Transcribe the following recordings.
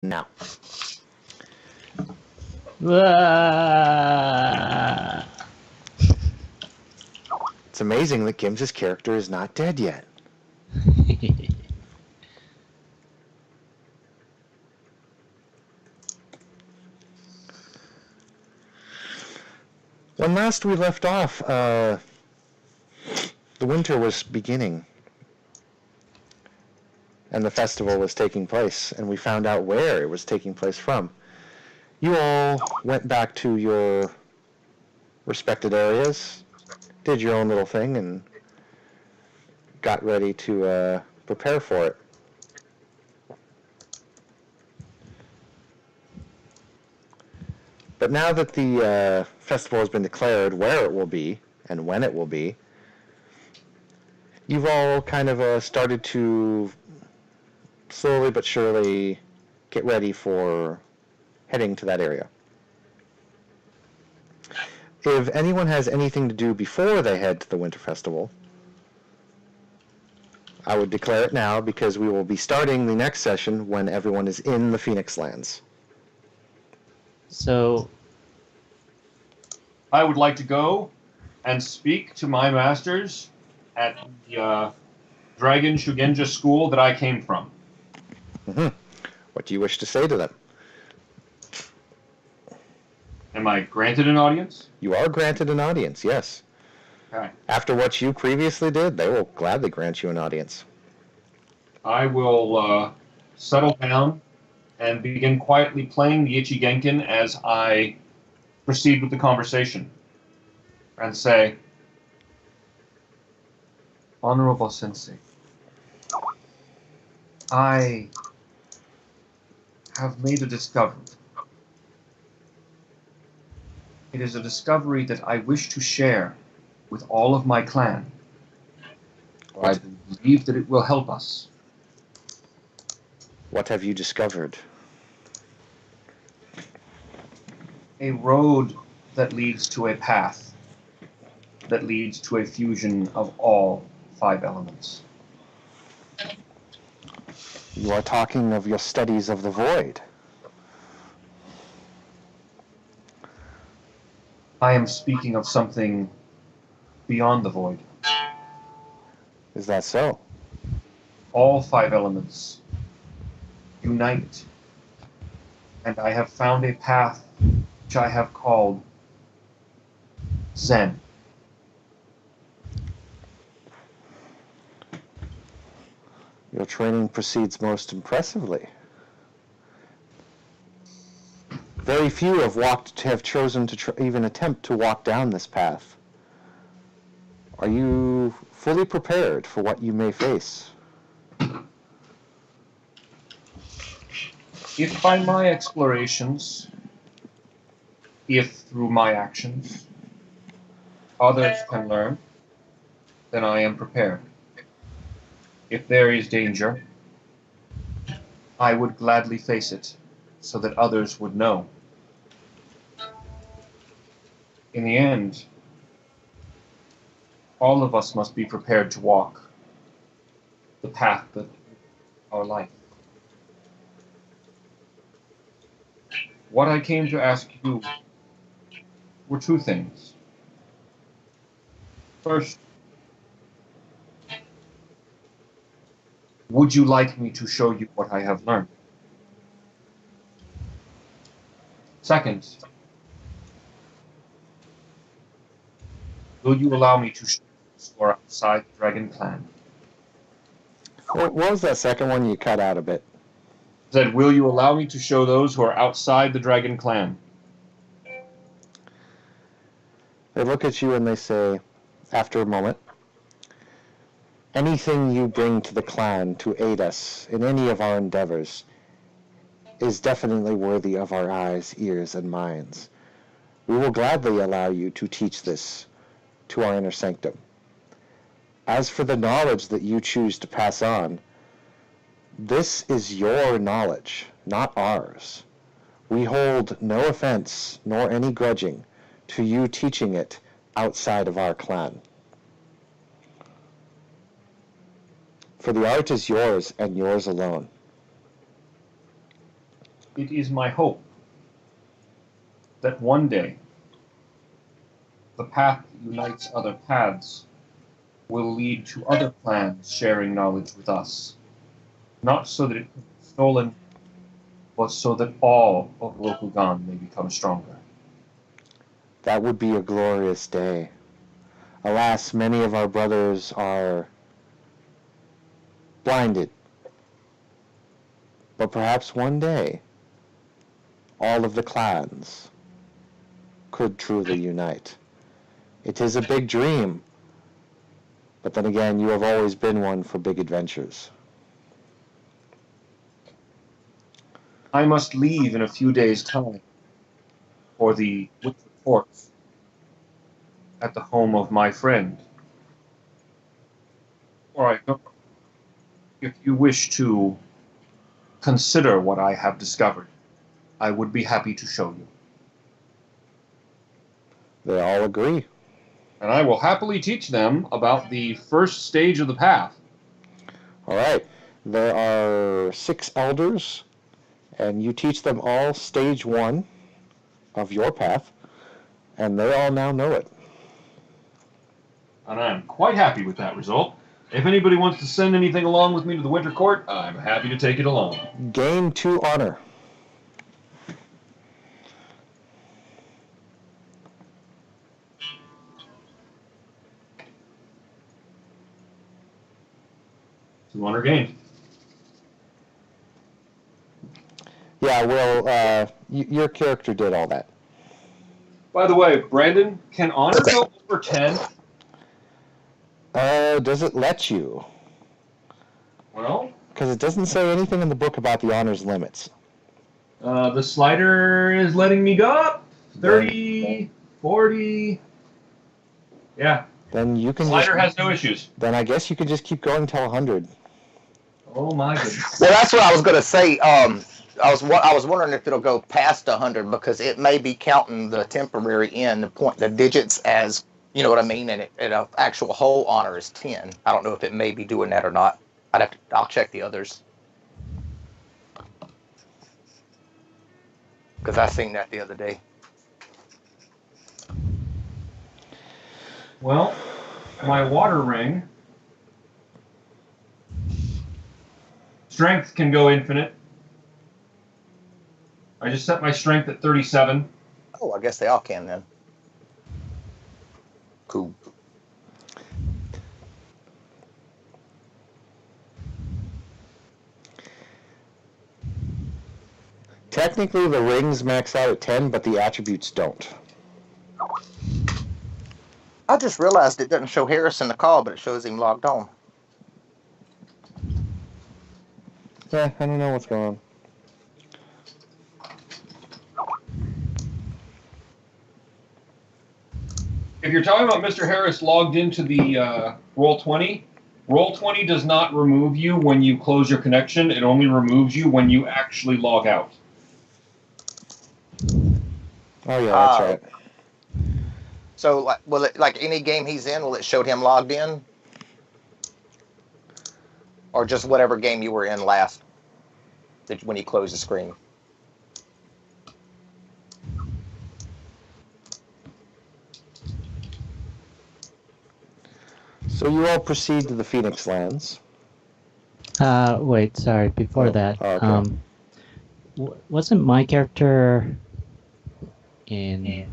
now. It's amazing that Gims's character is not dead yet. When last we left off, the winter was beginning, and the festival was taking place, and we found out where it was taking place from. You all went back to your respected areas, did your own little thing, and got ready to prepare for it. But now that the festival has been declared, where it will be and when it will be, you've all kind of started to slowly but surely get ready for heading to that area. If anyone has anything to do before they head to the Winter Festival, I would declare it now, because we will be starting the next session when everyone is in the Phoenix Lands. So I would like to go and speak to my masters at the Dragon Shugenja school that I came from. Mm-hmm. What do you wish to say to them? Am I granted an audience? You are granted an audience, yes. Okay. After what you previously did, they will gladly grant you an audience. I will settle down and begin quietly playing the Ichi Genkin as I proceed with the conversation, and say, Honorable Sensei, I have made a discovery. It is a discovery that I wish to share with all of my clan. I believe that it will help us. What have you discovered? A road that leads to a path that leads to a fusion of all 5 elements. You are talking of your studies of the void. I am speaking of something beyond the void. Is that so? All 5 elements unite, and I have found a path which I have called Zen. Your training proceeds most impressively. Very few have chosen to even attempt to walk down this path. Are you fully prepared for what you may face? If by my explorations, if through my actions, others can learn, then I am prepared. If there is danger, I would gladly face it so that others would know. In the end, all of us must be prepared to walk the path of our life. What I came to ask you were 2 things. First, would you like me to show you what I have learned? Second, will you allow me to show those who are outside the Dragon Clan? What was that second one? You cut out a bit. Said, will you allow me to show those who are outside the Dragon Clan? They look at you and they say, after a moment, anything you bring to the clan to aid us in any of our endeavors is definitely worthy of our eyes, ears, and minds. We will gladly allow you to teach this to our inner sanctum. As for the knowledge that you choose to pass on, this is your knowledge, not ours. We hold no offense nor any grudging to you teaching it outside of our clan. For the art is yours and yours alone. it is my hope that one day the path that unites other paths will lead to other clans sharing knowledge with us. Not so that it can be stolen, but so that all of Rokugan may become stronger. That would be a glorious day. Alas, many of our brothers are blinded. But perhaps one day, all of the clans could truly unite. It is a big dream, but then again, you have always been one for big adventures. I must leave in a few days' time for the winter courts at the home of my friend. All right, if you wish to consider what I have discovered, I would be happy to show you. They all agree. And I will happily teach them about the first stage of the path. All right. There are 6 elders, and you teach them all stage 1 of your path, and they all now know it. And I'm quite happy with that result. If anybody wants to send anything along with me to the Winter Court, I'm happy to take it along. Gain 2 honor. To honor gained. Yeah, well, your character did all that. By the way, Brandon, can honor go over 10? Does it let you? Well, Because it doesn't say anything in the book about the honors limits. the slider is letting me go up. 30, 40. Yeah. Then you can Slider just, has no issues. Then I guess you could just keep going till 100. Oh my goodness. Well, that's what I was going to say. I was wondering if it'll go past 100 because it may be counting the temporary in the digits as, you know what I mean, and an actual whole honor is 10. I don't know if it may be doing that or not. I'll check the others because I seen that the other day. Well, my water ring. Strength can go infinite. I just set my strength at 37. Oh, I guess they all can then. Cool. Technically, the rings max out at 10, but the attributes don't. I just realized it doesn't show Harris in the call, but it shows him logged on. Yeah, I don't know what's going on. If you're talking about Mr. Harris logged into the Roll20, Roll20 does not remove you when you close your connection. It only removes you when you actually log out. Oh, yeah, that's right. So, will it, like any game he's in, will it show him logged in? Or just whatever game you were in last, when you close the screen? So you all proceed to the Phoenix Lands. Wait, sorry. Before that, okay. Wasn't my character in?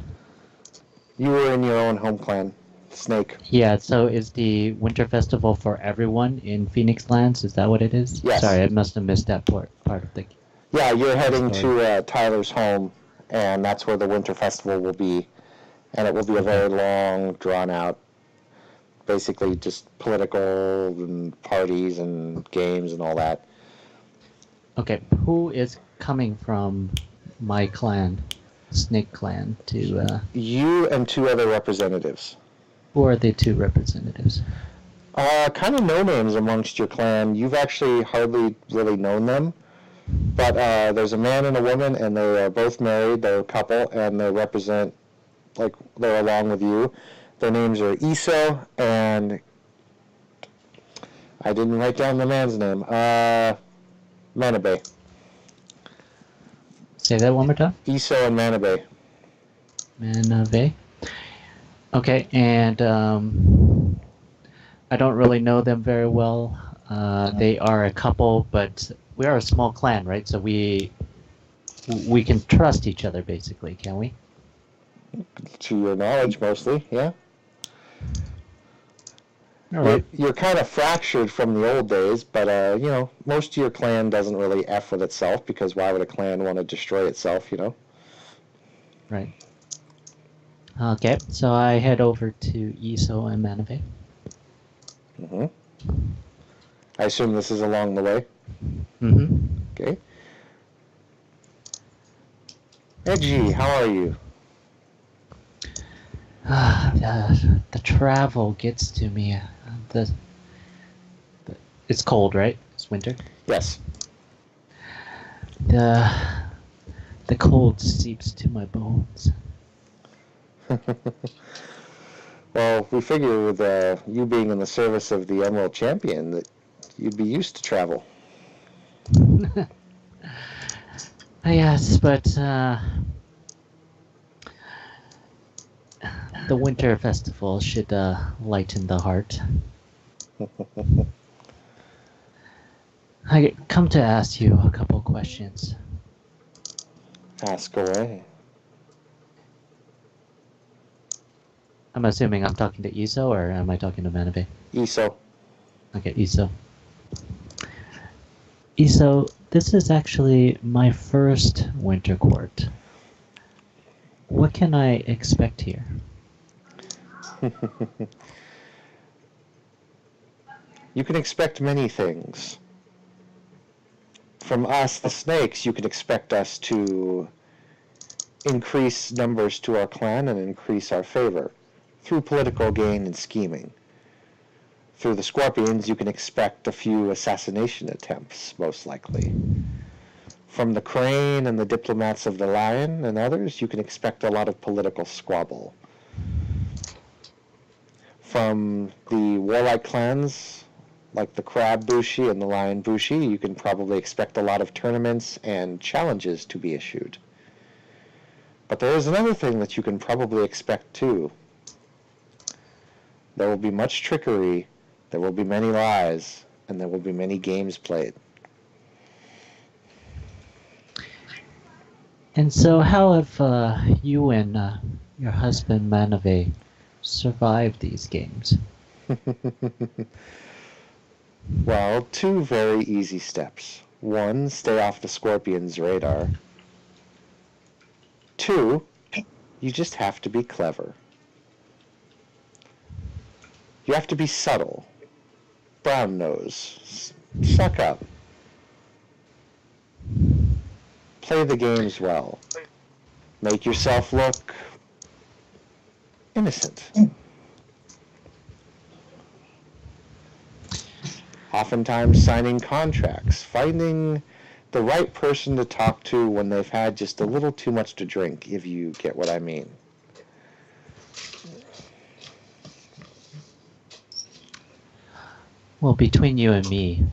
You were in your own home clan, Snake. Yeah. So is the Winter Festival for everyone in Phoenix Lands? Is that what it is? Yes. Sorry, I must have missed that part of the. Yeah, you're heading Sorry. to Tyler's home, and that's where the Winter Festival will be. And it will be a very long, drawn-out, basically just political and parties and games and all that. Okay, who is coming from my clan, Snake Clan, to? You and 2 other representatives. Who are the 2 representatives? Kind of no names amongst your clan. You've actually hardly really known them. But there's a man and a woman, and they are both married. They're a couple, and they represent, like, they're along with you. Their names are Iso and I didn't write down the man's name. Manabe. Say that one more time. Iso and Manabe. Manave. Okay, and I don't really know them very well. They are a couple, but we are a small clan, right? So we can trust each other, basically, can we? To your knowledge, mostly, yeah. All right. You're kind of fractured from the old days, but you know, most of your clan doesn't really F with itself, because why would a clan want to destroy itself, you know? Right. Okay, so I head over to Iso and Manave. Mm-hmm. I assume this is along the way. Mm-hmm. Okay. Edgy, how are you? The travel gets to me. It's cold, right? It's winter. Yes. The cold seeps to my bones. Well, we figure with you being in the service of the Emerald Champion that you'd be used to travel. Yes, but the winter festival should lighten the heart. I come to ask you a couple questions. Ask away. I'm assuming I'm talking to Iso, or am I talking to Manabe? Iso. Okay, Iso. Iso, this is actually my first winter court. What can I expect here? You can expect many things. From us, the snakes, you can expect us to increase numbers to our clan and increase our favor through political gain and scheming. Through the scorpions, you can expect a few assassination attempts, most likely. From the crane and the diplomats of the lion and others, you can expect a lot of political squabble. From the warlike clans, like the crab bushi and the lion bushi, you can probably expect a lot of tournaments and challenges to be issued. But there is another thing that you can probably expect too. There will be much trickery, there will be many lies, and there will be many games played. And so how have you and your husband Manave survived these games? Well, two very easy steps. One, stay off the scorpion's radar. Two, you just have to be clever. You have to be subtle. Brown nose. Suck up. Play the games well. Make yourself look innocent. Oftentimes signing contracts, finding the right person to talk to when they've had just a little too much to drink, if you get what I mean. Well, between you and me,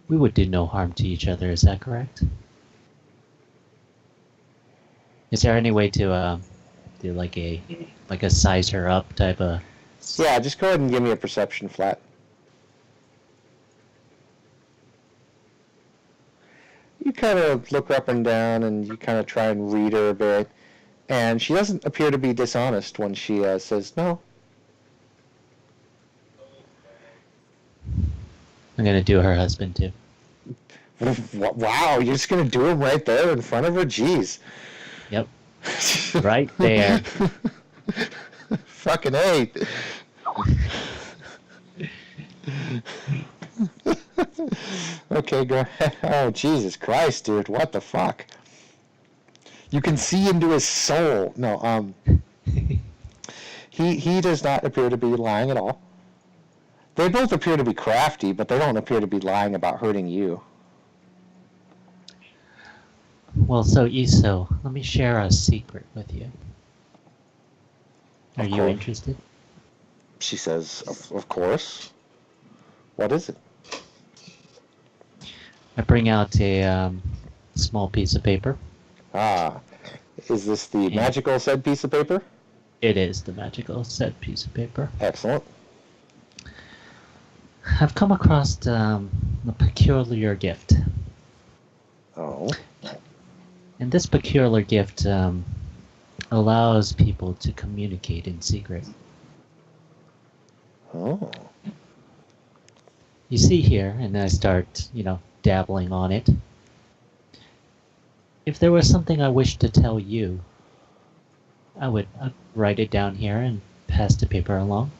we would do no harm to each other, is that correct? Is there any way to do like a size her up type of... Yeah, just go ahead and give me a perception flat. You kind of look up and down and you kind of try and read her a bit. And she doesn't appear to be dishonest when she says no. I'm gonna do her husband too. Wow, you're just going to do him right there in front of her? Jeez. Yep. Right there. Fucking A. Okay, go ahead. Oh, Jesus Christ, dude. What the fuck? You can see into his soul. No, he does not appear to be lying at all. They both appear to be crafty, but they don't appear to be lying about hurting you. Well, so Iso, let me share a secret with you. Are Of you course. interested? She says, of course. What is it? I bring out a small piece of paper. Ah, is this the And magical said piece of paper? it is the magical said piece of paper. Excellent. I've come across a peculiar gift. Oh, And this peculiar gift allows people to communicate in secret. oh. You see here, and I start, dabbling on it. If there was something I wished to tell you, I'd write it down here and pass the paper along.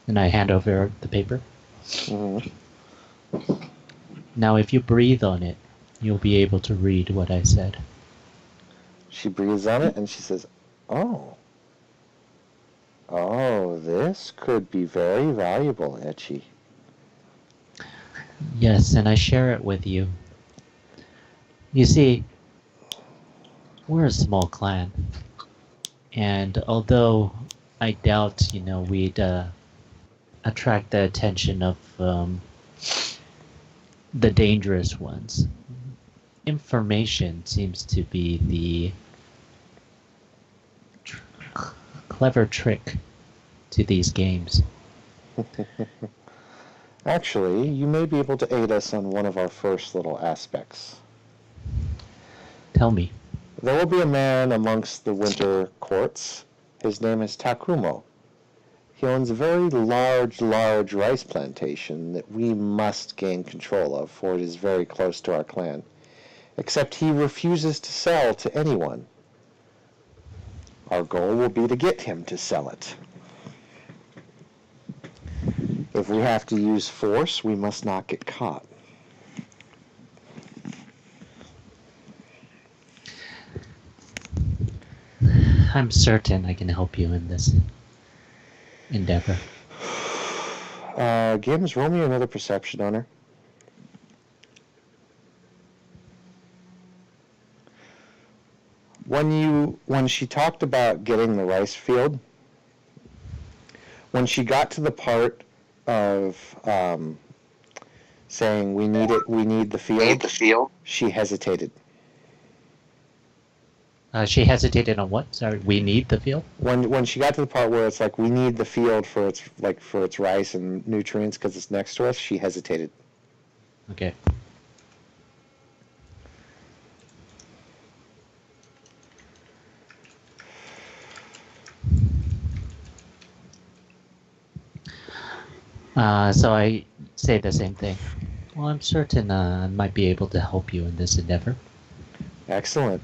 And I hand over the paper. Mhm. Now, if you breathe on it, you'll be able to read what I said. She breathes on it and she says, oh. Oh, this could be very valuable, Etchy. Yes, and I share it with you. You see, we're a small clan. And although I doubt, we'd attract the attention of the dangerous ones, information seems to be the clever trick to these games. Actually, you may be able to aid us on one of our first little aspects. Tell me. There will be a man amongst the winter courts. His name is Takumo. He owns a very large rice plantation that we must gain control of, for it is very close to our clan. Except he refuses to sell to anyone. Our goal will be to get him to sell it. If we have to use force, we must not get caught. I'm certain I can help you in this endeavor. Gims, roll me another perception on her. When she talked about getting the rice field, when she got to the part of saying we need the field, she hesitated. She hesitated on what? Sorry, we need the field? When she got to the part where it's like we need the field for its rice and nutrients because it's next to us, she hesitated. Okay. So I say the same thing. Well, I'm certain I might be able to help you in this endeavor. Excellent.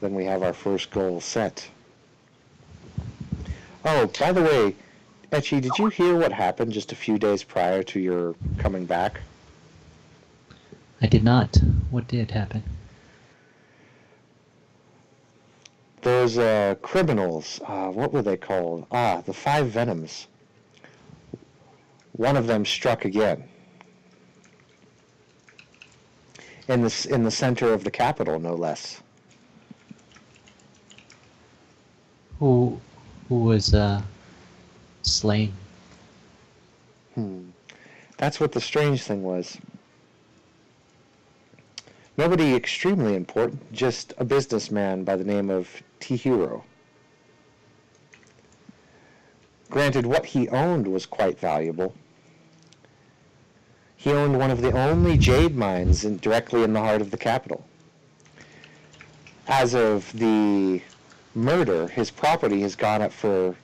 Then we have our first goal set. Oh, by the way, Etchy, did you hear what happened just a few days prior to your coming back? I did not. What did happen? Those criminals, what were they called? The Five Venoms. One of them struck again. In the center of the capital, no less. Who was slain? That's what the strange thing was. Nobody extremely important, just a businessman by the name of Tihiro. Granted, what he owned was quite valuable. He owned one of the only jade mines directly in the heart of the capital. As of the murder, his property has been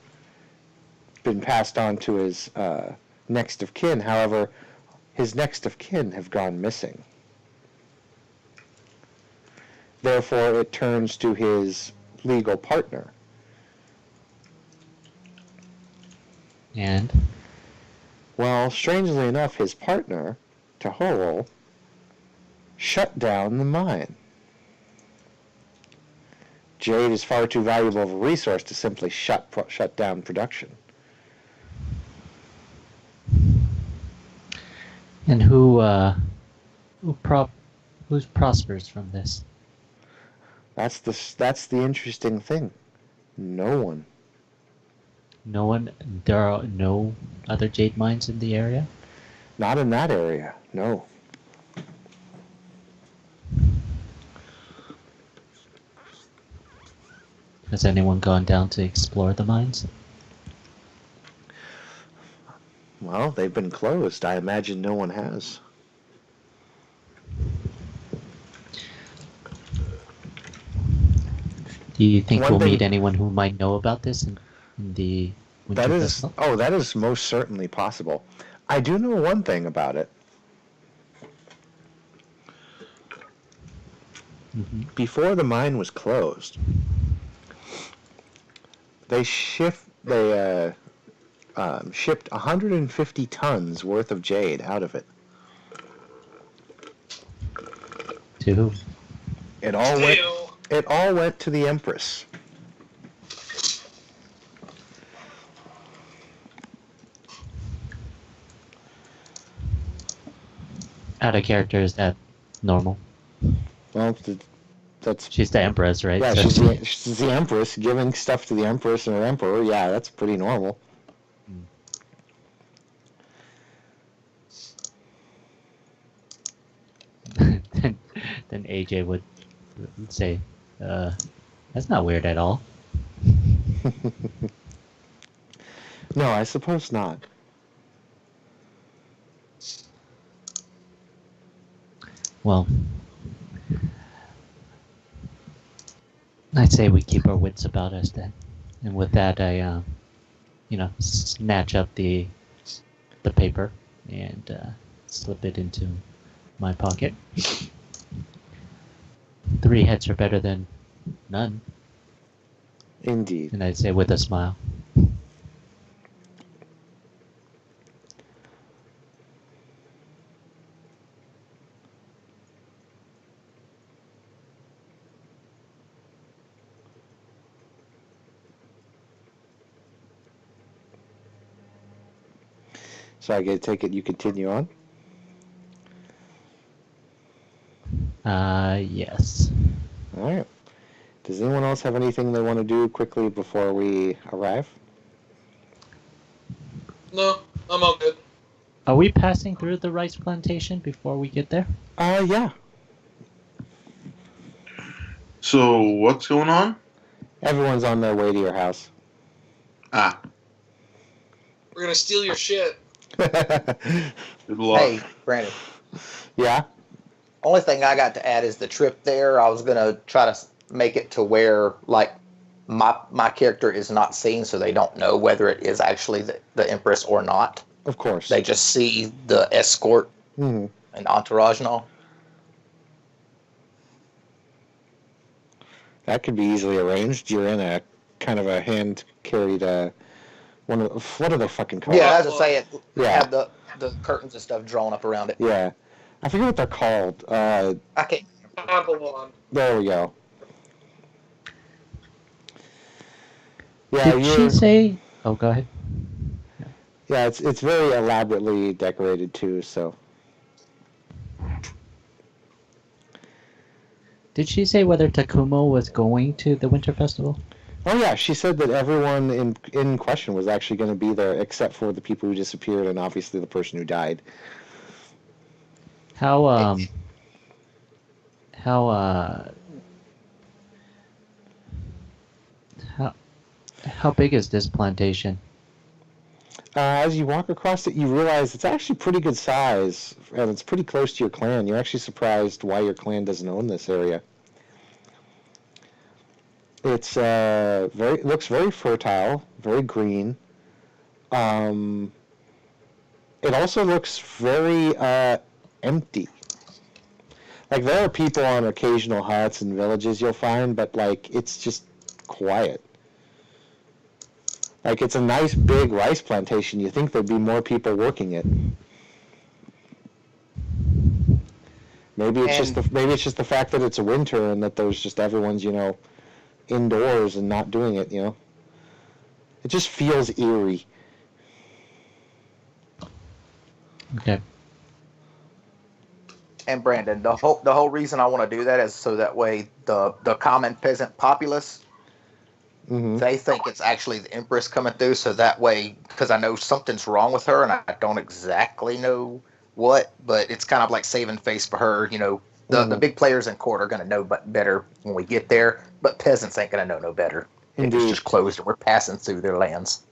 passed on to his next of kin. However, his next of kin have gone missing. Therefore, it turns to his legal partner. And? Well, strangely enough, his partner, Tahoro, shut down the mine. Jade is far too valuable of a resource to simply shut down production. And who prospers from this? That's the interesting thing. No one. No one? There are no other jade mines in the area? Not in that area, no. Has anyone gone down to explore the mines? Well, they've been closed. I imagine no one has. Do you think One we'll thing- meet anyone who might know about this in the Winter That is, Festival? oh, that is most certainly possible. I do know one thing about it. Hmm. Before the mine was closed, they shipped 150 tons worth of jade out of it. To who? It all went to the Empress. Out of character, is that normal? Well, that's She's the Empress, right? yeah. So She's the Empress giving stuff to the Empress and her Emperor. Yeah, that's pretty normal. then AJ would say, "That's not weird at all." No, I suppose not. Well, I'd say we keep our wits about us then. And with that, I, snatch up the paper and slip it into my pocket. 3 heads are better than none, Indeed. and I'd say with a smile. So I take it you continue on? Yes. All right. Does anyone else have anything they want to do quickly before we arrive? No, I'm all good. Are we passing through the rice plantation before we get there? Yeah. So what's going on? Everyone's on their way to your house. Ah, We're gonna steal your shit. good luck. Hey, Brandon. Yeah? Only thing I got to add is the trip there. I was gonna try to make it to where like my character is not seen, so they don't know whether it is actually the Empress or not. Of course. They just see the escort hmm and entourage and all. That could be easily arranged. You're in a kind of a hand-carried, what are they fucking called? Yeah, as I say, it Yeah. have the curtains and stuff drawn up around it. Yeah. I forget what they're called. I can't. Babylon. There we go. Yeah, Did she say? Oh, go ahead. Yeah, it's very elaborately decorated too, so. Did she say whether Takumo was going to the Winter Festival? Oh yeah, she said that everyone in question was actually going to be there except for the people who disappeared and obviously the person who died. How big is this plantation? As you walk across it, you realize it's actually pretty good size, and it's pretty close to your clan. You're actually surprised why your clan doesn't own this area. It's it looks very fertile, very green. It also looks very empty. Like there are people on occasional huts and villages you'll find, but like it's just quiet. Like it's a nice big rice plantation. You think there'd be more people working it. Maybe it's just the fact that it's a winter and that there's just everyone's indoors and not doing it. It just feels eerie. Okay. And Brandon, the whole reason I want to do that is so that way the common peasant populace, they think it's actually the Empress coming through. So that way, because I know something's wrong with her, and I don't exactly know what, but it's kind of like saving face for her. The big players in court are going to know better when we get there, but peasants ain't going to know no better. If it's Indeed. just closed and we're passing through their lands.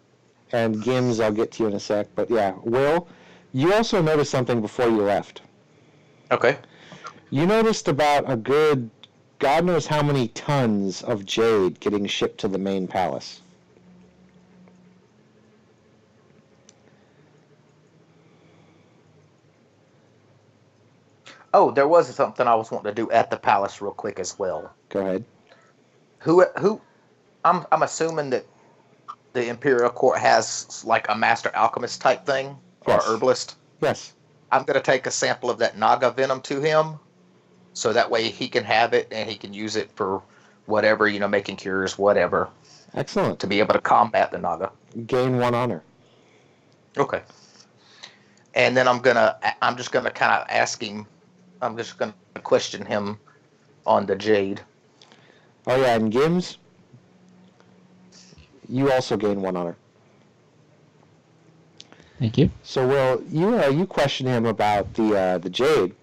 And Gims, I'll get to you in a sec. But yeah, Will, you also noticed something before you left. Okay. You noticed about a good, God knows how many tons of jade getting shipped to the main palace. Oh, there was something I was wanting to do at the palace real quick as well. Go ahead. Who I'm assuming that the Imperial Court has like a master alchemist type thing or Yes. herbalist. Yes. I'm gonna take a sample of that Naga venom to him, so that way he can have it and he can use it for whatever, making cures, whatever, Excellent. to be able to combat the Naga. Gain 1 honor. Okay. And then I'm just gonna kind of ask him. I'm just gonna question him on the jade. Oh yeah, and Gims, you also gain 1 honor. Thank you. So Will, you question him about the jade,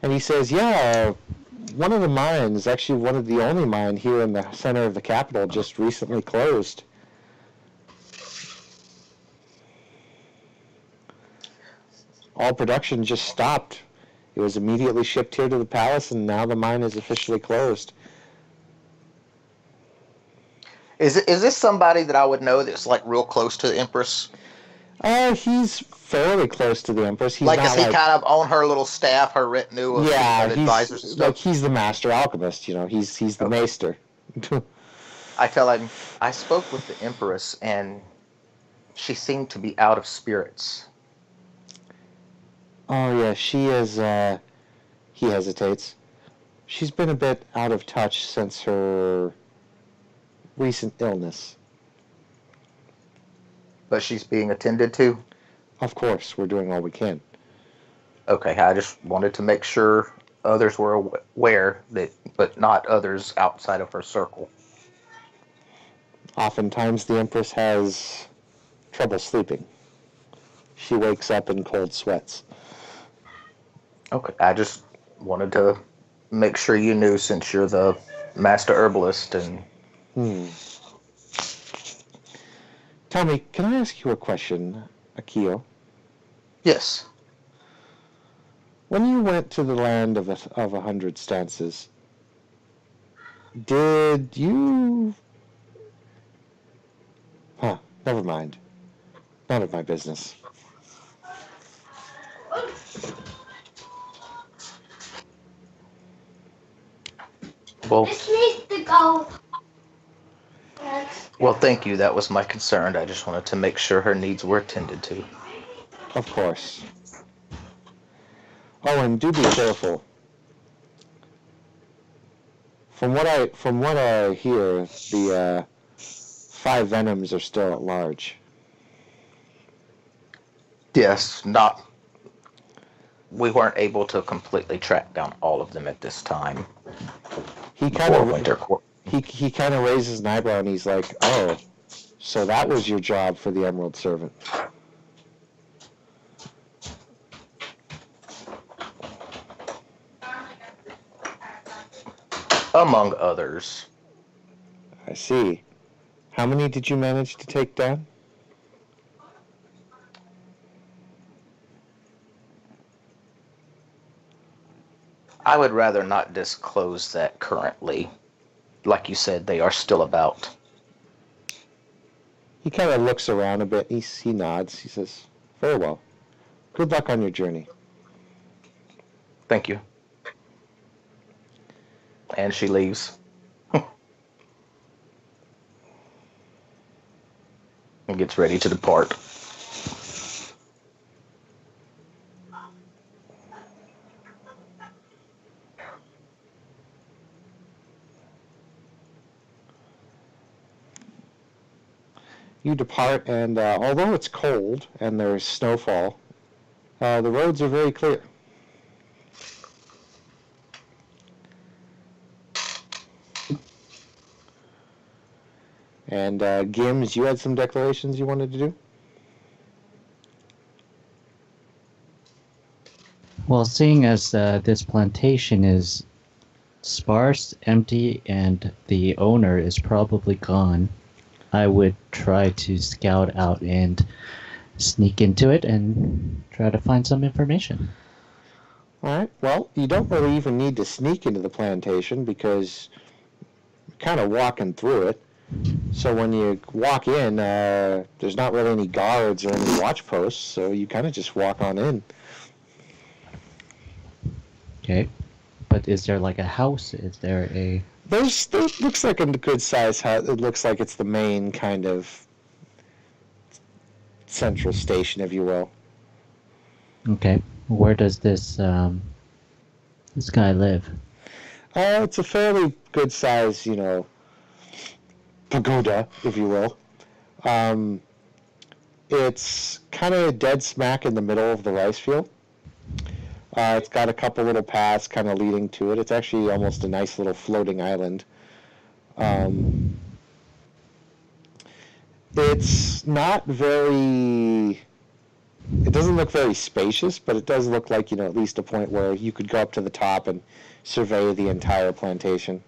and he says, yeah, one of the mines, actually one of the only mine here in the center of the capital, just recently closed. All production just stopped. It was immediately shipped here to the palace, and now the mine is officially closed. Is this somebody that I would know that's like real close to the Empress? He's fairly close to the Empress. He's Like, not is he kind of on her little staff, her retinue of, of advisors and he's stuff? like he's the master alchemist. He's the maester. I tell him I spoke with the Empress and she seemed to be out of spirits. Oh yeah, she is. He hesitates. She's been a bit out of touch since her recent illness. But she's being attended to? Of course, we're doing all we can. Okay, I just wanted to make sure others were aware that, but not others outside of her circle. Oftentimes, the Empress has trouble sleeping. She wakes up in cold sweats. Okay, I just wanted to make sure you knew, since you're the master herbalist. And Tell me, can I ask you a question, Akio? yes, When you went to the land of 100 stances, did you... never mind. None of my business. well, This needs to go. well, thank you. That was my concern. I just wanted to make sure her needs were attended to. Of course. Oh, and do be careful. From what I hear, the 5 venoms are still at large. Yes, we weren't able to completely track down all of them at this time. He kind Before of Winter Court. he kind of raises an eyebrow and he's like, "Oh, so that was your job for the Emerald Servant." Among others. I see. How many did you manage to take down? I would rather not disclose that currently. Like you said, they are still about. He kind of looks around a bit. He nods. He says, "Very well. Good luck on your journey." Thank you. And she leaves. And gets ready to depart. You depart, and although it's cold and there's snowfall, the roads are very clear. And Gims, you had some declarations you wanted to do? Well, seeing as this plantation is sparse, empty, and the owner is probably gone, I would try to scout out and sneak into it and try to find some information. All right. Well, you don't really even need to sneak into the plantation because you're kind of walking through it. So when you walk in, there's not really any guards or any watch posts, so you kind of just walk on in. Okay. But is there like a house? Is there a... There looks like a good size house. It looks like it's the main kind of central station, if you will. Okay. Where does this guy live? It's a fairly good size, pagoda, if you will. It's kind of dead smack in the middle of the rice field. It's got a couple little paths kind of leading to it. It's actually almost a nice little floating island. It's not very... It doesn't look very spacious, but it does look like, at least a point where you could go up to the top and survey the entire plantation.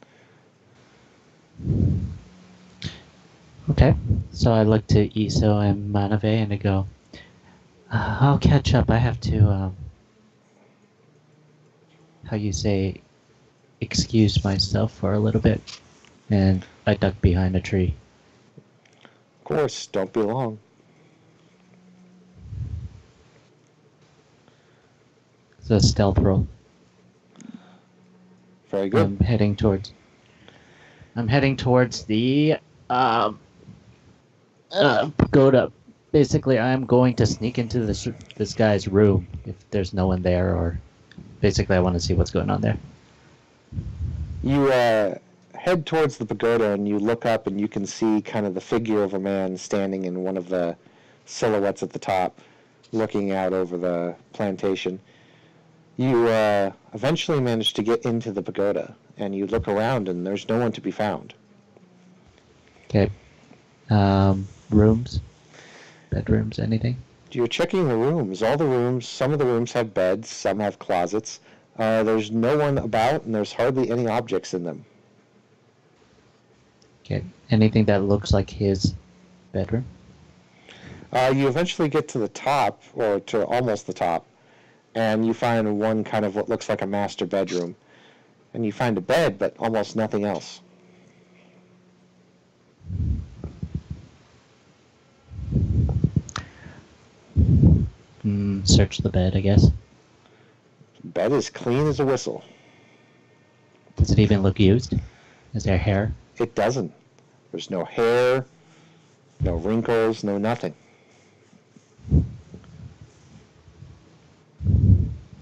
Okay. So I look to Iso and Manave and I go, I'll catch up. I have to, how you say, excuse myself for a little bit. And I duck behind a tree. Of course, don't be long. It's a stealth roll. Very good. I'm heading towards the pagoda. Basically, I'm going to sneak into this guy's room if there's no one there, or basically I want to see what's going on there. You head towards the pagoda and you look up and you can see kind of the figure of a man standing in one of the silhouettes at the top, looking out over the plantation. You eventually manage to get into the pagoda, and you look around, and there's no one to be found. Okay. Rooms? Bedrooms? Anything? You're checking the rooms. All the rooms, some of the rooms have beds, some have closets. There's no one about, and there's hardly any objects in them. Okay. Anything that looks like his bedroom? You eventually get to the top, or to almost the top, and you find one kind of what looks like a master bedroom. And you find a bed, but almost nothing else. Search the bed, I guess. Bed is clean as a whistle. Does it even look used? Is there hair? It doesn't. There's no hair, no wrinkles, no nothing.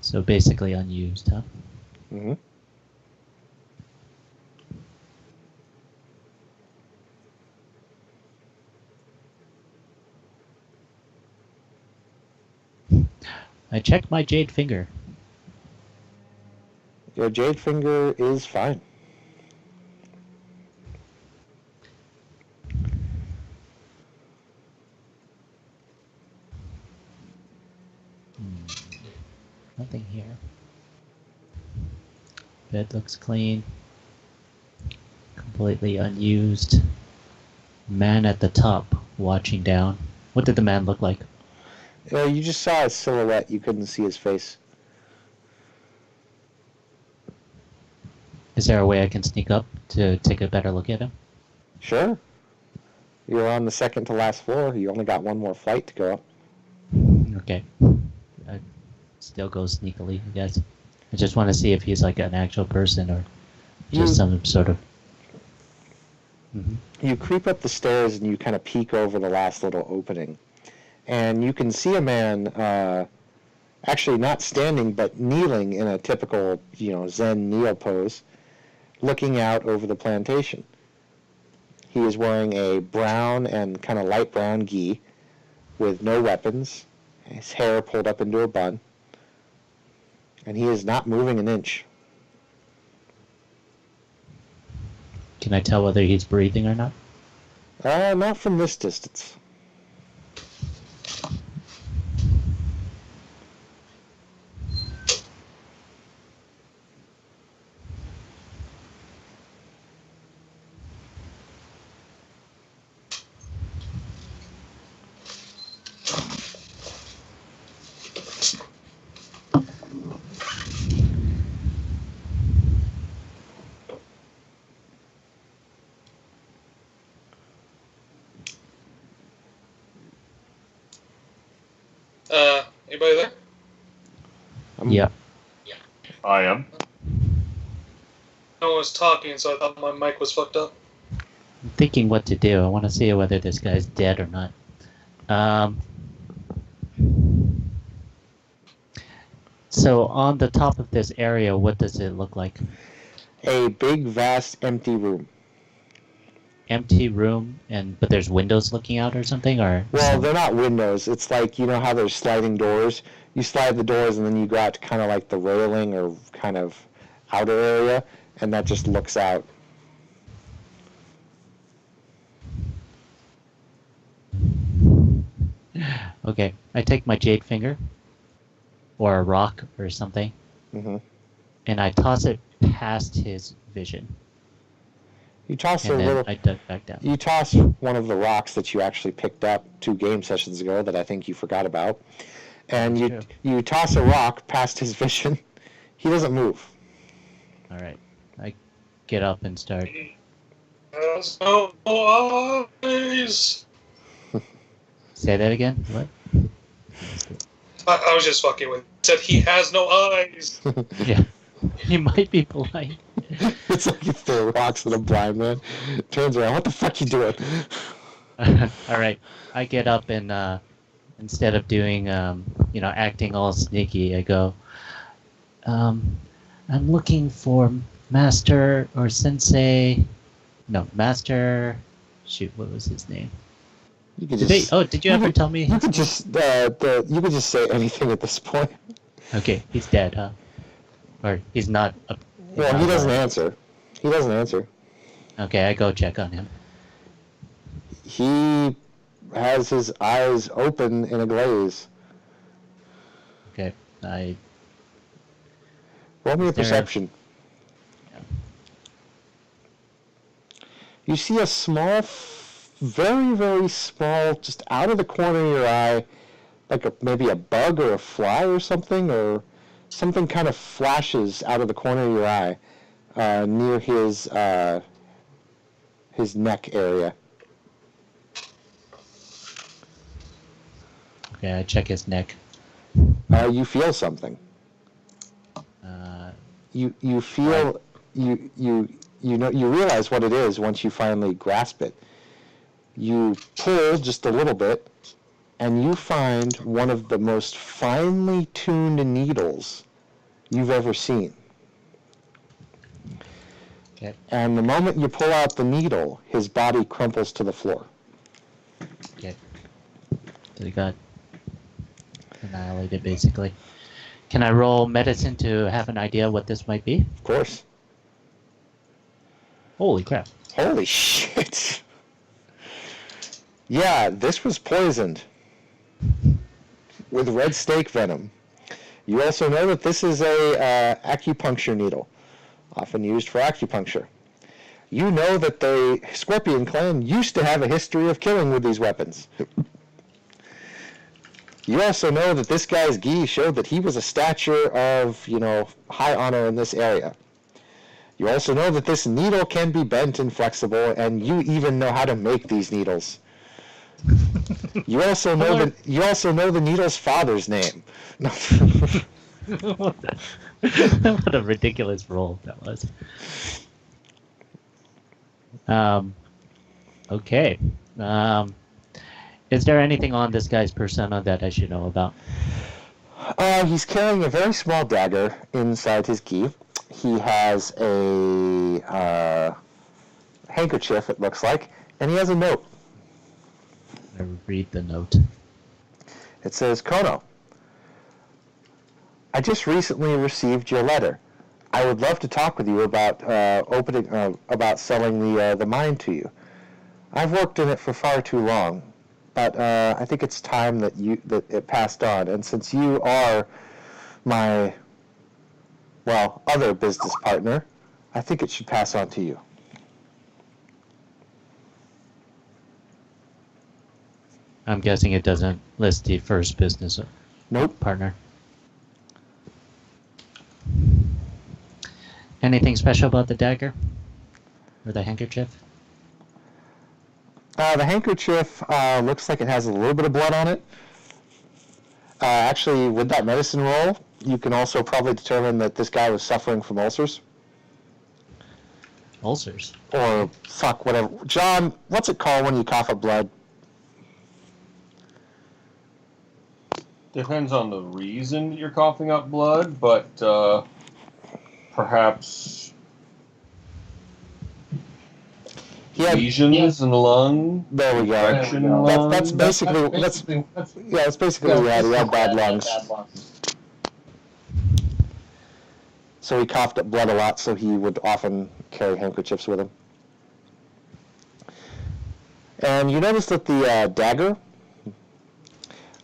So basically unused, huh? Mm-hmm. I checked my jade finger. Your jade finger is fine. Nothing here. Bed looks clean. Completely unused. Man at the top, watching down. What did the man look like? You just saw his silhouette. You couldn't see his face. Is there a way I can sneak up to take a better look at him? Sure. You're on the second to last floor. You only got one more flight to go up. Okay. I still go sneakily, I guess. I just want to see if he's like an actual person or just some sort of... You creep up the stairs and you kind of peek over the last little opening. And you can see a man actually not standing but kneeling in a typical, Zen kneel pose, looking out over the plantation. He is wearing a brown and kind of light brown gi with no weapons, his hair pulled up into a bun, and he is not moving an inch. Can I tell whether he's breathing or not? Not from this distance. Anybody there? Yep. I am. No one was talking, so I thought my mic was fucked up. I'm thinking what to do. I want to see whether this guy's dead or not. So on the top of this area, what does it look like? A big, vast, empty room. Empty room, but there's windows looking out or something, or Well, they're not windows. It's like, you know how there's sliding doors? You slide the doors and then you go out to kind of like the railing or kind of outer area, and that just looks out. Okay, I take my jade finger or a rock or something, hmm and I toss it past his vision, You toss and a then little. I duck back down. You toss one of the rocks that you actually picked up 2 game sessions ago that I think you forgot about, and That's you toss a rock past his vision. He doesn't move. All right, I get up and start. He has no eyes. Say that again. What? I was just fucking with. Said he has no eyes. Yeah, he might be blind. It's like you throw rocks at a blind man. Turns around. What the fuck you doing? All right, I get up and instead of doing acting all sneaky, I go. I'm looking for Master or Sensei. No, Master. Shoot, what was his name? You could Did just. did you ever tell me? You could just. You could just say anything at this point. Okay, he's dead, huh? Or he's not. Well, he not doesn't alive. answer. He doesn't answer. Okay, I go check on him. He has his eyes open in a glaze. Okay, I. Roll me a Is there a- perception. You see a small, very, very small, just out of the corner of your eye, like maybe a bug or a fly or something kind of flashes out of the corner of your eye near his neck area. Okay, I check his neck. You feel something. You feel you realize what it is once you finally grasp it. You pull just a little bit, and you find one of the most finely tuned needles you've ever seen. Okay. And the moment you pull out the needle, his body crumples to the floor. Okay. So he got annihilated, basically. Can I roll medicine to have an idea what this might be? Of course. Holy crap. Holy shit. Yeah, this was poisoned with red snake venom. You also know that this is a acupuncture needle, often used for acupuncture. You know that the Scorpion clan used to have a history of killing with these weapons. You also know that this guy's gi showed that he was a stature of, high honor in this area. You also know that this needle can be bent and flexible, and you even know how to make these needles. You also know the needle's father's name. What a ridiculous roll that was. Okay. Is there anything on this guy's persona that I should know about? He's carrying a very small dagger inside his gi. He has a handkerchief, it looks like, and he has a note. I read the note. It says, Kono, I just recently received your letter. I would love to talk with you about about selling the mine to you. I've worked in it for far too long, but I think it's time that it passed on. And since you are my other business partner, I think it should pass on to you. I'm guessing it doesn't list the first business Nope. partner. Anything special about the dagger? Or the handkerchief? The handkerchief looks like it has a little bit of blood on it. Actually, with that medicine roll, you can also probably determine that this guy was suffering from ulcers. Ulcers. Or, fuck, whatever. John, what's it called when you cough up blood? Depends on the reason you're coughing up blood, but perhaps lesions in the lung. There we go. Infection in the lung. That's basically that's basically what he had. He had bad lungs. So he coughed up blood a lot, so he would often carry handkerchiefs with him. And you notice that the dagger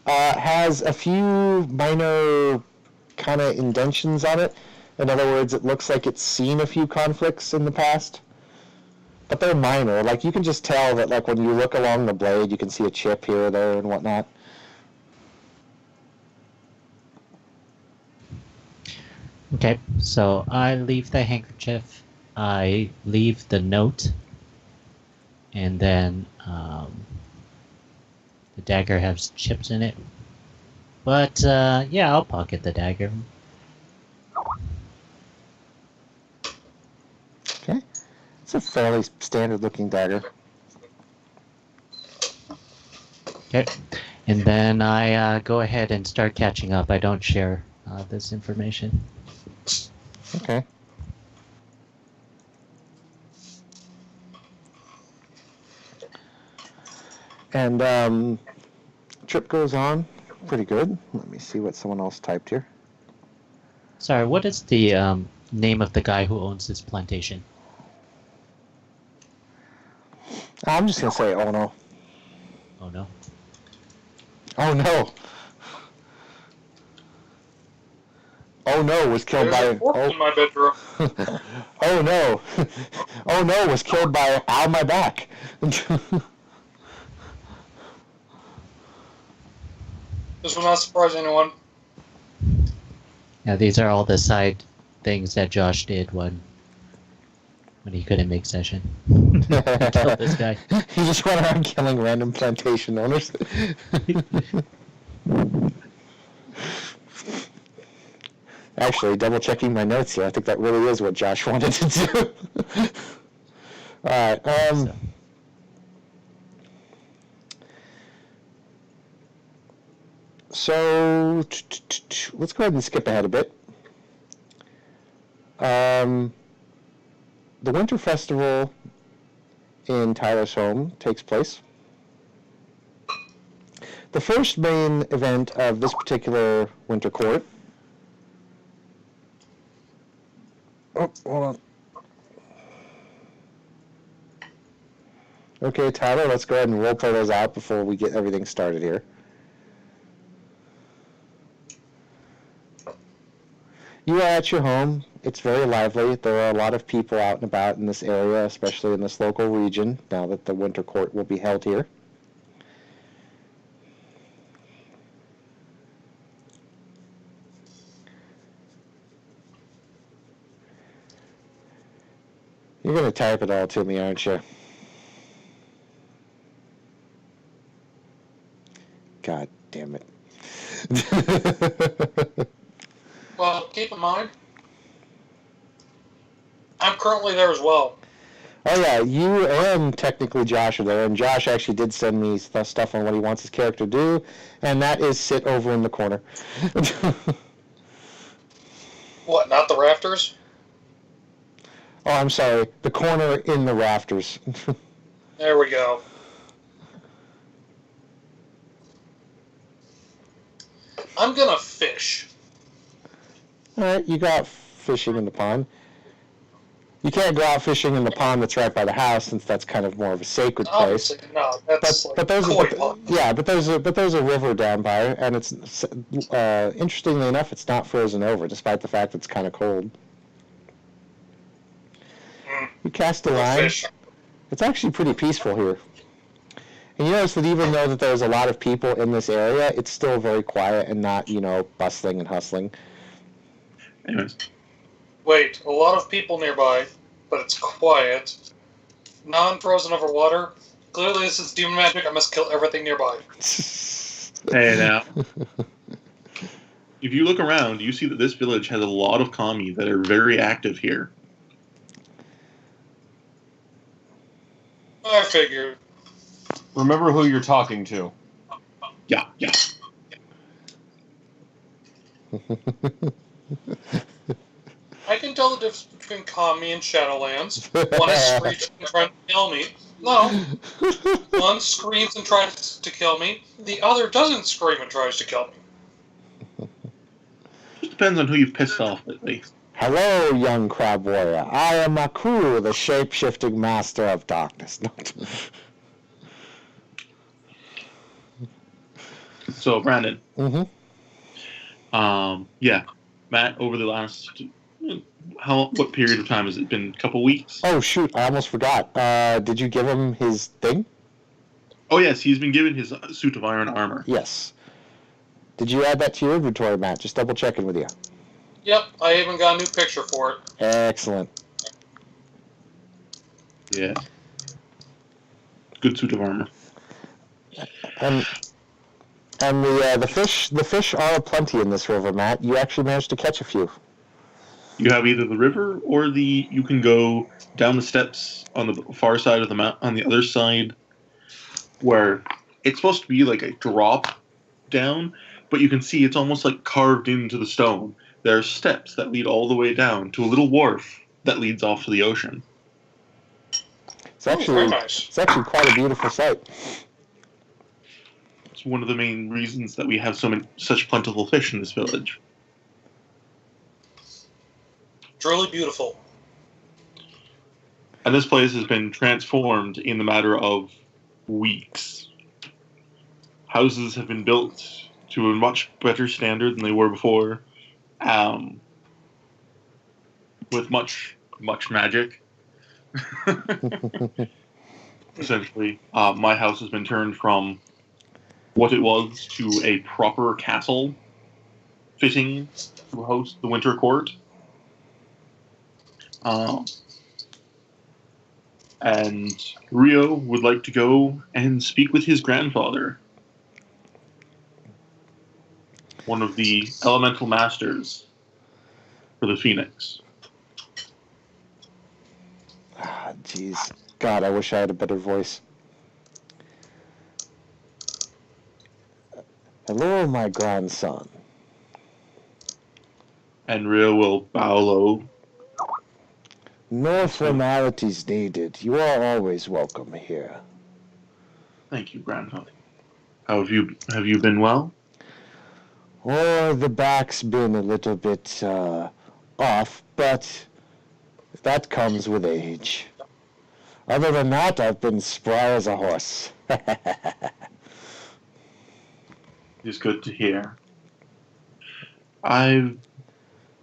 has a few minor kind of indentions on it. In other words, it looks like it's seen a few conflicts in the past. But they're minor. Like, you can just tell that, like, when you look along the blade, you can see a chip here or there and whatnot. Okay, so I leave the handkerchief, I leave the note, and then the dagger has chips in it. But yeah, I'll pocket the dagger. Okay. It's a fairly standard-looking dagger. Okay, and then I go ahead and start catching up. I don't share this information. Okay. And trip goes on pretty good. Let me see what someone else typed here. Sorry, what is the name of the guy who owns this plantation? I'm just going to say, oh no. Oh no. Oh no. Oh no was killed There's by... a corpse in my bedroom. Oh no. Oh no was killed by ow my back. This will not surprise anyone. Yeah, these are all the side things that Josh did when he couldn't make session. He killed this guy. He just went around killing random plantation owners. Actually, double checking my notes here, I think that really is what Josh wanted to do. Alright, so let's go ahead and skip ahead a bit. The Winter Festival in Tyler's home takes place. The first main event of this particular winter court. Oh, hold on. Okay, Tyler, let's go ahead and roleplay those out before we get everything started here. You are at your home. It's very lively. There are a lot of people out and about in this area, especially in this local region, now that the winter court will be held here. You're going to type it all to me, aren't you? God damn it. Well, keep in mind, I'm currently there as well. Oh yeah, you and technically Josh are there, and Josh actually did send me stuff on what he wants his character to do, and that is sit over in the corner. What, not the rafters? Oh, I'm sorry, the corner in the rafters. There we go. I'm gonna fish. Alright, you go out fishing in the pond. You can't go out fishing in the pond that's right by the house, since that's kind of more of a sacred place. Obviously, no, that's But there's a river down by, and it's interestingly enough, it's not frozen over, despite the fact it's kind of cold. You cast a line. Fish. It's actually pretty peaceful here. And you notice that even though that there's a lot of people in this area, it's still very quiet and not, bustling and hustling. Anyways, Wait, a lot of people nearby, but it's quiet. Non-frozen over water. Clearly this is demon magic, I must kill everything nearby. hey now. if you look around, you see that this village has a lot of kami that are very active here. I figured. Remember who you're talking to. Yeah, yeah. I can tell the difference between Kami and Shadowlands. One is screeching and trying to kill me. No. One screams and tries to kill me. The other doesn't scream and tries to kill me. It depends on who you've pissed off lately. Hello, young crab warrior. I am Makuru, the shape-shifting master of darkness. So, Brandon. Mm-hmm. Yeah, Matt. Over the last what period of time has it been? A couple weeks? Oh shoot! I almost forgot. Did you give him his thing? Oh yes, he's been given his suit of iron armor. Yes. Did you add that to your inventory, Matt? Just double checking with you. Yep, I even got a new picture for it. Excellent. Yeah. Good suit of armor. And the fish are aplenty in this river, Matt. You actually managed to catch a few. You have either the river or you can go down the steps on the far side of the mount, on the other side, where it's supposed to be like a drop down, but you can see it's almost like carved into the stone. There are steps that lead all the way down to a little wharf that leads off to the ocean. It's actually very nice. It's actually quite a beautiful sight. It's one of the main reasons that we have such plentiful fish in this village. Truly beautiful. And this place has been transformed in the matter of weeks. Houses have been built to a much better standard than they were before, with much magic. Essentially, my house has been turned from what it was to a proper castle fitting to host the winter court. And Rio would like to go and speak with his grandfather, one of the elemental masters for the Phoenix. Ah, jeez. God, I wish I had a better voice. Hello, my grandson. And Rio will bow low. No formalities needed. You are always welcome here. Thank you, grandfather. How have you been well? Oh, the back's been a little bit off, but that comes with age. Other than that, I've been spry as a horse. It's good to hear. I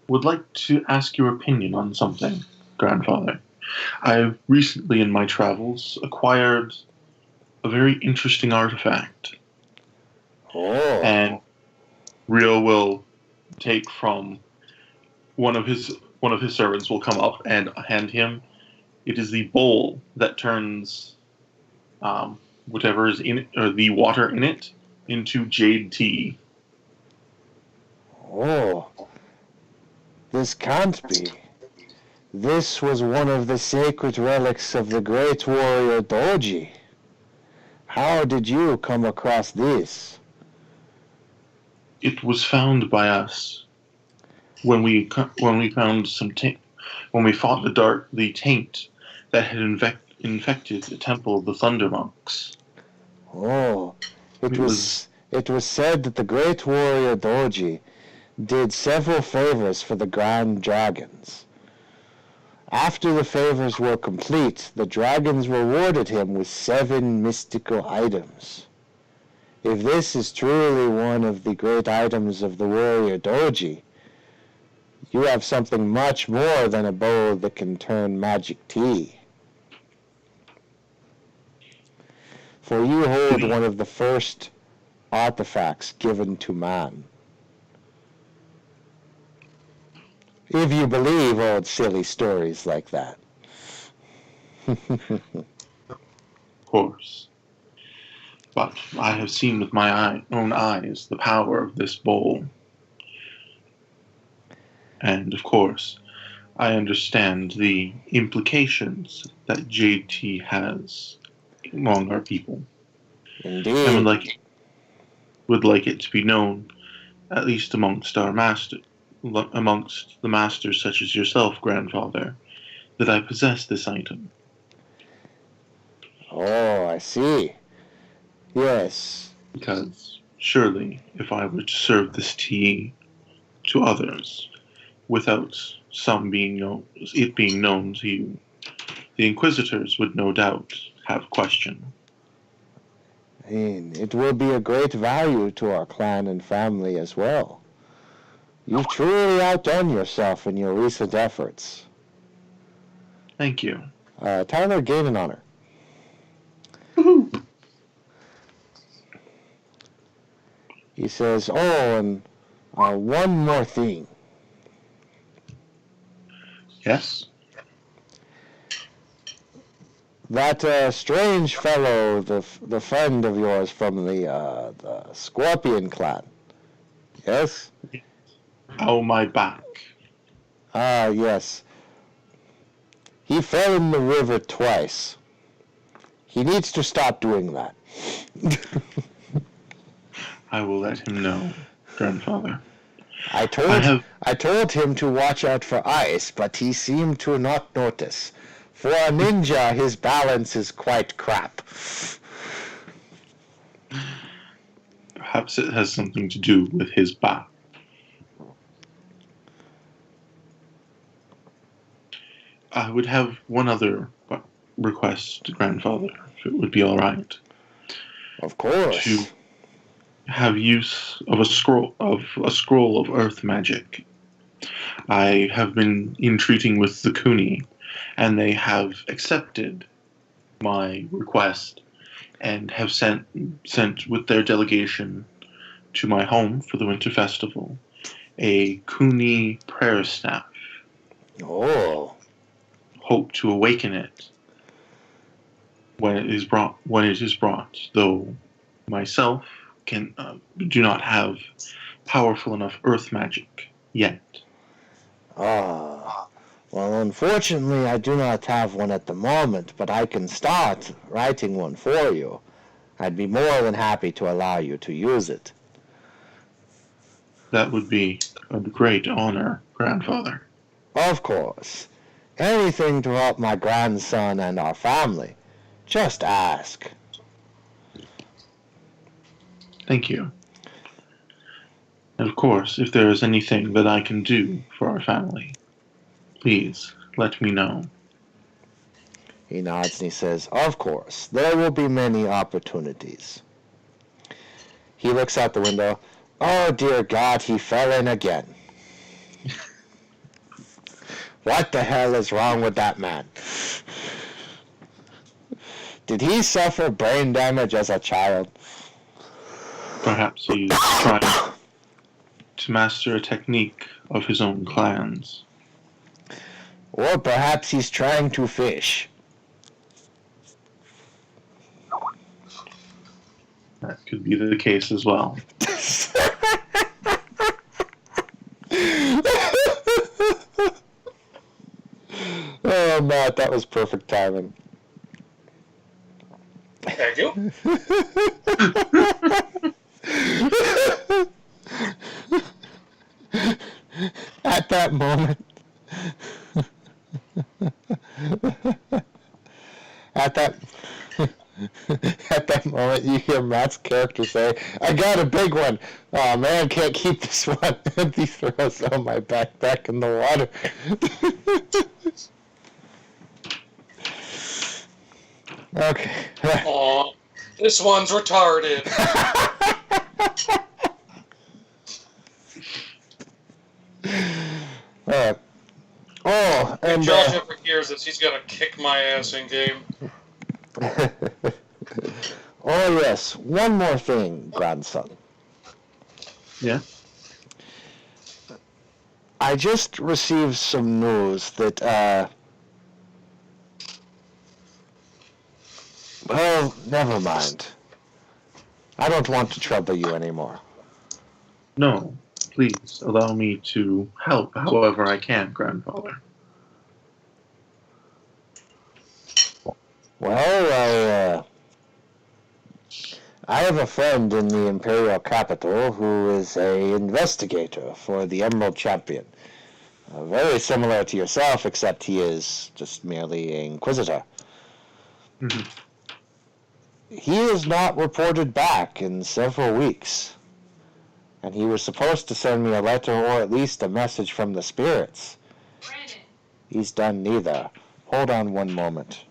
would like to ask your opinion on something, grandfather. I've recently, in my travels, acquired a very interesting artifact. Oh. And Rio will take from one of his servants will come up and hand him. It is the bowl that turns whatever is in it, or the water in it, into jade tea. Oh. This can't be. This was one of the sacred relics of the great warrior Doji. How did you come across this? It was found by us when we found when we fought the taint that had infected the temple of the Thunder Monks. Oh, it was said that the great warrior Doji did several favors for the grand dragons. After the favors were complete, the dragons rewarded him with 7 mystical items. If this is truly one of the great items of the warrior Doji, you have something much more than a bowl that can turn magic tea. For you hold one of the first artifacts given to man. If you believe old silly stories like that. Of course. But I have seen with my own eyes the power of this bowl. And of course, I understand the implications that JT has among our people, and Indeed. would like it to be known, at least amongst the masters such as yourself, grandfather, that I possess this item. Oh, I see. Yes. Because surely, if I were to serve this tea to others, without it being known to you, the Inquisitors would no doubt have question. I mean, it will be a great value to our clan and family as well. You've truly outdone yourself in your recent efforts. Thank you. Tyler, gain an honor. He says, oh, and one more thing. Yes? That strange fellow, the friend of yours from the Scorpion clan. Yes? Oh, my back. Ah, yes. He fell in the river twice. He needs to stop doing that. I will let him know, grandfather. I told him to watch out for ice, but he seemed to not notice. For a ninja, his balance is quite crap. Perhaps it has something to do with his back. I would have one other request, grandfather, if it would be all right. Of course. To have use of a scroll of earth magic. I have been entreating with the Kuni, and they have accepted my request and have sent with their delegation to my home for the Winter Festival a Kuni prayer staff. Oh. Hope to awaken it when it is brought, though myself do not have powerful enough earth magic yet. Ah. Well, unfortunately, I do not have one at the moment, but I can start writing one for you. I'd be more than happy to allow you to use it. That would be a great honor, grandfather. Of course. Anything to help my grandson and our family. Just ask. Thank you. And of course, if there is anything that I can do for our family, please let me know. He nods and he says, of course, there will be many opportunities. He looks out the window. Oh, dear God, he fell in again. What the hell is wrong with that man? Did he suffer brain damage as a child? Perhaps he's trying to master a technique of his own clans. Or perhaps he's trying to fish. That could be the case as well. Oh, Matt, that was perfect timing. Thank you. At that moment, at that moment, you hear Matt's character say, "I got a big one. Oh man, can't keep this one." And he throws on my backpack in the water. Okay. Aw, this one's retarded. Oh, If and Josh ever hears this, he's gonna kick my ass in game. oh yes, one more thing, grandson. Yeah? I just received some news that, well, never mind. I don't want to trouble you anymore. No, Please allow me to help however I can, Grandfather. Well, I have a friend in the Imperial capital who is a investigator for the Emerald Champion. Very similar to yourself, except he is just merely an inquisitor. Mhm. He is not reported back in several weeks. And he was supposed to send me a letter or at least a message from the spirits. He's done neither. Hold on one moment.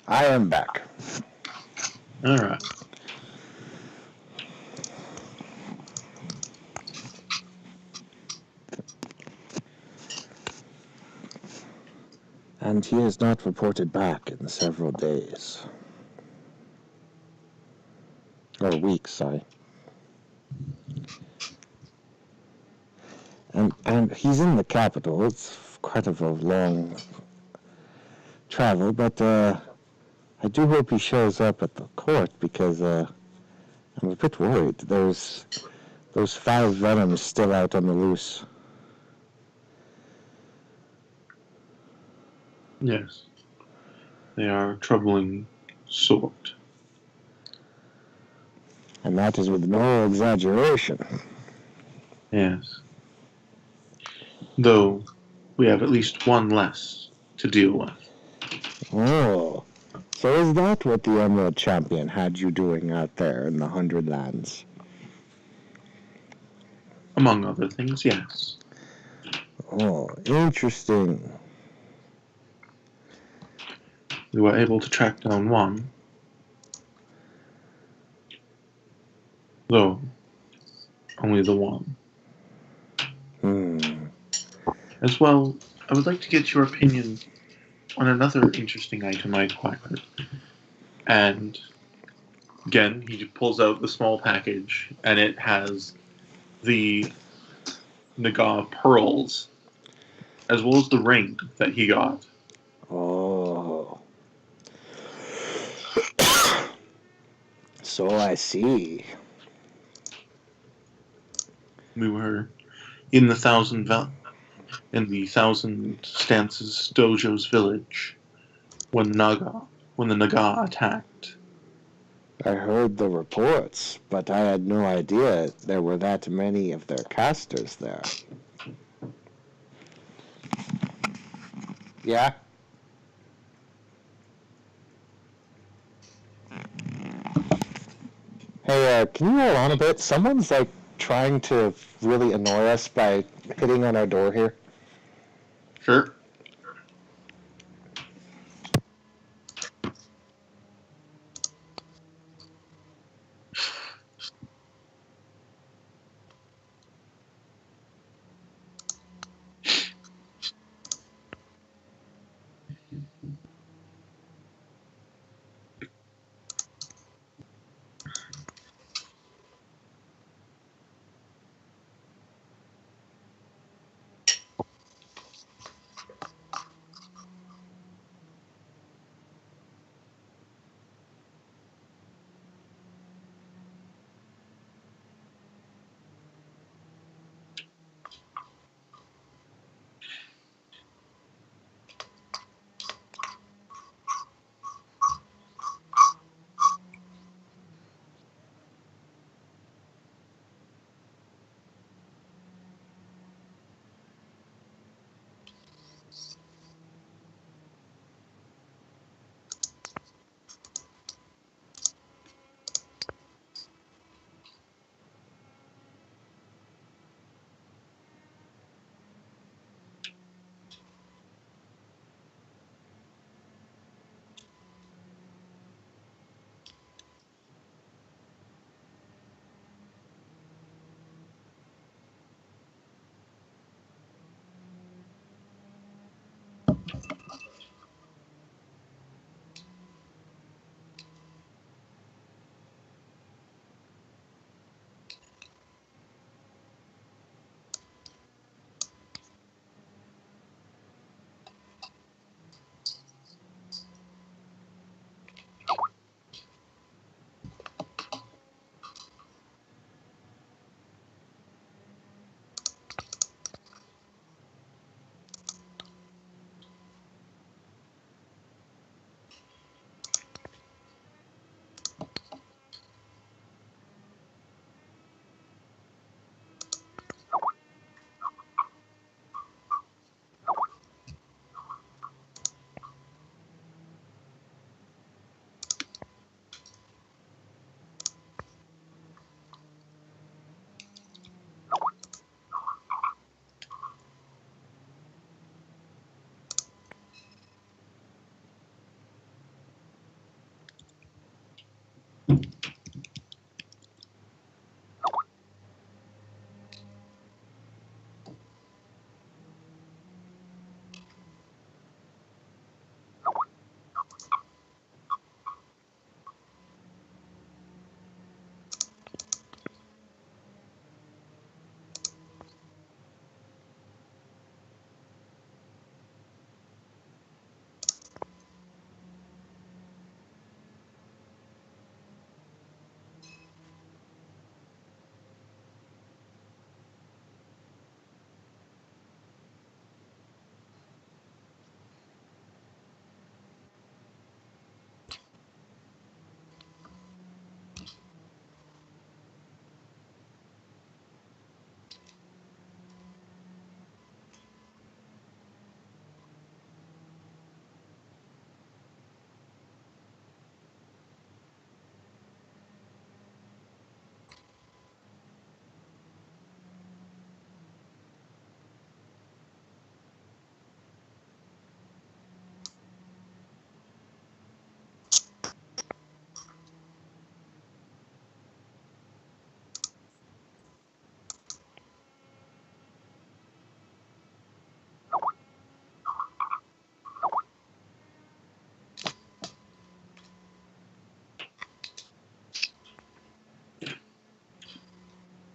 I am back. All right. And he has not reported back in several days. Or weeks, sorry. And he's in the capital. It's quite of a long travel, but I do hope he shows up at the court because I'm a bit worried. There's those 5 venoms still out on the loose. Yes. They are troubling sort. And that is with no exaggeration. Yes. Though we have at least one less to deal with. Oh, so is that what the Emerald Champion had you doing out there in the 100 Lands? Among other things, yes. Oh, interesting. We were able to track down one. Though, only the one. As well, I would like to get your opinion on another interesting item I acquired. And again, he pulls out the small package, and it has the Naga pearls, as well as the ring that he got. Oh. So I see. We were in the in the Thousand Stances Dojo's village when the Naga attacked. I heard the reports, but I had no idea there were that many of their casters there. Yeah? Hey, can you hold on a bit? Someone's like trying to really annoy us by hitting on our door here. Sure.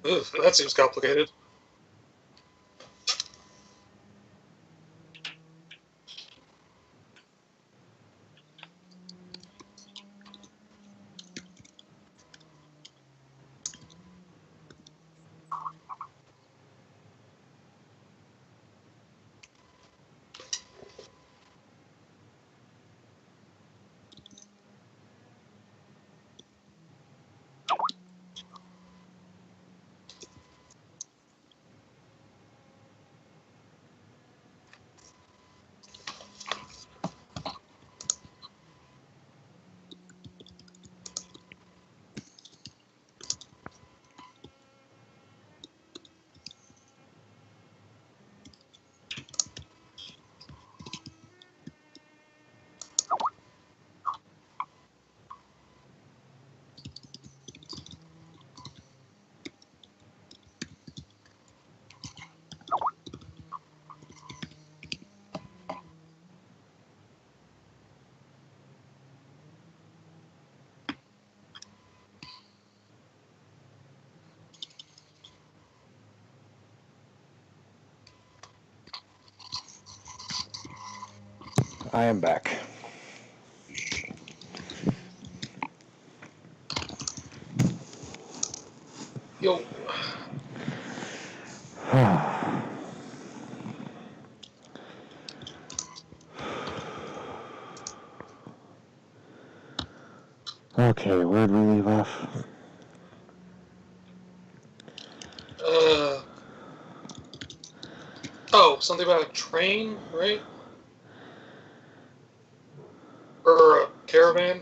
Ugh, that seems complicated. I am back. Yo. Okay, where'd we leave off? Oh, something about a train, right? Or a caravan?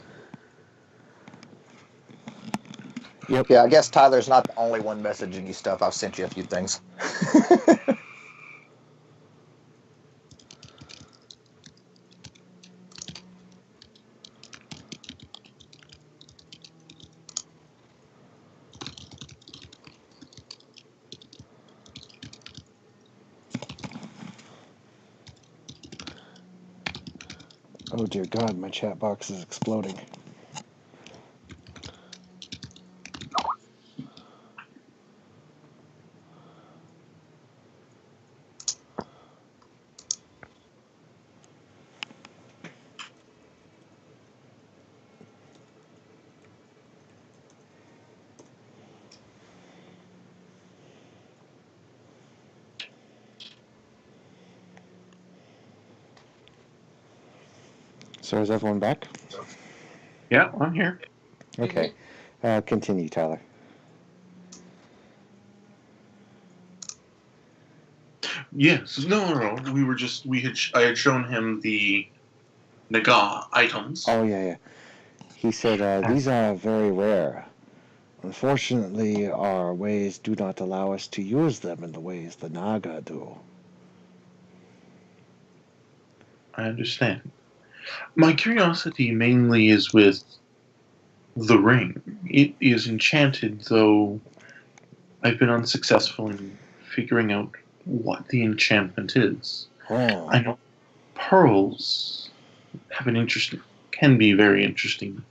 Yep. Yeah, I guess Tyler's not the only one messaging you stuff. I've sent you a few things. Oh dear God, my chat box is exploding. So is everyone back? Yeah, I'm here. Okay. Continue, Tyler. Yes. No. I had shown him the Naga items. Oh, yeah. He said, these are very rare. Unfortunately, our ways do not allow us to use them in the ways the Naga do. I understand. My curiosity mainly is with the ring. It is enchanted, though I've been unsuccessful in figuring out what the enchantment is. Oh. I know pearls have an interesting, can be very interesting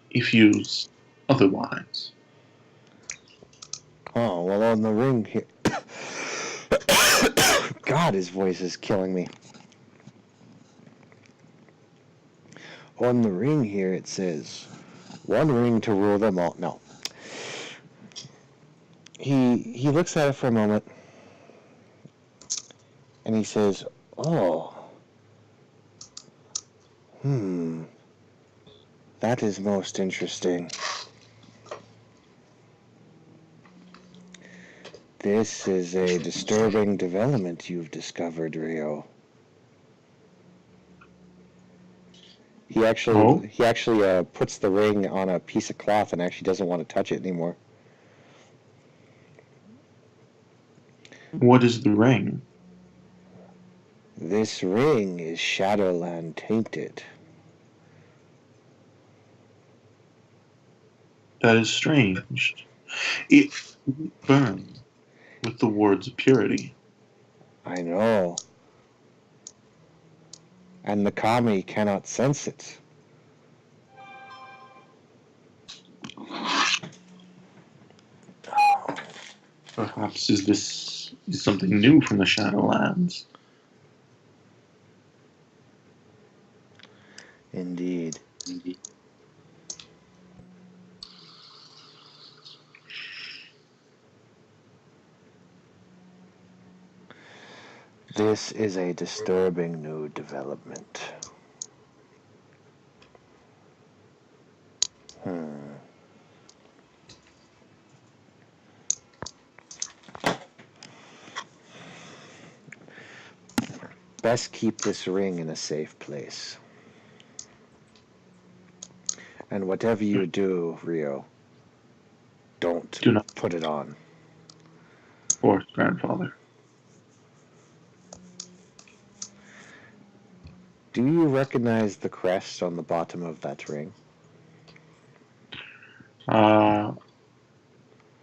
if used otherwise. Oh, well, on the ring here. God, his voice is killing me. On the ring here, it says, one ring to rule them all. No. He looks at it for a moment, and he says, oh, that is most interesting. This is a disturbing development you've discovered, Rio. He actually puts the ring on a piece of cloth and actually doesn't want to touch it anymore. What is the ring? This ring is Shadowland tainted. That is strange. It burns with the words of purity. I know. And the kami cannot sense it. Perhaps this is something new from the Shadowlands. Indeed. This is a disturbing new development. Best keep this ring in a safe place. And whatever you do, Rio, don't Do not, put it on. or grandfather. Do you recognize the crest on the bottom of that ring?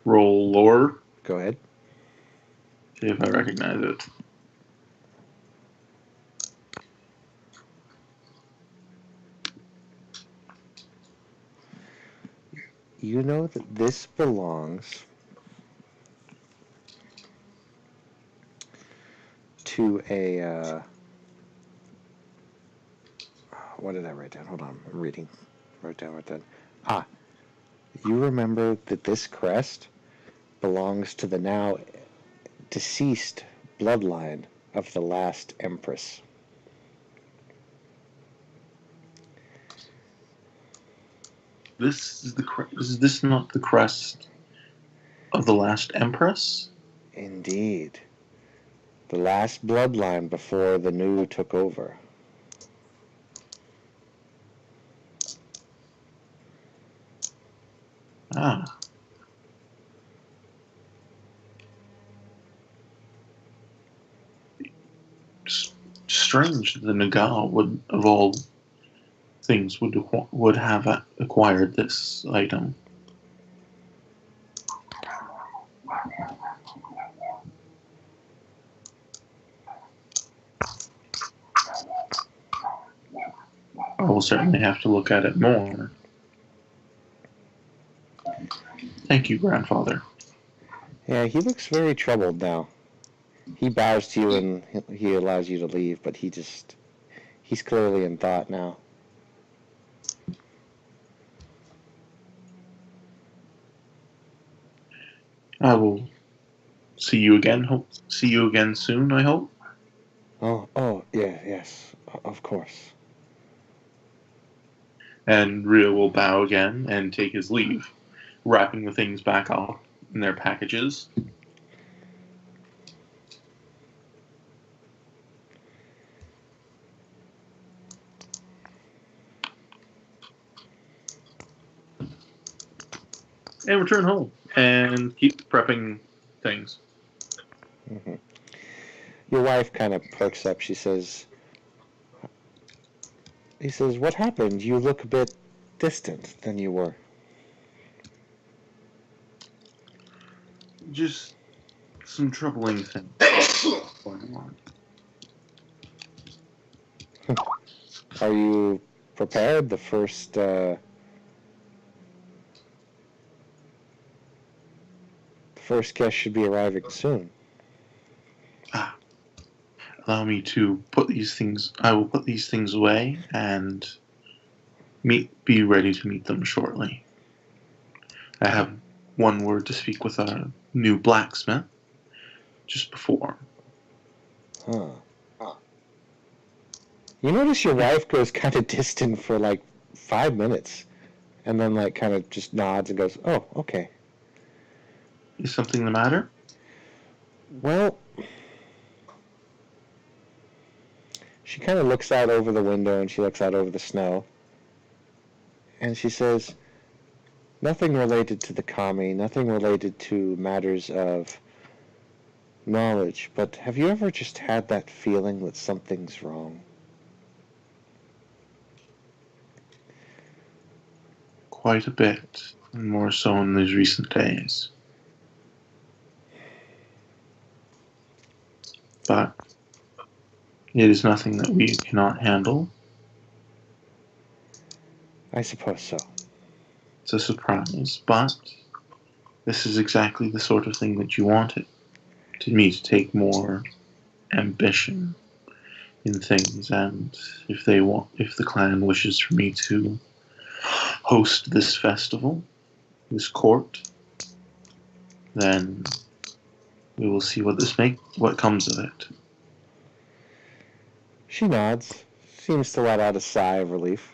Roll lore. Go ahead. See if I recognize it. You know that this belongs to a, what did I write down? Hold on, I'm reading. Write down. You remember that this crest belongs to the now deceased bloodline of the last empress. Is this not the crest of the last empress? Indeed. The last bloodline before the new took over. Ah. Strange that the Naga would, of all things, would have acquired this item. I will certainly have to look at it more. Thank you, grandfather. Yeah, he looks very troubled now. He bows to you and he allows you to leave, but he's clearly in thought now. I will see you again. See you again soon, I hope. Oh, yeah, yes, of course. And Rhea will bow again and take his leave, wrapping the things back up in their packages. And return home and keep prepping things. Mm-hmm. Your wife kind of perks up. He says, "What happened? You look a bit distant than you were." Just some troubling things going on. Are you prepared? The first guest should be arriving soon. Allow me to put these things. I will put these things away and be ready to meet them shortly. I have one word to speak with our new blacksmith just before. Huh. You notice your wife goes kind of distant for like 5 minutes, and then like kind of just nods and goes, "Oh, okay." Is something the matter? Well, she kind of looks out over the window and she looks out over the snow, and she says, "Nothing related to the kami, nothing related to matters of knowledge, but have you ever just had that feeling that something's wrong?" Quite a bit, and more so in these recent days. But it is nothing that we cannot handle. I suppose so. It's a surprise, but this is exactly the sort of thing that you wanted. To me to take more ambition in things, and if the clan wishes for me to host this festival, this court, then we will see what comes of it. She nods, seems to let out a sigh of relief.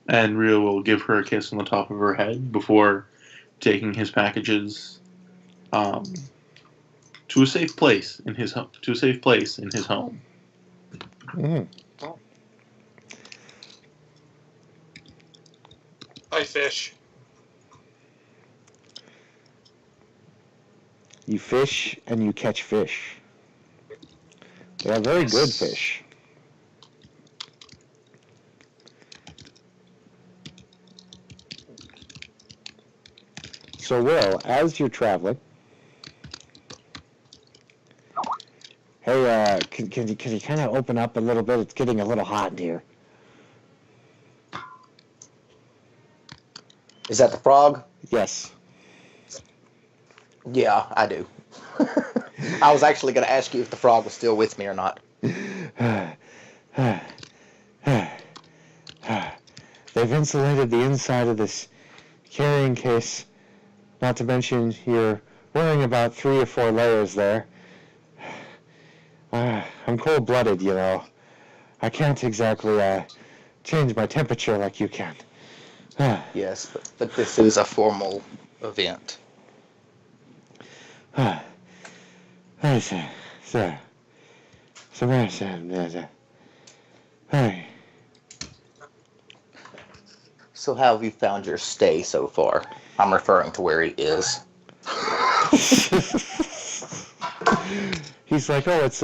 And Rio will give her a kiss on the top of her head before taking his packages to a safe place in his home. Mm-hmm. I fish. You fish and you catch fish. They are very good fish. So, Will, as you're traveling, hey, can you kind of open up a little bit? It's getting a little hot in here. Is that the frog? Yes. Yeah, I do. I was actually going to ask you if the frog was still with me or not. They've insulated the inside of this carrying case, not to mention you're wearing about 3 or 4 layers there. I'm cold-blooded, you know. I can't exactly change my temperature like you can. Yes, but this is a formal event. Hey. So how have you found your stay so far? I'm referring to where he is. He's like, "Oh, it's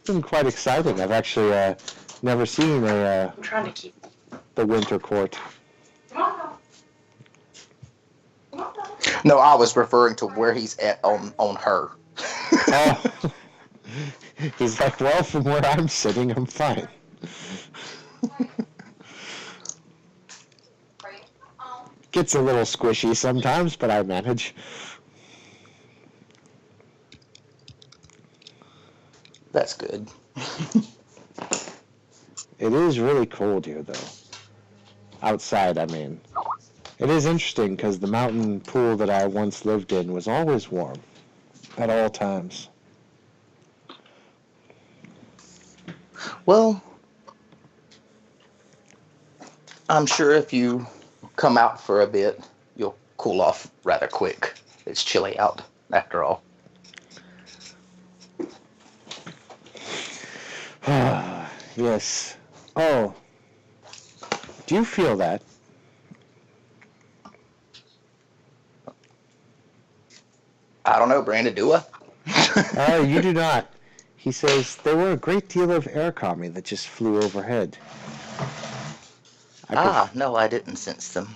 been quite exciting. I've actually never seen I'm trying to keep. the winter court." No, I was referring to where he's at on her. Oh. He's like, well, from where I'm sitting, I'm fine. Gets a little squishy sometimes, but I manage. That's good. It is really cold here, though. Outside, I mean. It is interesting because the mountain pool that I once lived in was always warm at all times. Well, I'm sure if you come out for a bit, you'll cool off rather quick. It's chilly out, after all. Yes. Oh. Do you feel that? I don't know, Brandon, do I? You do not. He says there were a great deal of air kami that just flew overhead. No, I didn't sense them.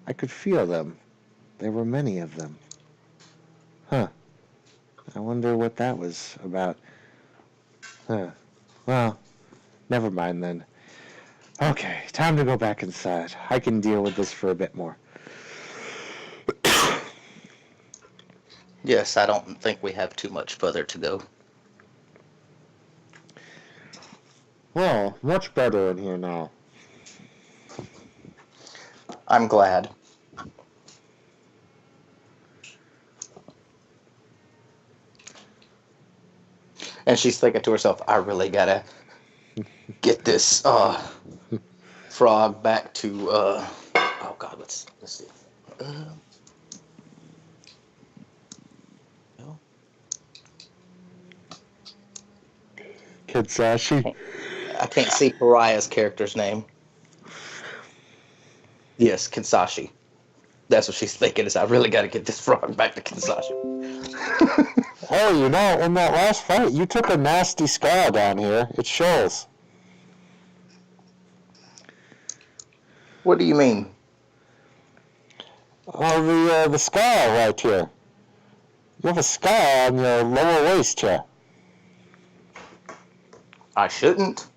I could feel them. There were many of them. Huh. I wonder what that was about. Huh. Well, never mind then. Okay, time to go back inside. I can deal with this for a bit more. Yes, I don't think we have too much further to go. Well, much better in here now. I'm glad. And she's thinking to herself, I really gotta get this frog back to oh god, let's see. Kitsashi. I can't see Pariah's character's name. Yes, Kinsashi. That's what she's thinking, is I really got to get this frog back to Kinsashi. Oh, you know, in that last fight, you took a nasty scar down here. It shows. What do you mean? Oh, the scar right here. You have a scar on your lower waist here. I shouldn't.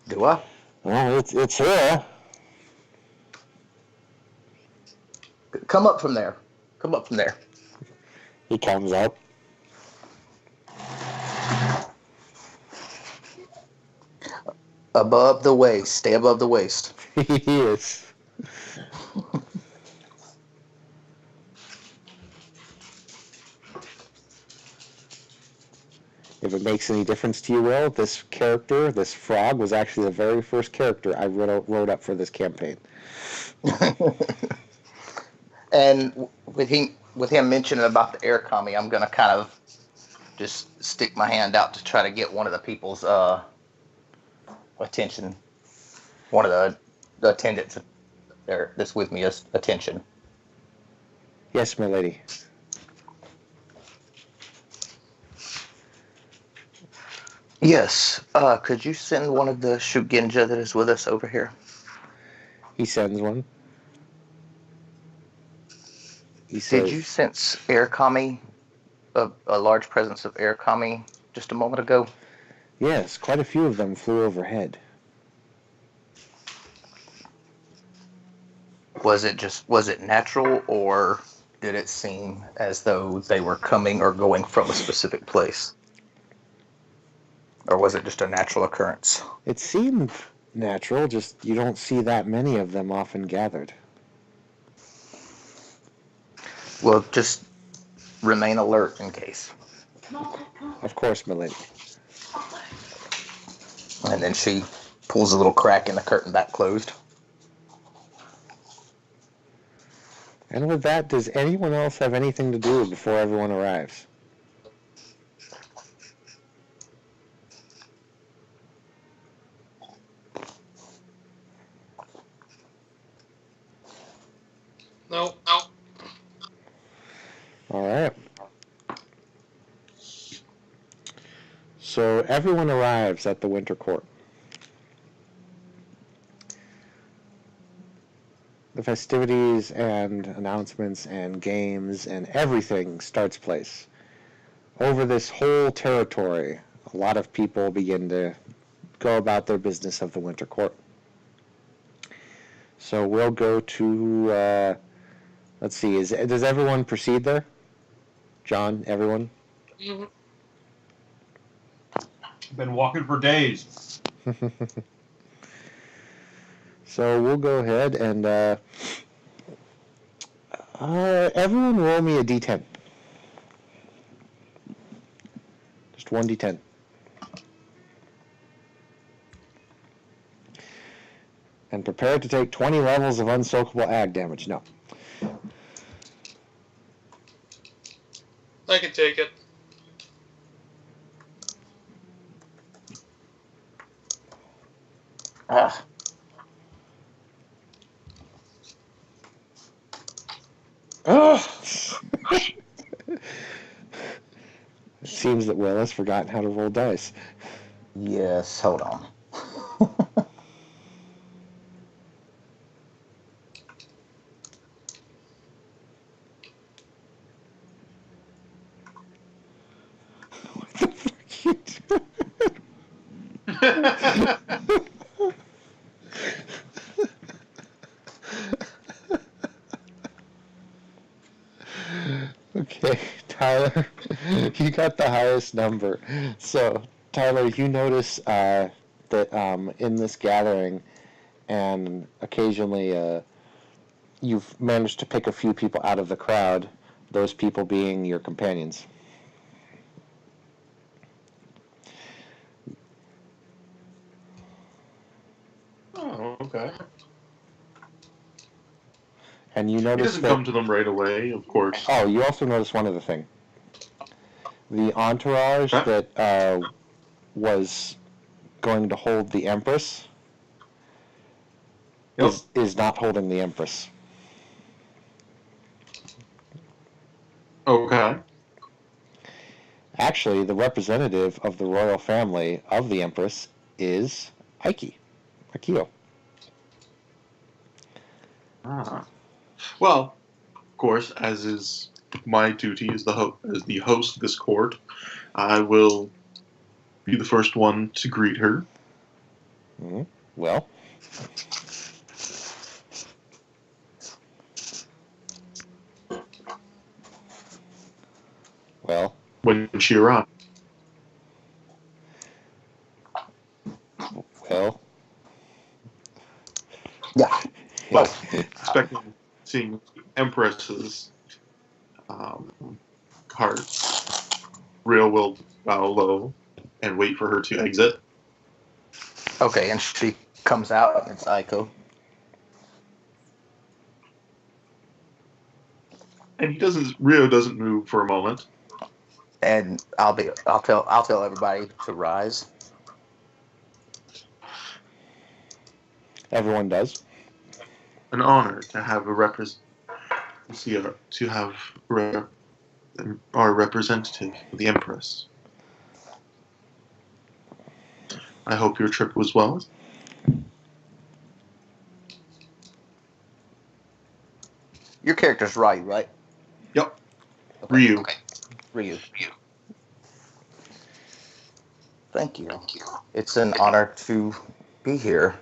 Do I? Well, it's here. Come up from there. Come up from there. He comes up. Above the waist. Stay above the waist. He is. If it makes any difference to you, Will, this character, this frog, was actually the very first character I wrote up for this campaign. And with him mentioning about the air kami, I'm gonna kind of just stick my hand out to try to get one of the people's attention. One of the attendants there that's with me is attention. Yes, my lady. Yes. Could you send one of the Shugenja that is with us over here? He sends one. He says, Did you sense air kami, a large presence of air kami just a moment ago? yes, quite a few of them flew overhead. Was it natural, or did it seem as though they were coming or going from a specific place? Or was it just a natural occurrence? It seemed natural, just you don't see that many of them often gathered. Well, just remain alert in case. Of course, my lady. And then she pulls a little crack in the curtain back closed. And with that, does anyone else have anything to do before everyone arrives? No. All right. So everyone arrives at the Winter Court. The festivities and announcements and games and everything starts place over this whole territory a lot of people begin to go about their business of the winter court. So we'll go to, let's see, does everyone proceed there? John, everyone? Mhm. Been walking for days. So we'll go ahead and everyone roll me a d10. Just one d10. And prepare to take 20 levels of unsoakable ag damage. No. I can take it. Ah, It seems that Will has forgotten how to roll dice. yes, hold on. What the fuck you doing? Okay, Tyler, you got the highest number. So, Tyler, you notice that in this gathering, and occasionally you've managed to pick a few people out of the crowd, those people being your companions. Oh, okay. And you He notice doesn't that. come to them right away, of course. Oh, you also notice one other thing. The entourage Huh? that was going to hold the Empress Yep. is not holding the Empress. Okay. Actually, the representative of the royal family of the Empress is Akio. Ah. Well, of course, as is my duty as as the host of this court, I will be the first one to greet her. Mm-hmm. Well, When she arrives. well. Yeah. Yeah. Expecting seeing Empress's heart. Real will bow low and wait for her to exit. Okay, and she comes out, and it's Aiko. And Rio doesn't move for a moment. And I'll tell everybody to rise. Everyone does. An honor to have our representative, the Empress. I hope your trip was well. Your character's right? Yep. Okay. Ryu. Okay. Ryu. Thank you. It's an honor to be here.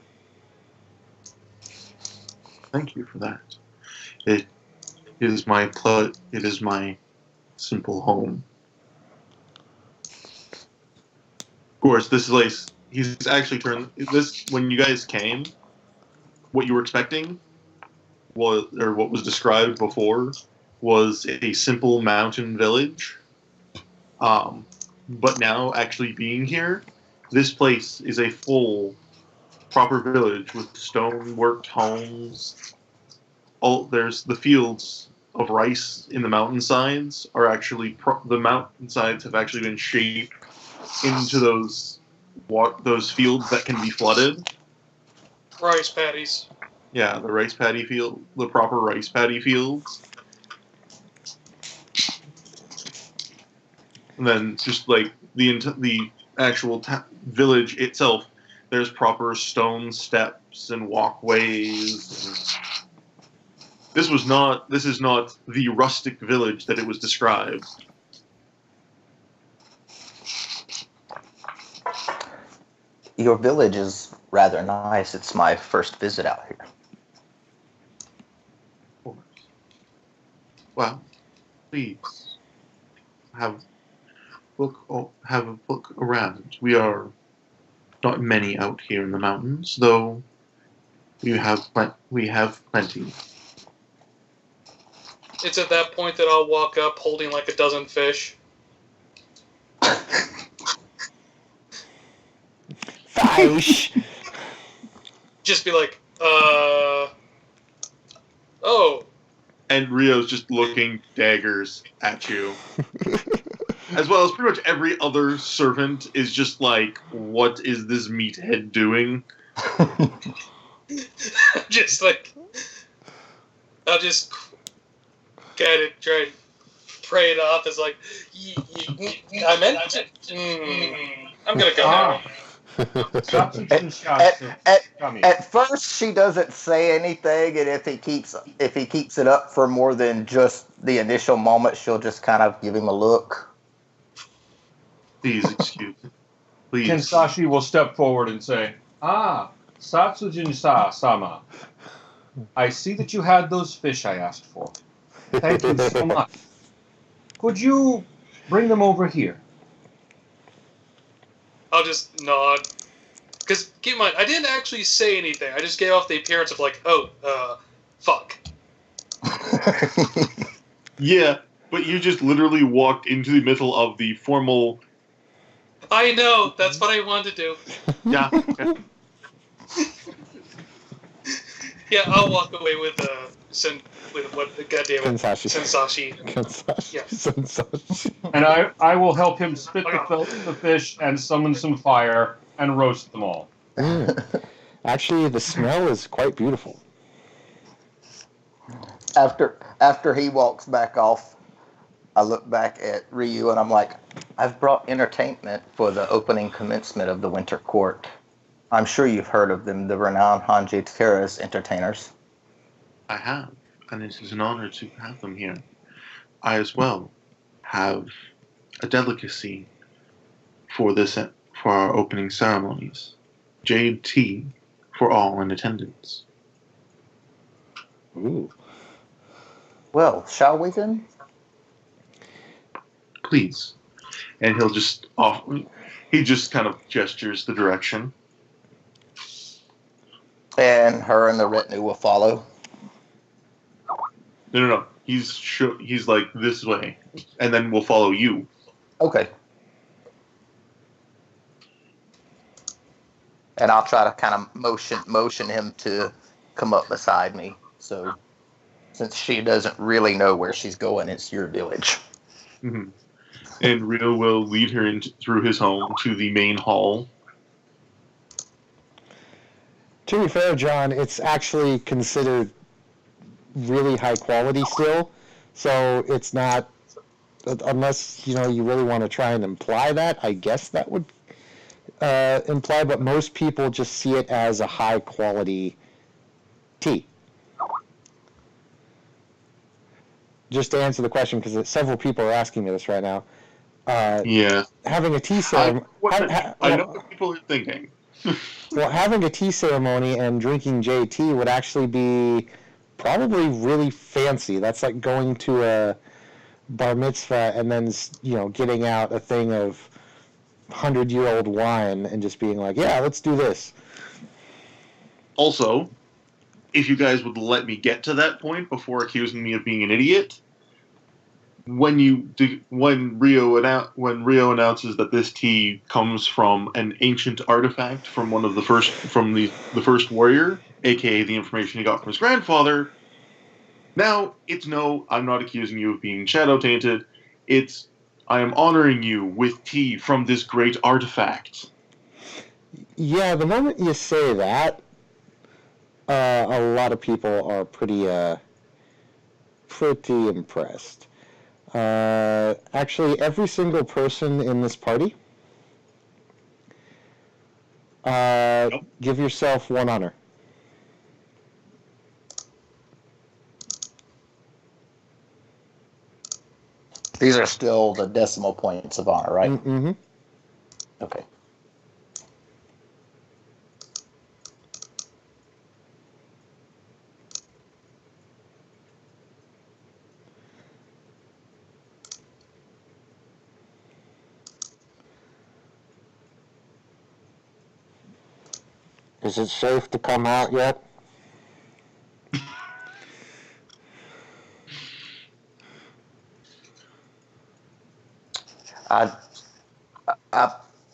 Thank you for that. It is my It is my simple home. Of course, this place. He's actually turned this when you guys came. What you were expecting was, or what was described before, was a simple mountain village. But now, actually being here, this place is a full, proper village with stone-worked homes. There's the fields of rice in the mountainsides are actually the mountainsides have actually been shaped into those fields that can be flooded. Rice paddies. Yeah, the proper rice paddy fields. And then just like the actual village itself, there's proper stone steps and walkways. This is not the rustic village that it was described. Your village is rather nice. It's my first visit out here. Well, please have have a look around. We are not many out here in the mountains, though we have plenty. It's at that point that I'll walk up holding like a dozen fish. Fish. Just be like, oh. And Rio's just looking daggers at you. As well as pretty much every other servant is just like, what is this meathead doing? Just like, I'll just kind of try and pray it off as like, I meant to. I'm going to go now. At first, she doesn't say anything, and if he keeps it up for more than just the initial moment, she'll just kind of give him a look. Please excuse me. Please. Kensashi will step forward and say, Satsujin-sama. I see that you had those fish I asked for. Thank you so much. Could you bring them over here? I'll just nod. Because, keep in mind, I didn't actually say anything. I just gave off the appearance of like, fuck. Yeah, but you just literally walked into the middle of the formal... I know, that's what I wanted to do. Yeah. Yeah, I'll walk away with what, goddammit, Sensashi. Sensashi. Yeah. Sensashi. And I will help him spit the fish and summon some fire and roast them all. Actually, the smell is quite beautiful. After he walks back off, I look back at Ryu and I'm like, I've brought entertainment for the opening commencement of the Winter Court. I'm sure you've heard of them, the renowned Hanji Takara's entertainers. I have, and it is an honor to have them here. I as well have a delicacy for our opening ceremonies. Jade tea for all in attendance. Ooh. Well, shall we then? Please. And he just kind of gestures the direction. And her and the retinue will follow. No. He's like, this way, and then we'll follow you. Okay. And I'll try to kind of motion him to come up beside me. So, since she doesn't really know where she's going, it's your village. Mm-hmm. And Rio will lead her through his home to the main hall. To be fair, John, it's actually considered really high quality still, so it's not, unless you really want to try and imply that. I guess that would imply, but most people just see it as a high quality tea. Just to answer the question, because several people are asking me this right now. Yeah. Having a tea ceremony. I know what people are thinking. Well, having a tea ceremony and drinking JT would actually be probably really fancy. That's like going to a bar mitzvah and then, getting out a thing of 100-year-old wine and just being like, yeah, let's do this. Also, if you guys would let me get to that point before accusing me of being an idiot, when Rio announces that this tea comes from an ancient artifact from one of the first warrior, aka the information he got from his grandfather, now it's no, I'm not accusing you of being shadow tainted. It's, I am honoring you with tea from this great artifact. Yeah, the moment you say that, a lot of people are pretty impressed. Actually, every single person in this party, give yourself one honor. These are still the decimal points of honor, right? Mm-hmm. Okay. Is it safe to come out yet? I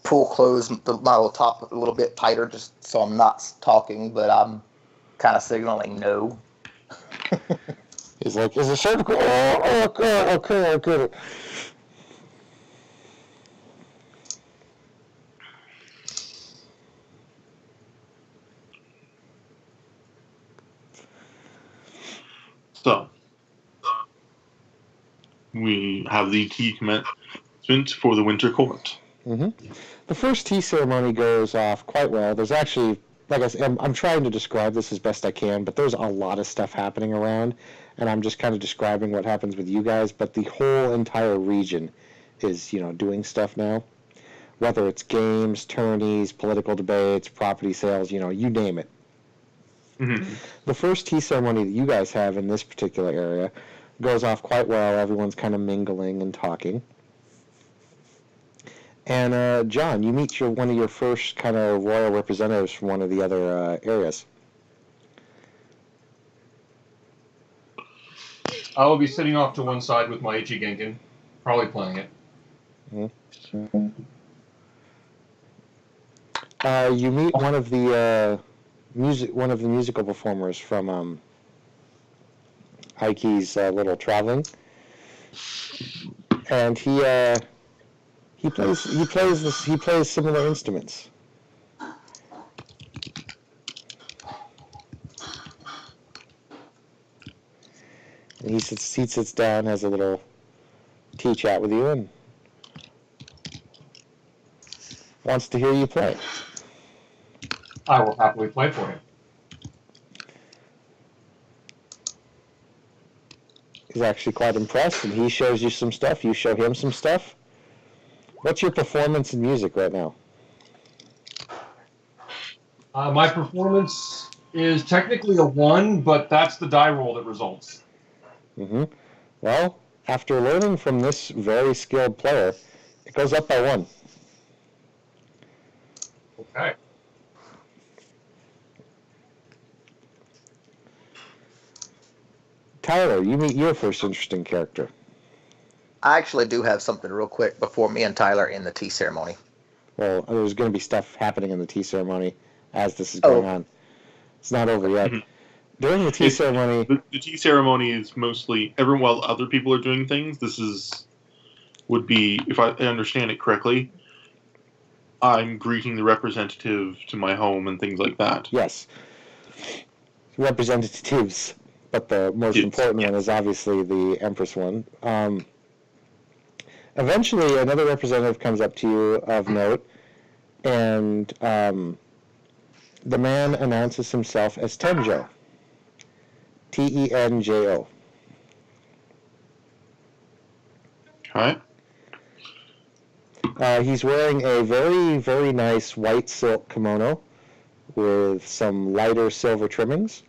close my little top a little bit tighter just so I'm not talking, but I'm kind of signaling no. He's like, is it safe to go? Oh, okay. So, we have the tea commencement for the winter court. Mm-hmm. The first tea ceremony goes off quite well. There's actually, like I said, I'm trying to describe this as best I can, but there's a lot of stuff happening around, and I'm just kind of describing what happens with you guys, but the whole entire region is, doing stuff now. Whether it's games, tourneys, political debates, property sales, you name it. Mm-hmm. The first tea ceremony that you guys have in this particular area goes off quite well. Everyone's kind of mingling and talking. And John, you meet one of your first kind of royal representatives from one of the other areas. I will be sitting off to one side with my Ichi Genkin, probably playing it. Mm-hmm. You meet one of the musical performers from Aiki's little traveling, and he plays similar instruments. And he sits down, has a little tea chat with you, and wants to hear you play. I will happily play for him. He's actually quite impressed, and he shows you some stuff. You show him some stuff. What's your performance in music right now? My performance is technically a 1, but that's the die roll that results. Mm-hmm. Well, after learning from this very skilled player, it goes up by 1. Okay. Tyler, you meet your first interesting character. I actually do have something real quick before me and Tyler in the tea ceremony. Well, there's going to be stuff happening in the tea ceremony as this is going on. It's not over yet. Mhm. During the tea ceremony... The tea ceremony is mostly, while other people are doing things, would be, if I understand it correctly, I'm greeting the representative to my home and things like that. Yes. Representatives. But the most important one is obviously the Empress one. Eventually, another representative comes up to you of note, and the man announces himself as Tenjo. Tenjo. Okay. He's wearing a very, very nice white silk kimono with some lighter silver trimmings.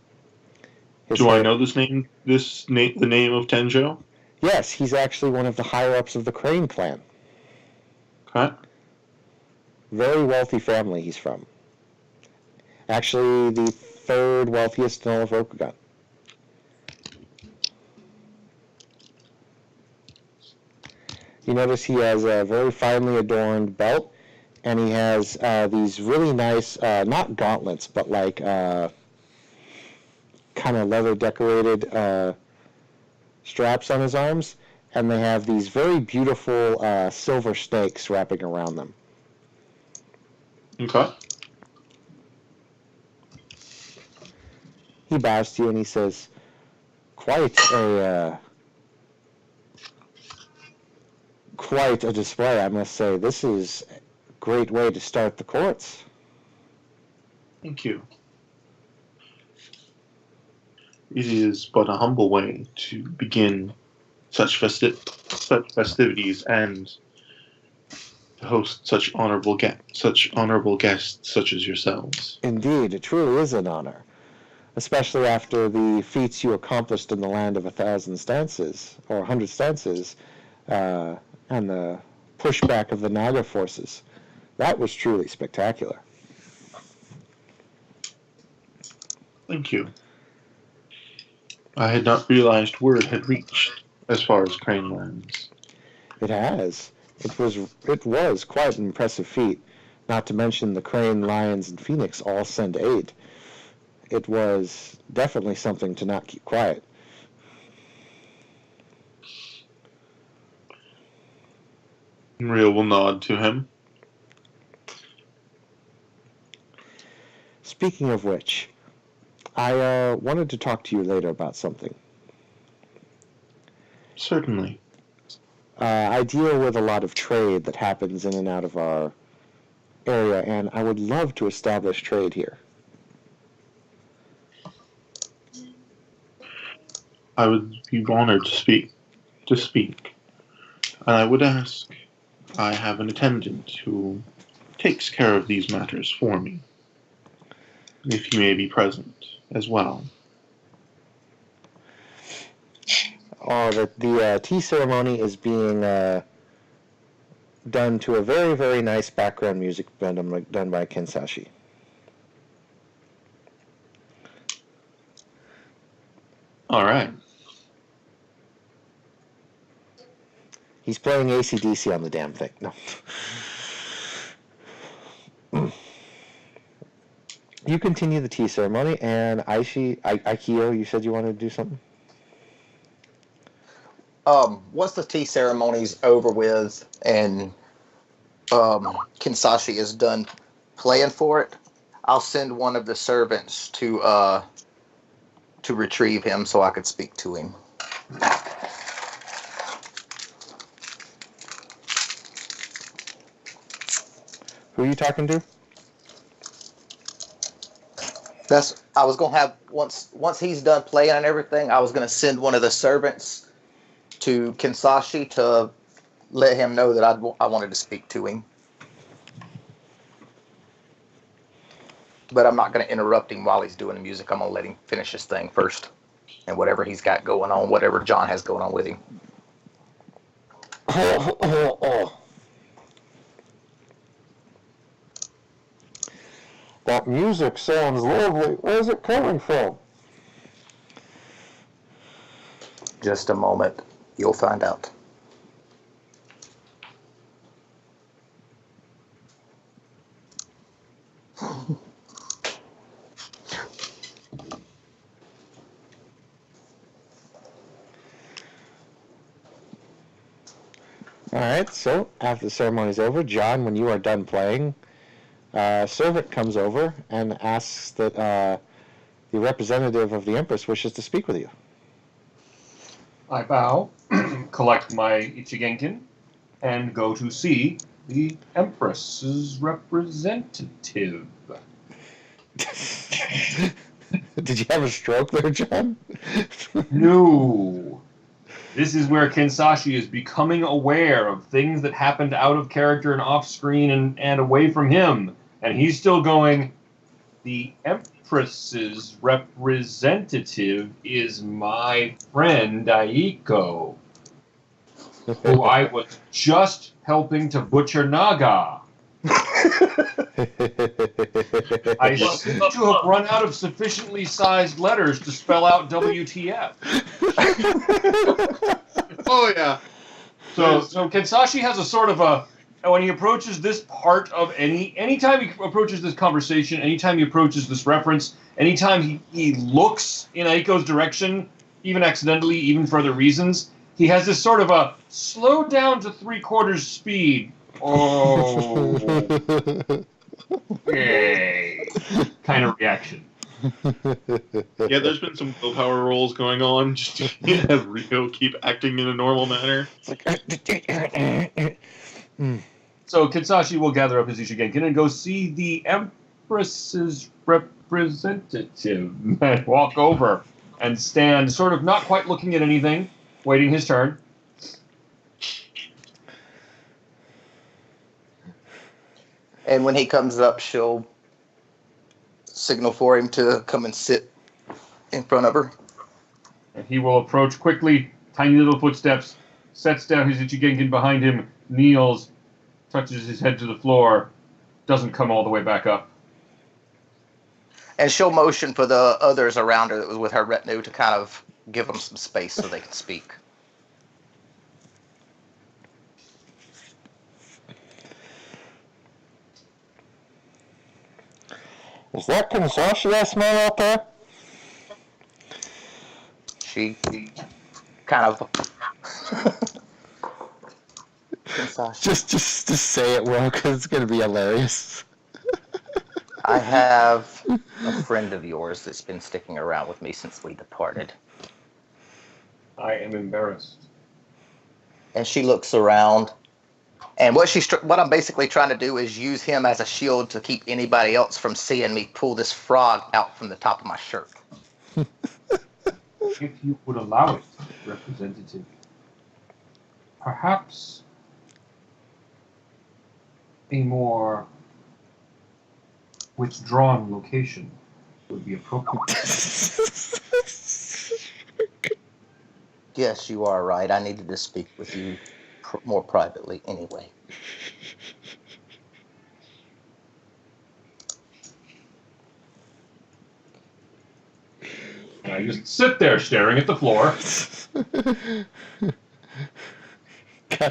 Do I know this name? The name of Tenjo? Yes, he's actually one of the higher-ups of the Crane clan. Okay. Very wealthy family he's from. Actually, the 3rd wealthiest in all of Rokugan. You notice he has a very finely adorned belt, and he has these really nice, not gauntlets, but like kind of leather decorated straps on his arms, and they have these very beautiful silver snakes wrapping around them. Okay. He bows to you and he says, quite a display, I must say. This is a great way to start the courts. Thank you. It is but a humble way to begin such festivities and to host such honorable guests such as yourselves. Indeed, it truly is an honor, especially after the feats you accomplished in the land of 1,000 stances, or 100 stances, and the pushback of the Naga forces. That was truly spectacular. Thank you. I had not realized word had reached as far as Crane lands. It has. It was quite an impressive feat, not to mention the Crane, Lions, and Phoenix all send aid. It was definitely something to not keep quiet. Rio will nod to him. Speaking of which, I wanted to talk to you later about something. Certainly. I deal with a lot of trade that happens in and out of our area, and I would love to establish trade here. I would be honored to speak. And I would ask, I have an attendant who takes care of these matters for me, if he may be present as well. Oh, the tea ceremony is being done to a very, very nice background music done by Kensashi. All right. He's playing AC/DC on the damn thing. No. You continue the tea ceremony, and Aikio, you said you wanted to do something? Once the tea ceremony's over with and Kinsashi is done playing for it, I'll send one of the servants to retrieve him so I could speak to him. Who are you talking to? I was gonna have once he's done playing and everything, I was gonna send one of the servants to Kinsashi to let him know that I wanted to speak to him. But I'm not gonna interrupt him while he's doing the music. I'm gonna let him finish his thing first, and whatever he's got going on, whatever John has going on with him. That music sounds lovely. Where's it coming from? Just a moment, you'll find out. All right, so after the ceremony's over, John, when you are done playing, a servant comes over and asks that the representative of the Empress wishes to speak with you. I bow, collect my Ichigenkin, and go to see the Empress's representative. Did you have a stroke there, John? No. This is where Kensashi is becoming aware of things that happened out of character and off screen and away from him. And he's still going, the Empress's representative is my friend Aiko, who I was just helping to butcher Naga. I seem to have run out of sufficiently sized letters to spell out WTF. Oh, yeah. So Kensashi has a sort of a, when he approaches this part of anytime he approaches this conversation, anytime he approaches this reference, anytime he looks in Aiko's direction, even accidentally, even for other reasons, he has this sort of a slow down to 3/4 speed. Oh, yay, kind of reaction. Yeah, there's been some willpower rolls going on just to have Rio keep acting in a normal manner. So Kitsashi will gather up his Ishigenkin and go see the Empress's representative and walk over and stand sort of not quite looking at anything, waiting his turn. And when he comes up, she'll signal for him to come and sit in front of her. And he will approach quickly, tiny little footsteps, sets down his Ichigenkin behind him, kneels, touches his head to the floor, doesn't come all the way back up. And she'll motion for the others around her that was with her retinue to kind of give them some space so they can speak. Is that Kinsashi I smell out there? She kind of. Just say it, Will, because it's going to be hilarious. I have a friend of yours that's been sticking around with me since we departed. I am embarrassed. And she looks around. And what I'm basically trying to do is use him as a shield to keep anybody else from seeing me pull this frog out from the top of my shirt. If you would allow it, Representative, perhaps a more withdrawn location would be appropriate. Yes, you are right. I needed to speak with you more privately anyway. And I just sit there staring at the floor.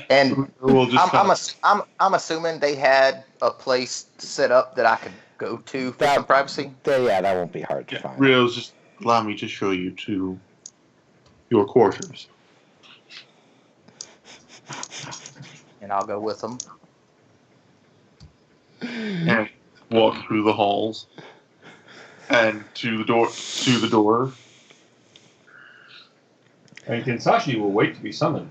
And We'll just I'm assuming they had a place set up that I could go to for some privacy. Yeah, that won't be hard to find. Rio's just allow me to show you to your quarters. And I'll go with them. And walk through the halls and to the door. And Kinsashi will wait to be summoned.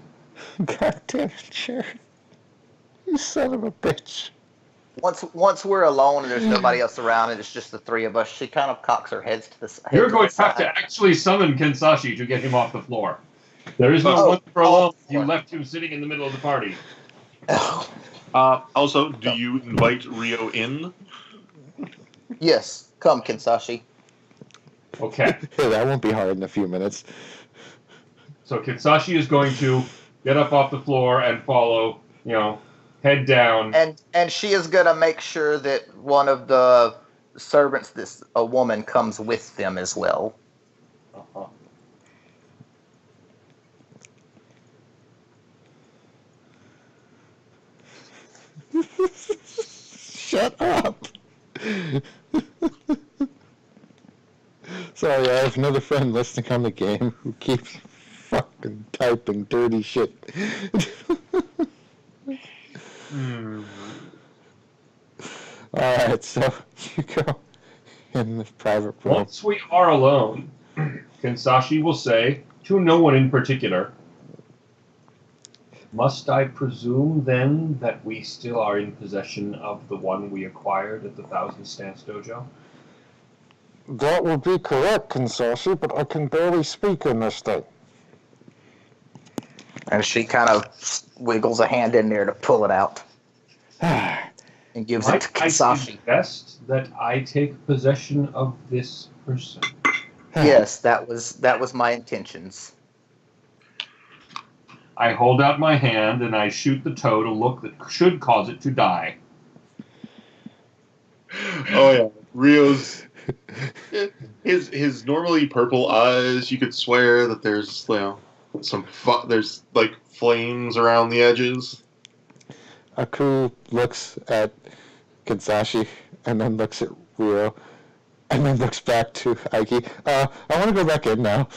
God damn it, Sharon. You son of a bitch. Once we're alone and there's nobody else around and it's just the three of us, she kind of cocks her head to the side. You're going to have to actually summon Kinsashi to get him off the floor. There is no one for alone. You left him sitting in the middle of the party. Also, do you invite Rio in? Yes, come, Kinsashi. Okay. Yeah, that won't be hard in a few minutes. So Kinsashi is going to get up off the floor and follow, head down. And she is going to make sure that one of the servants, a woman, comes with them as well. Uh-huh. Shut up. Sorry, I have another friend listening on the game who keeps fucking typing dirty shit. Alright, so you go in the private room. Once we are alone, Kinsashi will say, to no one in particular, must I presume then that we still are in possession of the one we acquired at the Thousand Stance Dojo? That would be correct, Kinsashi, but I can barely speak in this thing. And she kind of wiggles a hand in there to pull it out. And gives it to I Kinsashi. suggest that I take possession of this person. Yes, that was my intentions. I hold out my hand and I shoot the toad a look that should cause it to die. Oh yeah, Rio's his normally purple eyes. You could swear that there's there's like flames around the edges. Aku looks at Kinsashi and then looks at Rio and then looks back to Aiki. I want to go back in now.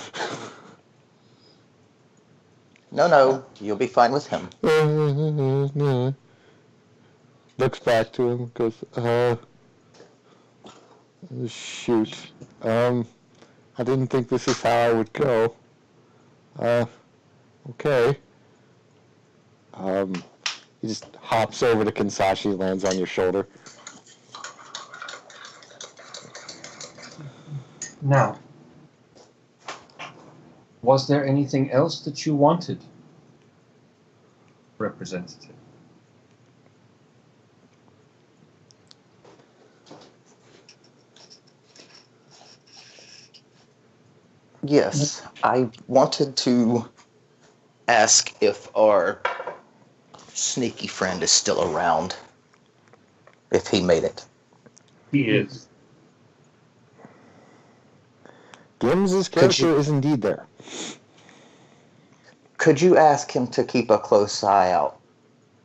No, you'll be fine with him. Looks back to him, goes, shoot. I didn't think this is how I would go. Okay. He just hops over to Kinsashi, lands on your shoulder. Now, was there anything else that you wanted, Representative? Yes, I wanted to ask if our sneaky friend is still around. If he made it. He is. Glims's Could character you is indeed there. could you ask him to keep a close eye out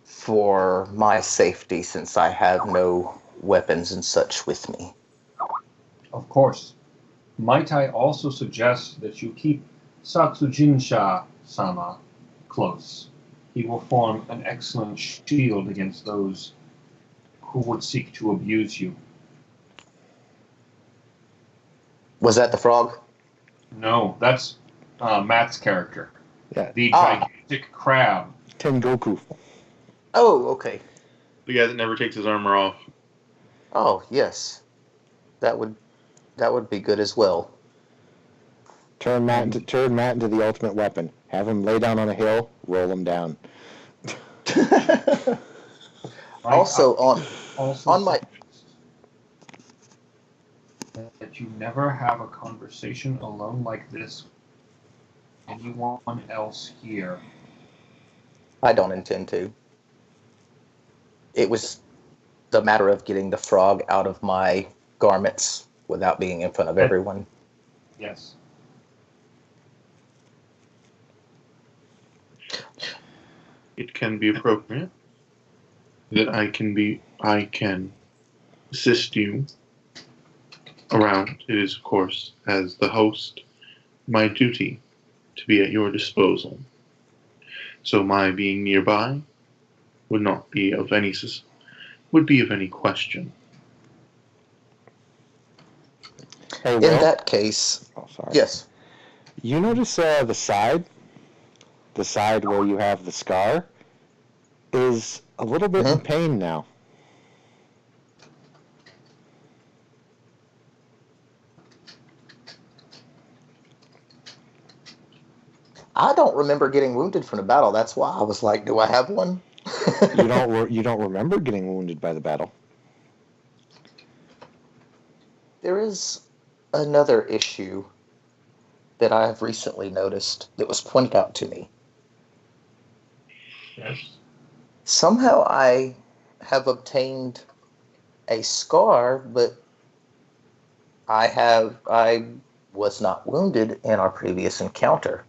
for my safety since I have no weapons and such with me? Of course. Might I also suggest that you keep Satsujinsha-sama close? He will form an excellent shield against those who would seek to abuse you. Was that the frog? No, that's Matt's character. Yeah. The Ah. gigantic crab. Tengoku. Oh, okay. The guy that never takes his armor off. Oh, yes. That would be good as well. Turn Matt into the ultimate weapon. Have him lay down on a hill, roll him down. Also Also on my that you never have a conversation alone like this with anyone else here. I don't intend to. It was the matter of getting the frog out of my garments without being in front of everyone. Yes. It can be appropriate that I can assist you around. It is, of course, as the host, my duty to be at your disposal. So my being nearby would not be of any question. Hey, In Will? that case, Oh, sorry. yes. You notice the side where you have the scar, is a little bit in pain now. I don't remember getting wounded from the battle. That's why I was like, do I have one? You don't remember getting wounded by the battle. There is another issue that I have recently noticed that was pointed out to me. Yes. Somehow I have obtained a scar, but I was not wounded in our previous encounter.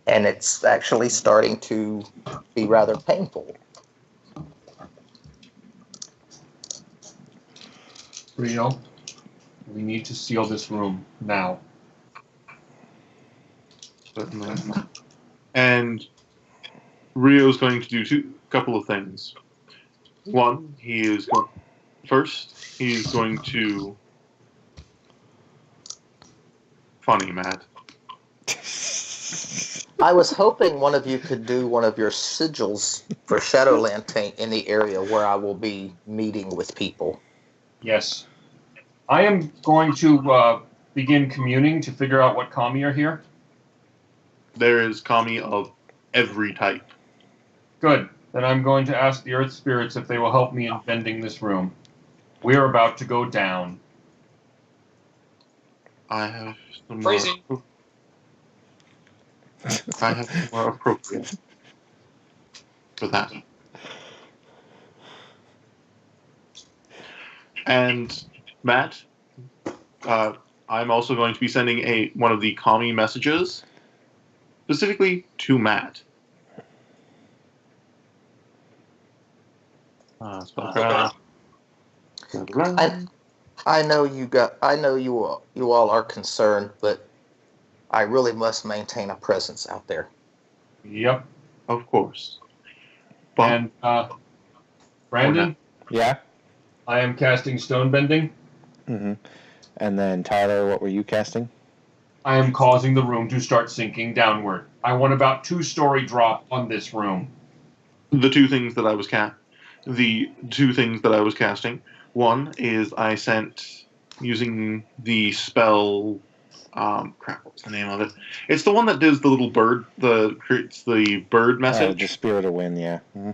And it's actually starting to be rather painful. Rio, we need to seal this room now. Certainly. And Rio's going to do a couple of things. One, he's going to funny, Matt. I was hoping one of you could do one of your sigils for Shadowland Taint in the area where I will be meeting with people. Yes. I am going to begin communing to figure out what kami are here. There is kami of every type. Good. Then I'm going to ask the earth spirits if they will help me in bending this room. We are about to go down. I have some Phrasing. more appropriate for that. And Matt, I'm also going to be sending one of the kami messages specifically to Matt. I know you all are concerned, but I really must maintain a presence out there. Yep. Of course. But And Brandon, Yeah? I am casting stone bending. Mm-hmm. And then, Tyler, what were you casting? I am causing the room to start sinking downward. I want about 2-story drop on this room. the two things that I was casting. One is I sent using the spell. What's the name of it? It's the one that does the little bird. Creates the bird message. The Spirit of Wind, yeah. Mm-hmm.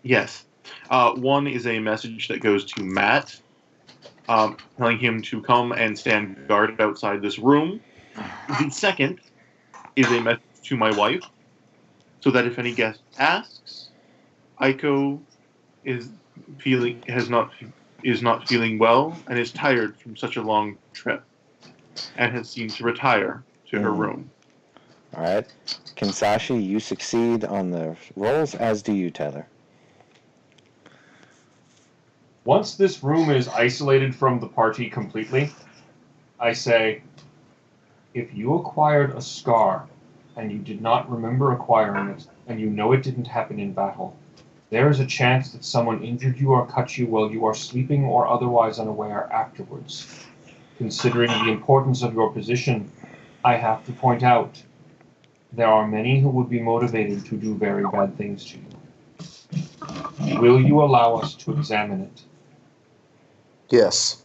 Yes. One is a message that goes to Matt, telling him to come and stand guard outside this room. The second is a message to my wife, so that if any guest asks, Aiko is not feeling well and is tired from such a long trip. and has seemed to retire to her room. All right. Kinsashi, you succeed on the rolls, as do you, Tyler. Once this room is isolated from the party completely, I say, if you acquired a scar and you did not remember acquiring it, and you know it didn't happen in battle, there is a chance that someone injured you or cut you while you are sleeping or otherwise unaware afterwards. Considering the importance of your position, I have to point out, there are many who would be motivated to do very bad things to you. Will you allow us to examine it? Yes.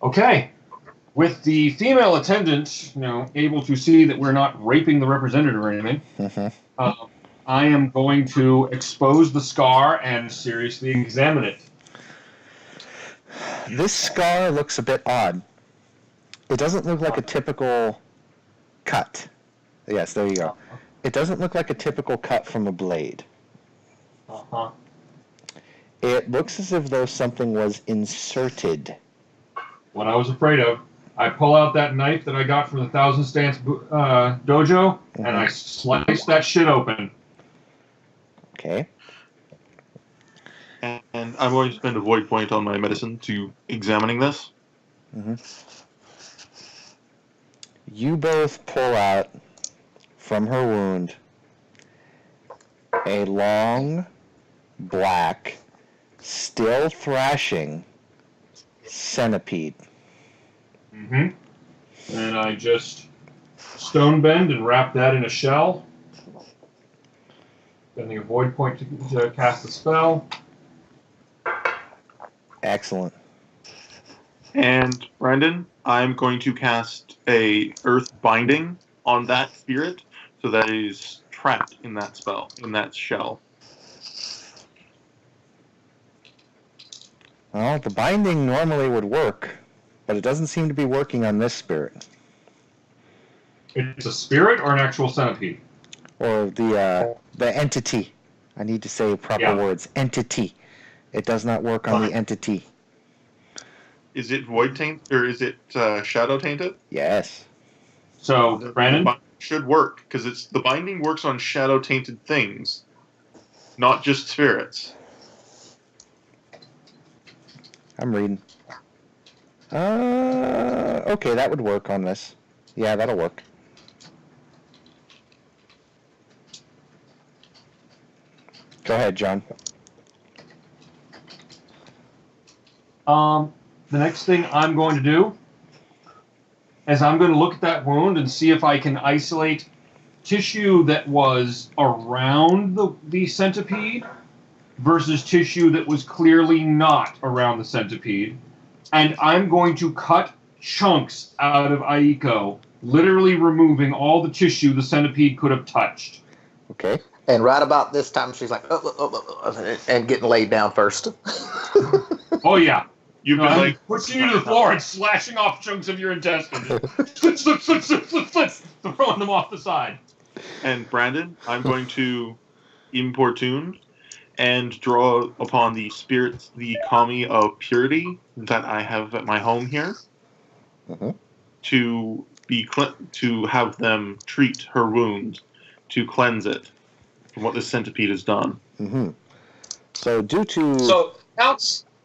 Okay. With the female attendant, able to see that we're not raping the representative or anything, I am going to expose the scar and seriously examine it. This scar looks a bit odd. It doesn't look like a typical cut. Yes, there you go. It doesn't look like a typical cut from a blade. Uh-huh. It looks as if though something was inserted. What I was afraid of. I pull out that knife that I got from the Thousand Stance dojo, and I slice that shit open. Okay. And I'm going to spend a void point on my medicine to examining this. You both pull out from her wound a long, black, still thrashing centipede. And I just stone bend and wrap that in a shell. Spending a void point to cast the spell. Excellent. And Brandon, I'm going to cast a Earth Binding on that spirit, so that it is trapped in that spell, in that shell. Well, the binding normally would work, but it doesn't seem to be working on this spirit. It's a spirit or an actual centipede? Or the entity. I need to say proper words. Entity. It does not work on the entity. Is it void taint, or is it shadow tainted? Yes. So, Brandon? The should work, because it's the binding works on shadow tainted things, not just spirits. I'm reading. Okay, that would work on this. Yeah, that'll work. Go ahead, John. The next thing I'm going to do is I'm going to look at that wound and see if I can isolate tissue that was around the centipede versus tissue that was clearly not around the centipede. And I'm going to cut chunks out of Aiko, literally removing all the tissue the centipede could have touched. Okay. And right about this time, she's like, and getting laid down first. Oh, yeah. You've been like pushing you to the floor and slashing off chunks of your intestines. Throwing them off the side. And Brandon, I'm going to importune and draw upon the spirits, the kami of purity that I have at my home here, to to have them treat her wound, to cleanse it from what the centipede has done. So due to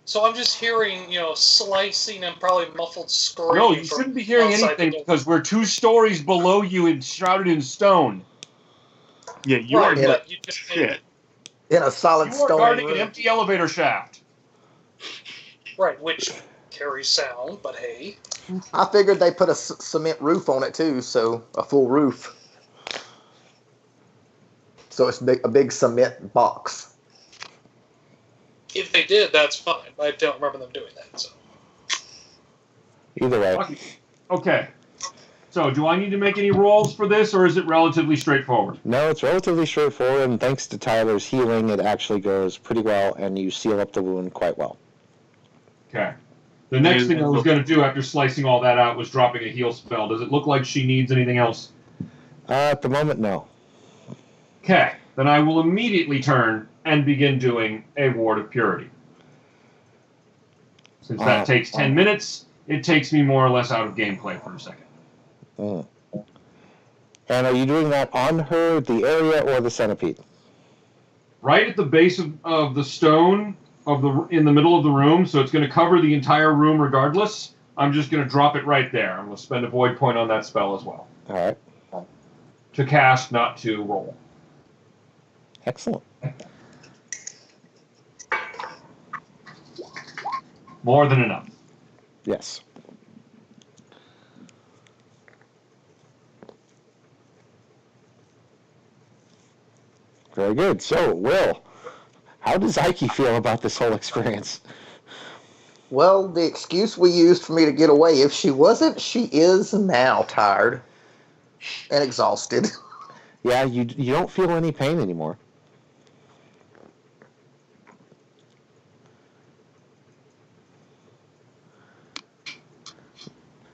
So I'm just hearing, slicing and probably muffled screaming. No, you shouldn't be hearing anything because we're 2 stories below you and shrouded in stone. Yeah, you are you just shit. In a solid You are stone guarding room. an empty elevator shaft. Right, which carries sound, but hey. I figured they put a cement roof on it too, so a full roof. So it's a big cement box. If they did, that's fine. I don't remember them doing that. So. either way. Okay. So, do I need to make any rolls for this, or is it relatively straightforward? No, it's relatively straightforward, and thanks to Tyler's healing, it actually goes pretty well, and you seal up the wound quite well. Okay. The next thing I was going to do after slicing all that out was dropping a heal spell. Does it look like she needs anything else? At the moment, no. Okay. Then I will immediately turn and begin doing a Ward of Purity. Since that takes 10 minutes, it takes me more or less out of gameplay for a second. Mm. And are you doing that on her, the area, or the centipede? Right at the base of the stone in the middle of the room, so it's going to cover the entire room regardless. I'm just going to drop it right there. I'm going to spend a void point on that spell as well. All right. To cast, not to roll. Excellent. More than enough. Yes. Very good. So, Will, how does Ike feel about this whole experience? Well, the excuse we used for me to get away, if she wasn't, she is now tired and exhausted. Yeah, you don't feel any pain anymore.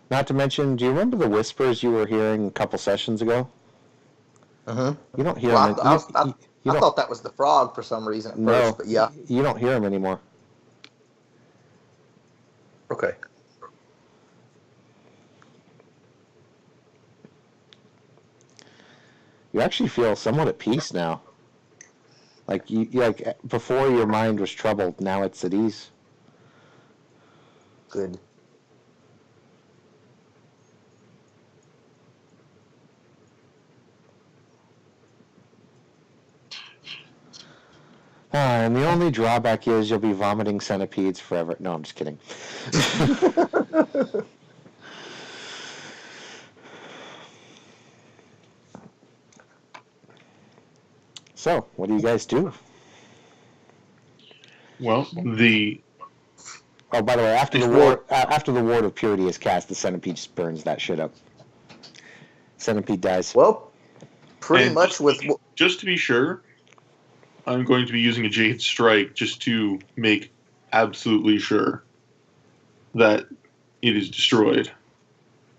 Not to mention, do you remember the whispers you were hearing a couple sessions ago? You don't hear them. I thought that was the frog for some reason at first, but yeah. You don't hear them anymore. Okay. You actually feel somewhat at peace now. Like like before, your mind was troubled. Now it's at ease. Good. And the only drawback is you'll be vomiting centipedes forever. No, I'm just kidding. So, what do you guys do? Well, Oh, by the way, after the ward of purity is cast, the centipede just burns that shit up. Centipede dies. Well, pretty And much with... just to be sure, I'm going to be using a Jade Strike just to make absolutely sure that it is destroyed.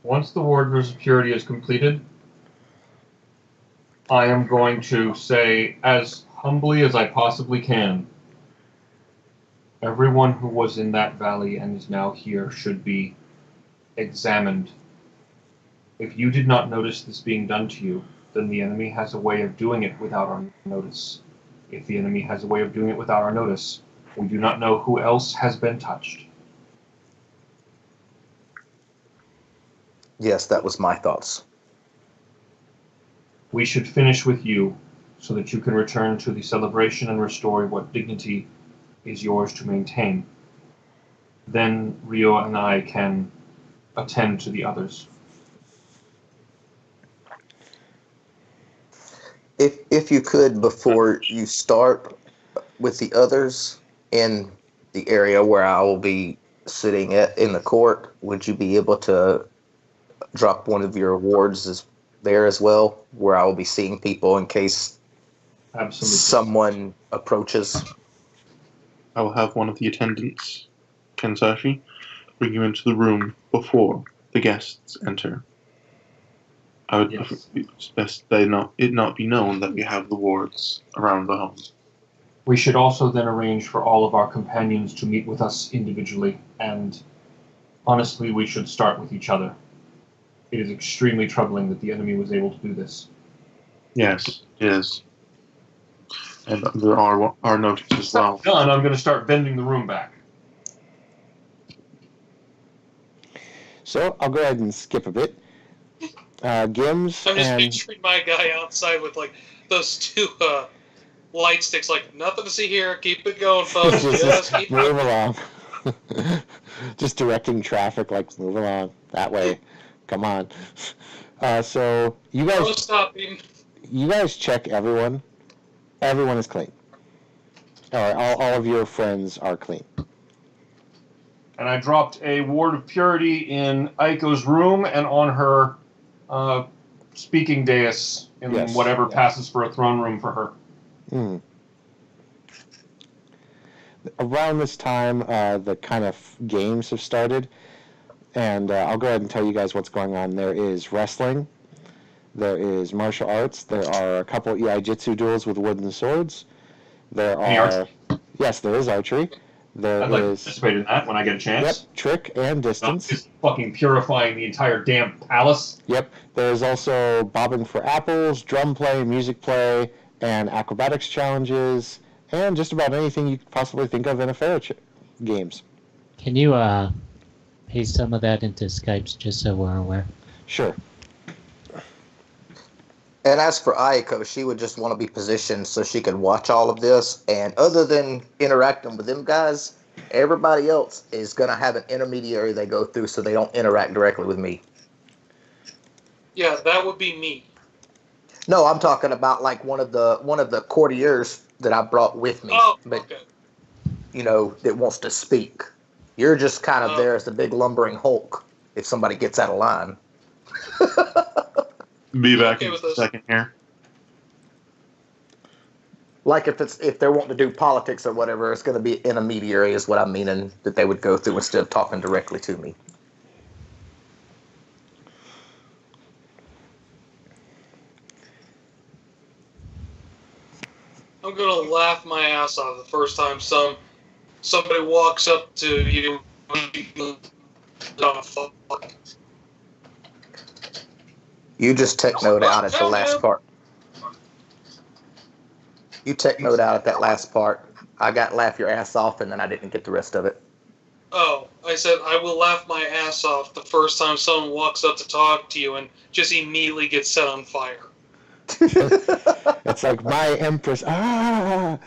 Once the Warders of Purity is completed, I am going to say, as humbly as I possibly can, everyone who was in that valley and is now here should be examined. If you did not notice this being done to you, then the enemy has a way of doing it without our notice. If the enemy has a way of doing it without our notice, we do not know who else has been touched. Yes, that was my thoughts. We should finish with you so that you can return to the celebration and restore what dignity is yours to maintain. Then Rio and I can attend to the others. If you could, before you start with the others in the area where I will be sitting in the court, would you be able to drop one of your wards there as well, where I will be seeing people in case Absolutely. someone approaches? I will have one of the attendants, Kensashi, bring you into the room before the guests enter. I would it's best it not be known that we have the wards around the home. We should also then arrange for all of our companions to meet with us individually, and honestly, we should start with each other. It is extremely troubling that the enemy was able to do this. Yes, it is. And there are our notice as well. Done, I'm going to start bending the room back. So, I'll go ahead and skip a bit. Gims I'm just and... picturing my guy outside with like those two light sticks, like nothing to see here. Keep it going, folks. just keep move along. Just directing traffic, like move along that way. Come on. So you No guys, stopping. you guys check everyone. Everyone is clean. All right, all of your friends are clean. And I dropped a ward of purity in Aiko's room and on her speaking dais in whatever passes for a throne room for her. Mm. Around this time, the kind of games have started, and I'll go ahead and tell you guys what's going on. There is wrestling, there is martial arts, there are a couple Iaijitsu duels with wooden swords, there are... Yes, there is archery. There I'd like to is participate in that when I get a chance. trick and distance. Just fucking purifying the entire damn palace. Yep. There's also bobbing for apples, drum play, music play, and acrobatics challenges, and just about anything you could possibly think of in a fair games. Can you paste some of that into Skypes just so we're aware? Sure. And as for Ayako, she would just want to be positioned so she could watch all of this. And other than interacting with them guys, everybody else is going to have an intermediary they go through so they don't interact directly with me. Yeah, that would be me. No, I'm talking about like one of the courtiers that I brought with me. Oh, but, okay. you know, that wants to speak. You're just kind of there as the big lumbering Hulk if somebody gets out of line. Be back in with a this. second here. Like if they're wanting to do politics or whatever, it's going to be intermediary is what I'm meaning that they would go through instead of talking directly to me. I'm gonna laugh my ass off the first time somebody walks up to you. You just take note out at the last part. You take note out at that last part. I got laugh your ass off, and then I didn't get the rest of it. Oh, I said I will laugh my ass off the first time someone walks up to talk to you and just immediately gets set on fire. It's like my empress. Ah!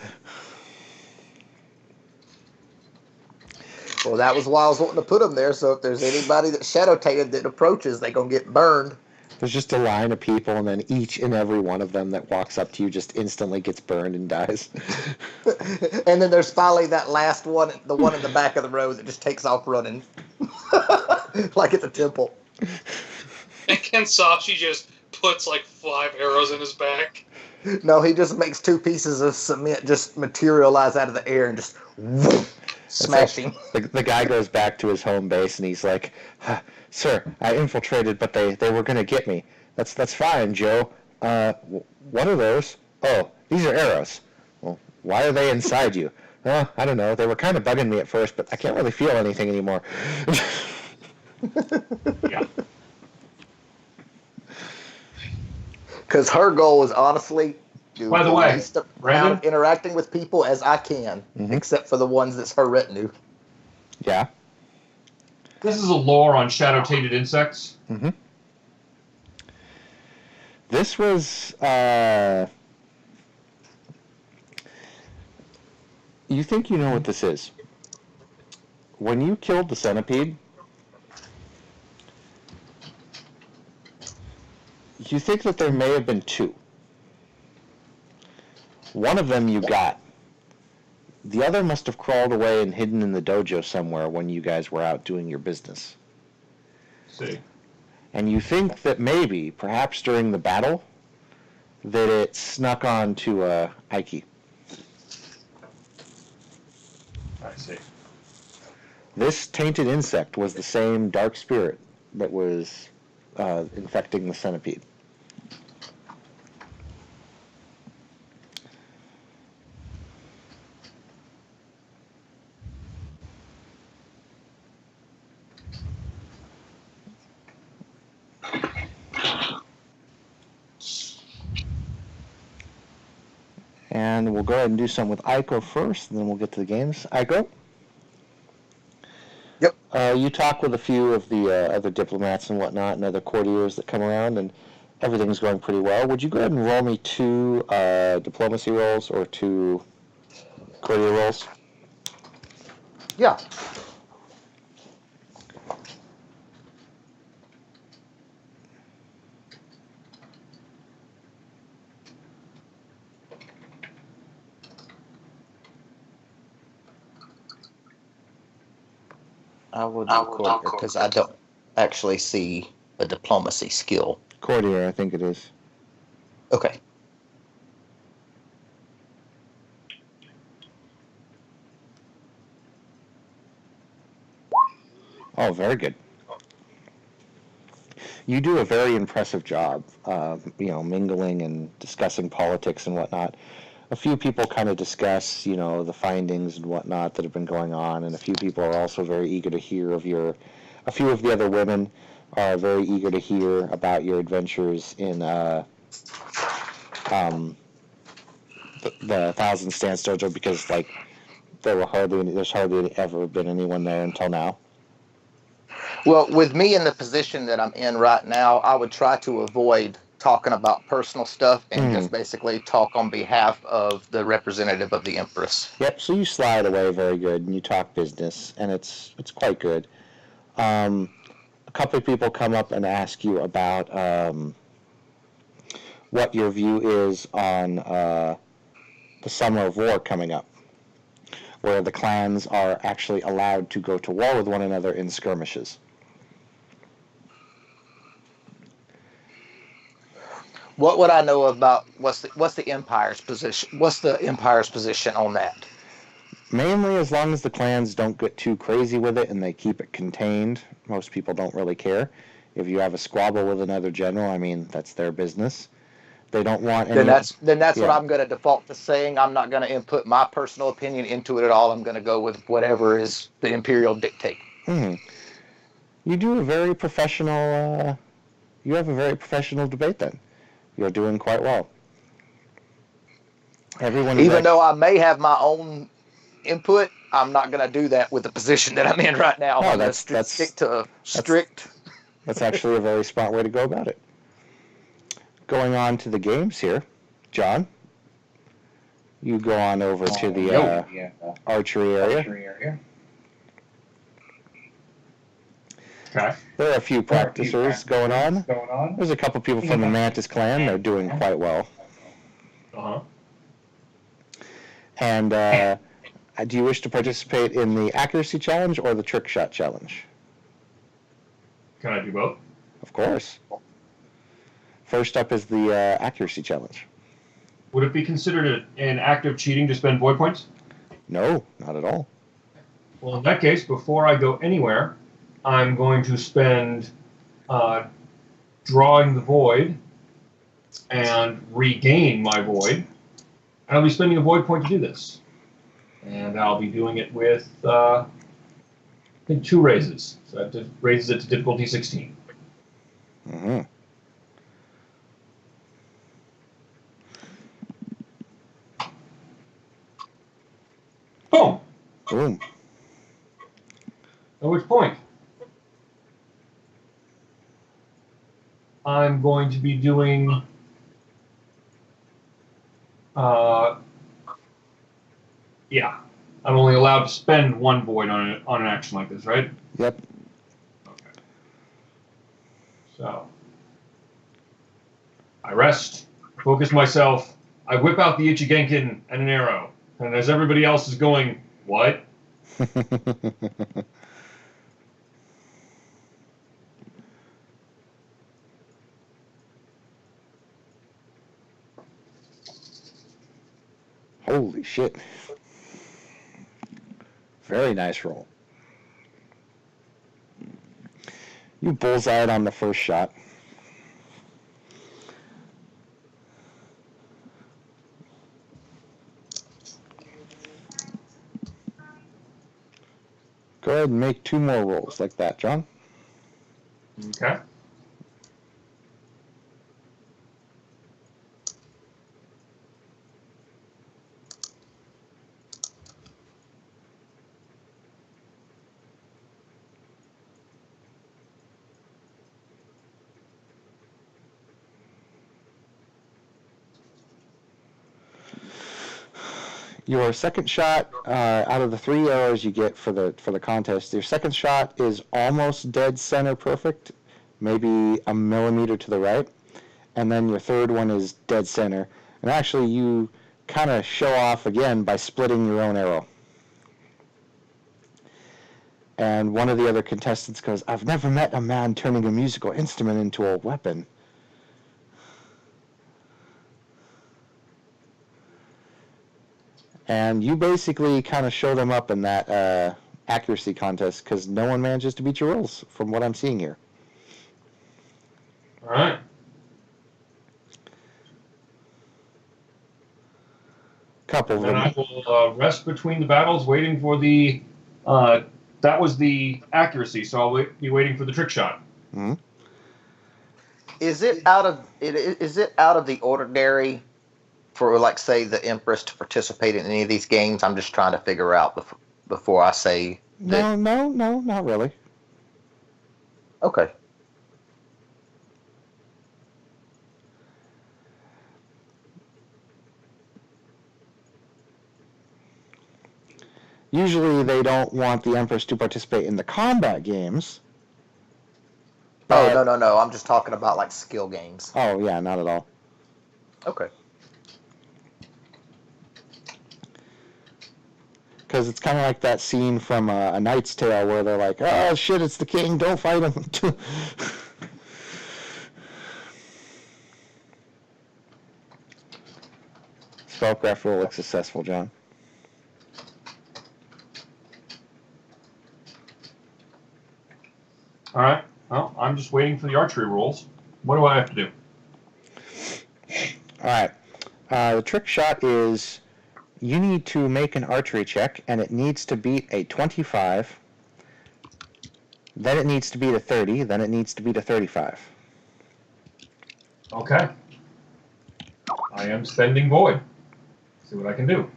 Well, that was why I was wanting to put them there. So if there's anybody that's shadow tainted that approaches, they're gonna get burned. There's just a line of people, and then each and every one of them that walks up to you just instantly gets burned and dies. And then there's finally that last one, the one in the back of the row that just takes off running, like at the temple. And Kensachi just puts like 5 arrows in his back. No, he just makes 2 pieces of cement just materialize out of the air and just whoop, smash him. The guy goes back to his home base, and he's like, "Sir, I infiltrated, but they were going to get me. That's fine, Joe. What are those? Oh, these are arrows. Well, why are they inside you? I don't know. They were kind of bugging me at first, but I can't really feel anything anymore." Yeah. Because her goal is honestly, do By the the way, least amount Brandon? of interacting with people as I can, except for the ones that's her retinue. Yeah. This is a lore on shadow tainted insects. Mm-hmm. This was, you think you know what this is. When you killed the centipede, you think that there may have been 2. One of them you got. The other must have crawled away and hidden in the dojo somewhere when you guys were out doing your business. See. And you think that maybe, perhaps during the battle, that it snuck on to Ike. I see. This tainted insect was the same dark spirit that was infecting the centipede. And we'll go ahead and do something with Aiko first, and then we'll get to the games. Aiko? Yep. You talk with a few of the other diplomats and whatnot, and other courtiers that come around, and everything's going pretty well. Would you go ahead and roll me 2 diplomacy rolls or 2 courtier rolls? Yeah. I will do courtier because I don't actually see a diplomacy skill. Courtier, I think it is. Okay. Oh, very good. You do a very impressive job, mingling and discussing politics and whatnot. a few people kind of discuss, the findings and whatnot that have been going on, and a few people are also very eager to hear a few of the other women are very eager to hear about your adventures in the Thousand Stance Dojo, because there's hardly ever been anyone there until now. Well, with me in the position that I'm in right now, I would try to avoid talking about personal stuff and just basically talk on behalf of the representative of the Empress. Yep, so you slide away very good, and you talk business, and it's quite good. A couple of people come up and ask you about what your view is on the Summer of War coming up, where the clans are actually allowed to go to war with one another in skirmishes. What would I know about what's the Empire's position? What's the Empire's position on that? Mainly, as long as the clans don't get too crazy with it and they keep it contained, most people don't really care. If you have a squabble with another general, I mean, that's their business. They don't want any... Then that's yeah. what I'm going to default to saying. I'm not going to input my personal opinion into it at all. I'm going to go with whatever is the Imperial dictate. Mm-hmm. You do a very professional... you have a very professional debate then. You're doing quite well. Even though I may have my own input, I'm not going to do that with the position that I'm in right now. I'm going to stick to strict. That's actually a very smart way to go about it. Going on to the games here, John. You go on over to the archery area. Okay. There are a few practicers going on. There's a couple people from the Mantis clan. They're doing quite well. Uh-huh. And do you wish to participate in the accuracy challenge or the trick shot challenge? Can I do both? Of course. First up is the accuracy challenge. Would it be considered an act of cheating to spend void points? No, not at all. Well, in that case, before I go anywhere, I'm going to spend drawing the void and regain my void. And I'll be spending a void point to do this. And I'll be doing it with, I think, 2 raises. So that raises it to difficulty 16. Mm-hmm. Boom! Boom. At which point, I'm going to be doing I'm only allowed to spend 1 void on an action like this, right? Yep. Okay. So I rest, focus myself, I whip out the Ichigenkin and an arrow, and as everybody else is going, what? Holy shit. Very nice roll. You bullseyed on the first shot. Go ahead and make 2 more rolls like that, John. Okay. Your second shot, out of the 3 arrows you get for the contest, your second shot is almost dead center perfect, maybe a millimeter to the right, and then your third one is dead center. And actually, you kind of show off again by splitting your own arrow. And one of the other contestants goes, "I've never met a man turning a musical instrument into a weapon." And you basically kind of show them up in that accuracy contest because no one manages to beat your rolls from what I'm seeing here. All right. Couple of And them. I will rest between the battles, waiting for the. That was the accuracy, so I'll be waiting for the trick shot. Mhm. Is it out of the ordinary for, like, say, the Empress to participate in any of these games? I'm just trying to figure out before I say that. No, not really. Okay. Usually they don't want the Empress to participate in the combat games. Oh, But, no. I'm just talking about, like, skill games. oh, yeah, not at all. Okay. Because it's kind of like that scene from A Knight's Tale where they're like, oh, shit, it's the king, don't fight him. Spellcraft roll looks successful, John. All right. Well, I'm just waiting for the archery rules. What do I have to do? All right. The trick shot is you need to make an archery check, and it needs to beat a 25. Then it needs to beat a 30. Then it needs to beat a 35. Okay. I am spending void. See what I can do.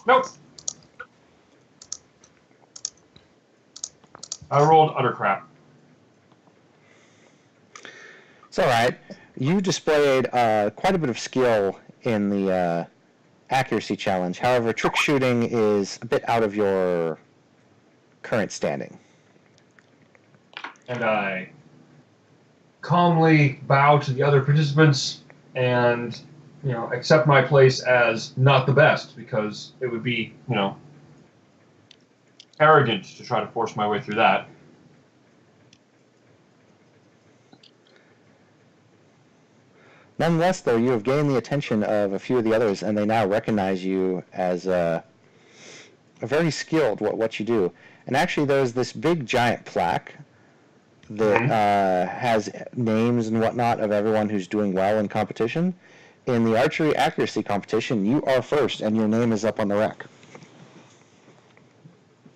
Nope. I rolled utter crap. It's all right. You displayed quite a bit of skill in the accuracy challenge. However, trick shooting is a bit out of your current standing. And I calmly bow to the other participants and, accept my place as not the best, because it would be, arrogant to try to force my way through that. Nonetheless, though, you have gained the attention of a few of the others, and they now recognize you as very skilled what you do. And actually, there's this big giant plaque that has names and whatnot of everyone who's doing well in competition. In the archery accuracy competition, you are first, and your name is up on the rack.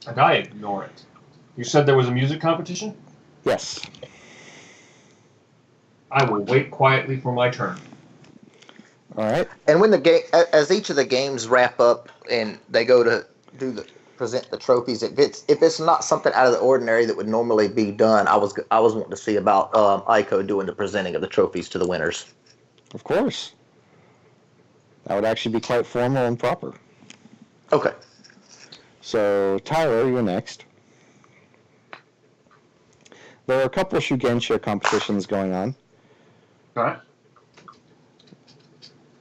And I ignore it. You said there was a music competition? Yes. I will wait quietly for my turn. All right. And when as each of the games wrap up and they go to present the trophies, if it's not something out of the ordinary that would normally be done, I was wanting to see about Aiko doing the presenting of the trophies to the winners. Of course. That would actually be quite formal and proper. Okay. So, Tyler, you're next. There are a couple of Shugensha competitions going on. All right.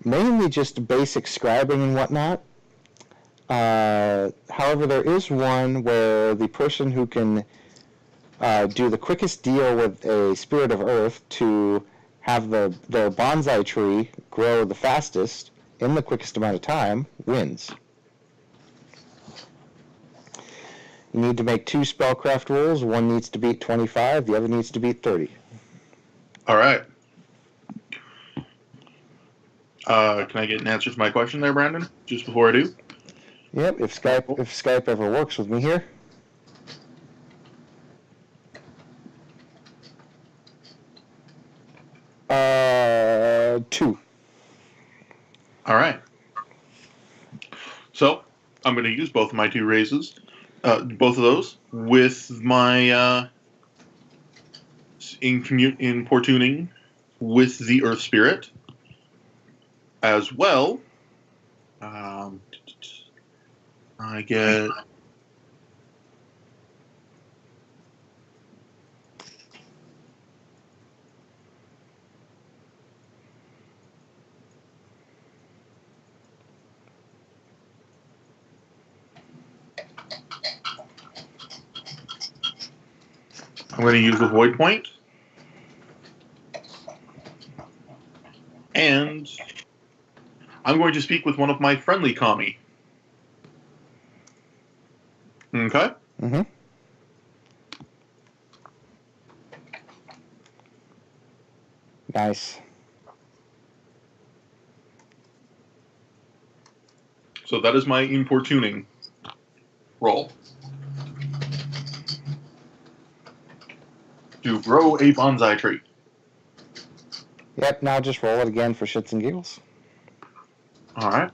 Mainly just basic scribing and whatnot. However, there is one where the person who can do the quickest deal with a spirit of earth to have their bonsai tree grow the fastest in the quickest amount of time wins. You need to make 2 spellcraft rolls. One needs to beat 25, the other needs to beat 30. All right. Can I get an answer to my question there, Brandon? Just before I do? Yep, if Skype ever works with me here. Two. All right. So I'm going to use both of my 2 raises, both of those, with my importuning with the Earth Spirit, as well. I get. I'm going to use the Void Point. And I'm going to speak with one of my friendly kami. Okay? Mm-hmm. Nice. So that is my importuning roll. To grow a bonsai tree. Yep, now just roll it again for shits and giggles. All right.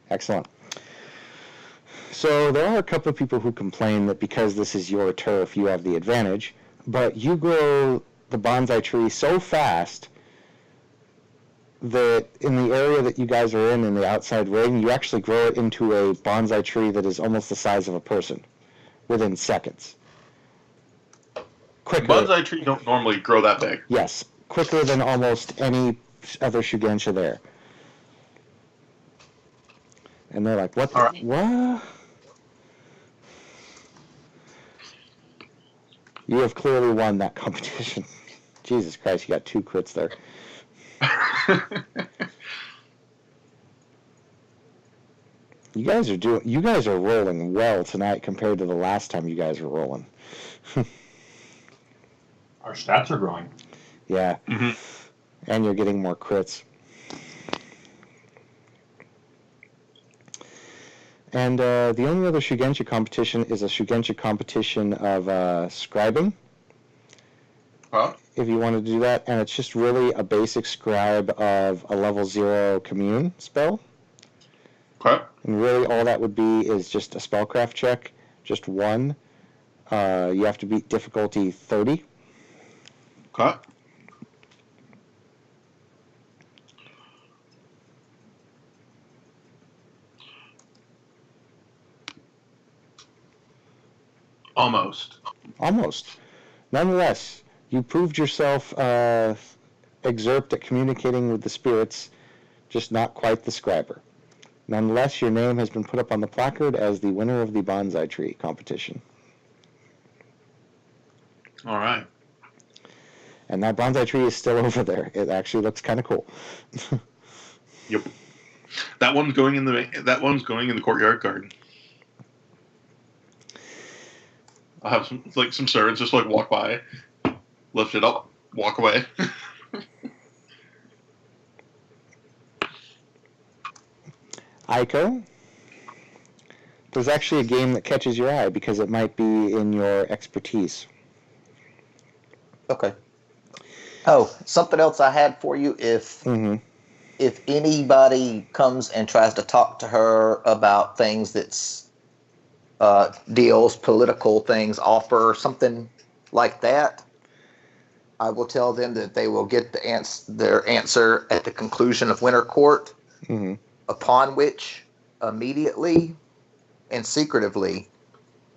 Excellent. So there are a couple of people who complain that because this is your turf, you have the advantage, but you grow the bonsai tree so fast that in the area that you guys are in the outside ring, you actually grow it into a bonsai tree that is almost the size of a person within seconds. Quicker. Bonsai trees don't normally grow that big. Yes, quicker than almost any other Shugensha there. And they're like, what? All right. What? You have clearly won that competition. Jesus Christ, you got 2 crits there. You guys are rolling well tonight compared to the last time you guys were rolling. Our stats are growing. Yeah. Mm-hmm. And you're getting more crits. And the only other Shugensha competition is a Shugensha competition of scribing. Huh? If you wanted to do that, and it's just really a basic scribe of a level 0 commune spell. Okay. And really all that would be is just a spellcraft check, just 1. You have to beat difficulty 30. Okay. Almost. Almost. Nonetheless, you proved yourself excerpt at communicating with the spirits, just not quite the scriber. Nonetheless, your name has been put up on the placard as the winner of the bonsai tree competition. All right. And that bonsai tree is still over there. It actually looks kind of cool. Yep. That one's going in the courtyard garden. I'll have some servants just walk by, lift it up, walk away. Aiko, there's actually a game that catches your eye because it might be in your expertise. Okay. Oh, something else I had for you. If anybody comes and tries to talk to her about things that's deals, political things, offer, something like that, I will tell them that they will get their answer at the conclusion of Winter Court, upon which immediately and secretively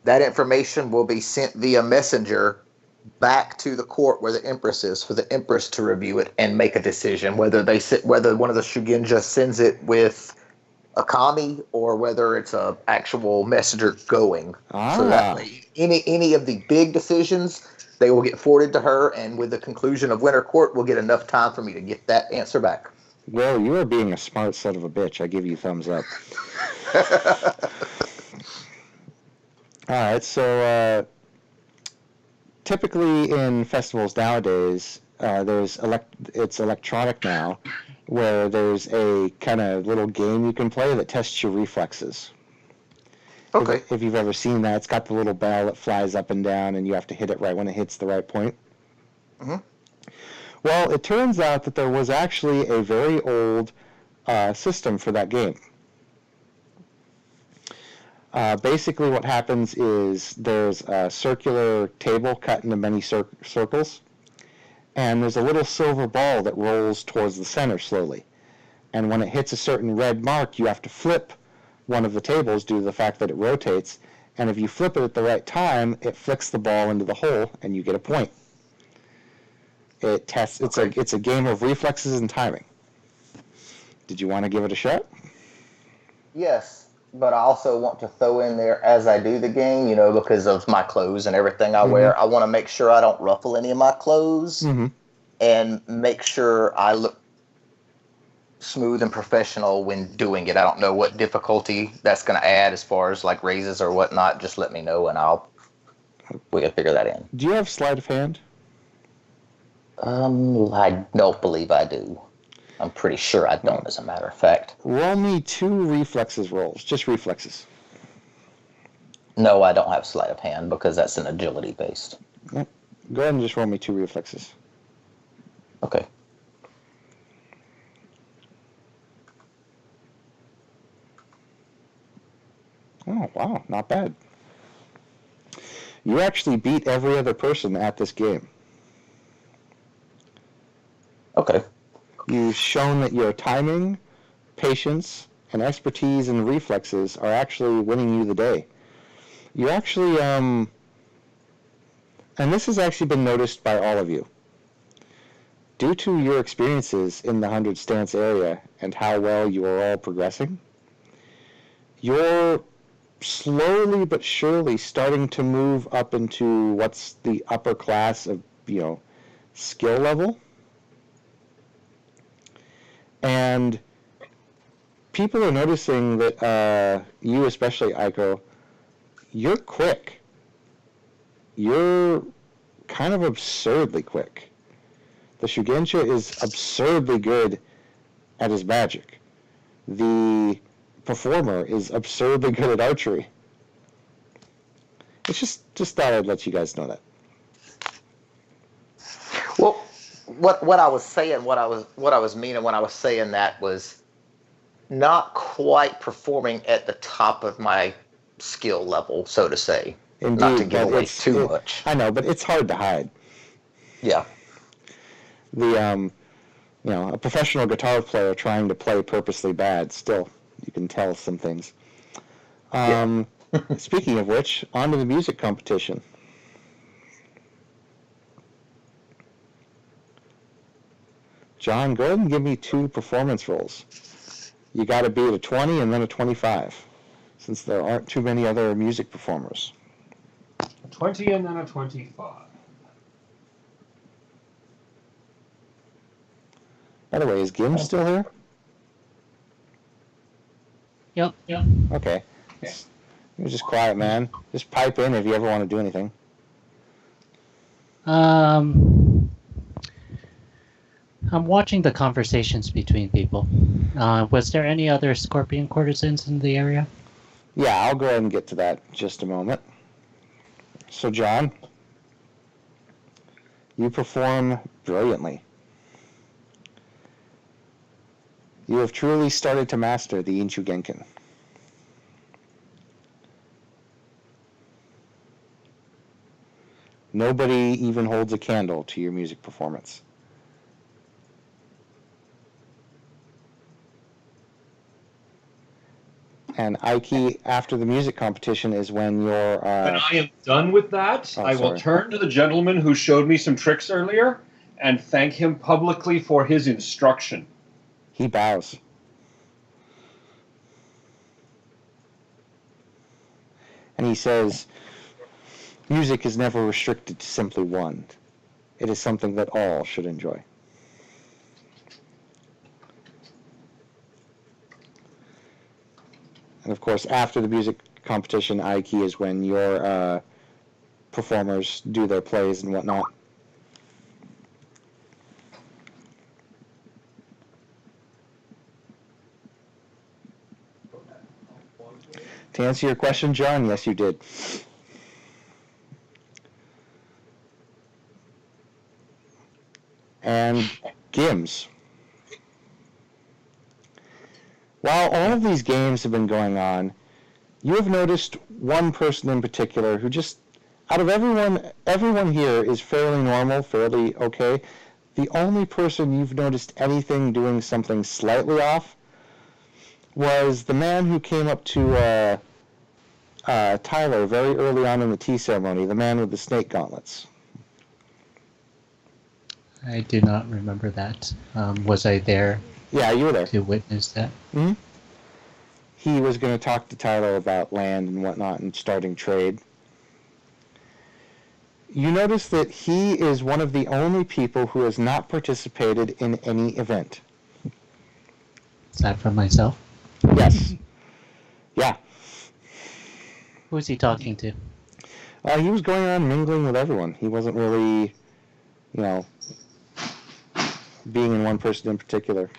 that information will be sent via messenger back to the court where the Empress is for the Empress to review it and make a decision whether one of the Shugenja sends it with a kami or whether it's a actual messenger going. So that way, any of the big decisions, they will get forwarded to her, and with the conclusion of Winter Court, we'll get enough time for me to get that answer back. Well, you are being a smart son of a bitch. I give you thumbs up. All right, so typically in festivals nowadays, it's electronic now, where there's a kind of little game you can play that tests your reflexes. Okay. If you've ever seen that, it's got the little bell that flies up and down, and you have to hit it right when it hits the right point. Well, it turns out that there was actually a very old system for that game. Basically what happens is there's a circular table cut into many circles, and there's a little silver ball that rolls towards the center slowly. And when it hits a certain red mark, you have to flip one of the tables due to the fact that it rotates, and if you flip it at the right time, it flicks the ball into the hole, and you get a point. It tests. It's a game of reflexes and timing. Did you want to give it a shot? Yes, but I also want to throw in there as I do the game, because of my clothes and everything I wear, I want to make sure I don't ruffle any of my clothes and make sure I look smooth and professional when doing it. I don't know what difficulty that's going to add as far as raises or whatnot. Just let me know and we can figure that in. Do you have sleight of hand? I don't believe I do. I'm pretty sure I don't, as a matter of fact. Roll me 2 reflexes rolls. Just reflexes. No, I don't have sleight of hand because that's an agility based. Yep. Go ahead and just roll me 2 reflexes. Okay. Oh, wow. Not bad. You actually beat every other person at this game. Okay. You've shown that your timing, patience, and expertise and reflexes are actually winning you the day. You actually, and this has actually been noticed by all of you. Due to your experiences in the 100 stance area and how well you are all progressing, you're slowly but surely starting to move up into what's the upper class of, skill level. And people are noticing that you, especially Aiko, you're quick. You're kind of absurdly quick. The Shugensha is absurdly good at his magic. The performer is absurdly good at archery. It's just thought I'd let you guys know that. Well, what I was saying, what I was meaning when I was saying that was not quite performing at the top of my skill level, so to say. Indeed, Not to give but away too much. I know, but it's hard to hide. Yeah. The a professional guitar player trying to play purposely bad, still you can tell some things. Speaking of which, on to the music competition. John, go ahead and give me 2 performance rolls. You got to beat a 20 and then a 25, since there aren't too many other music performers. A 20 and then a 25. By the way, is Gim still here? Yep. Okay. You're just quiet, man. Just pipe in if you ever want to do anything. I'm watching the conversations between people. Was there any other scorpion courtesans in the area? Yeah, I'll go ahead and get to that in just a moment. So, John, you perform brilliantly. You have truly started to master the Inchu Genkin. Nobody even holds a candle to your music performance. And Aiki, after the music competition is when you're... When I am done with that, I will turn to the gentleman who showed me some tricks earlier and thank him publicly for his instruction. He bows. And he says, music is never restricted to simply one. It is something that all should enjoy. And of course, after the music competition, Aiki is when your performers do their plays and whatnot. To answer your question, John, yes, you did. And Gims. While all of these games have been going on, you have noticed one person in particular who just, out of everyone here is fairly normal, fairly okay. The only person you've noticed anything doing something slightly off was the man who came up to Tyler very early on in the tea ceremony, the man with the snake gauntlets. I do not remember that. Was I there? Yeah, you were there. To witness that? Mm-hmm. He was going to talk to Tyler about land and whatnot and starting trade. You notice that he is one of the only people who has not participated in any event. Is that from myself? Yes. Yeah. Who is he talking to? He was going around mingling with everyone. He wasn't really, being in one person in particular.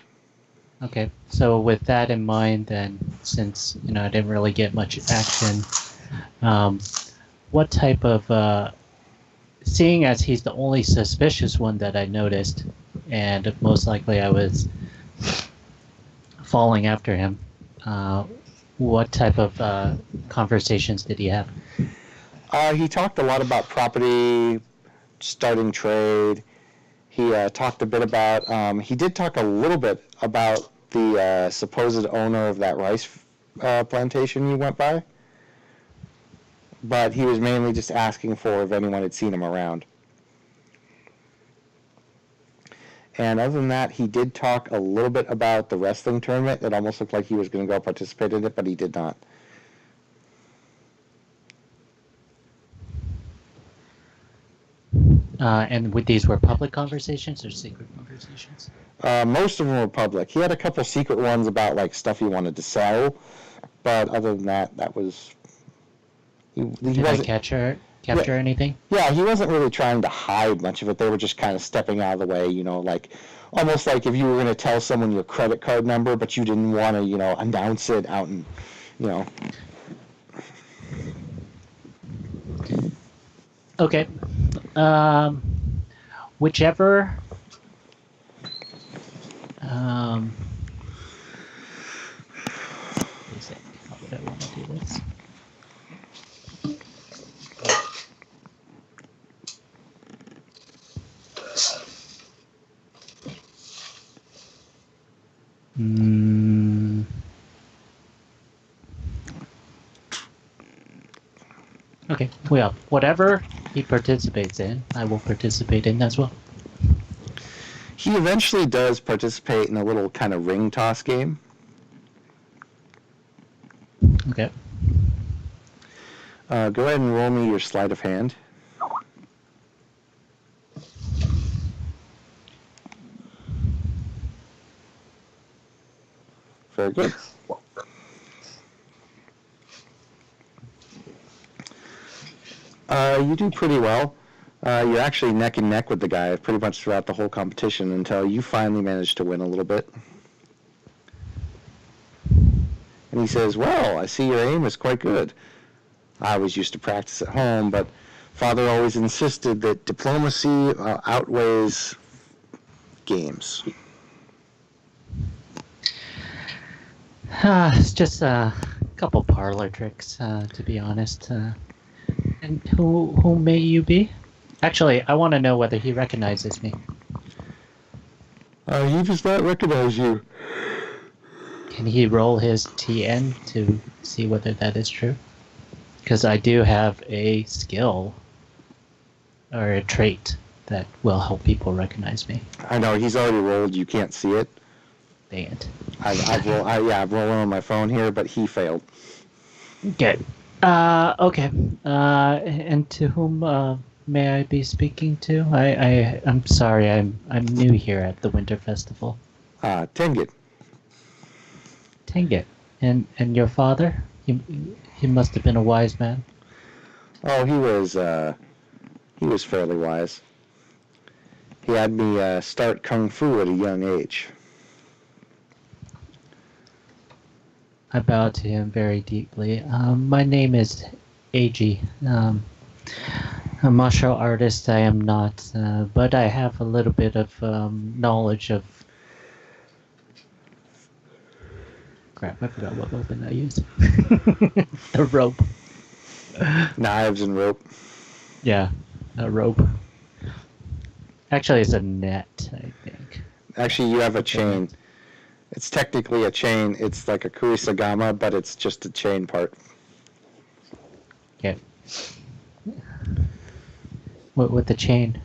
Okay, so with that in mind, then, since I didn't really get much action, what type of seeing as he's the only suspicious one that I noticed, and most likely I was following after him, what type of conversations did he have? He talked a lot about property, starting trade. He talked a bit about, he did talk a little bit about the supposed owner of that rice plantation you went by. But he was mainly just asking for if anyone had seen him around. And other than that, he did talk a little bit about the wrestling tournament. It almost looked like he was going to go participate in it, but he did not. And with these were public conversations or secret conversations? Most of them were public. He had a couple secret ones about like stuff he wanted to sell, but other than that, that was. He Did I capture anything? Yeah, he wasn't really trying to hide much of it. They were just kind of stepping out of the way, like almost like if you were going to tell someone your credit card number, but you didn't want to, announce it out and, Okay. Whichever. How would I want to do this? Okay, well, whatever he participates in, I will participate in as well. He eventually does participate in a little kind of ring toss game. Okay. Go ahead and roll me your sleight of hand. Very good. You do pretty well. You're actually neck and neck with the guy pretty much throughout the whole competition until you finally manage to win a little bit. And he says, well, I see your aim is quite good. I always used to practice at home, but Father always insisted that diplomacy outweighs games. It's just a couple parlor tricks, to be honest. And who may you be? Actually, I want to know whether he recognizes me. He does not recognize you. Can he roll his TN to see whether that is true? Because I do have a skill or a trait that will help people recognize me. I know, he's already rolled. You can't see it. Dang it. I'm rolling on my phone here, but he failed. Okay. Okay. And to whom may I be speaking to? I'm sorry. I'm new here at the Winter Festival. Tenget. Tenget. And your father? He must have been a wise man. Oh, he was fairly wise. He had me start kung fu at a young age. I bow to him very deeply. My name is Eiji. A martial artist I am not, but I have a little bit of knowledge of... Crap, I forgot what weapon I use. The rope. Knives and rope. Yeah, a rope. Actually, it's a net, I think. Actually, you have a chain. It's technically a chain. It's like a kurisagama, but it's just a chain part. Okay. With the chain.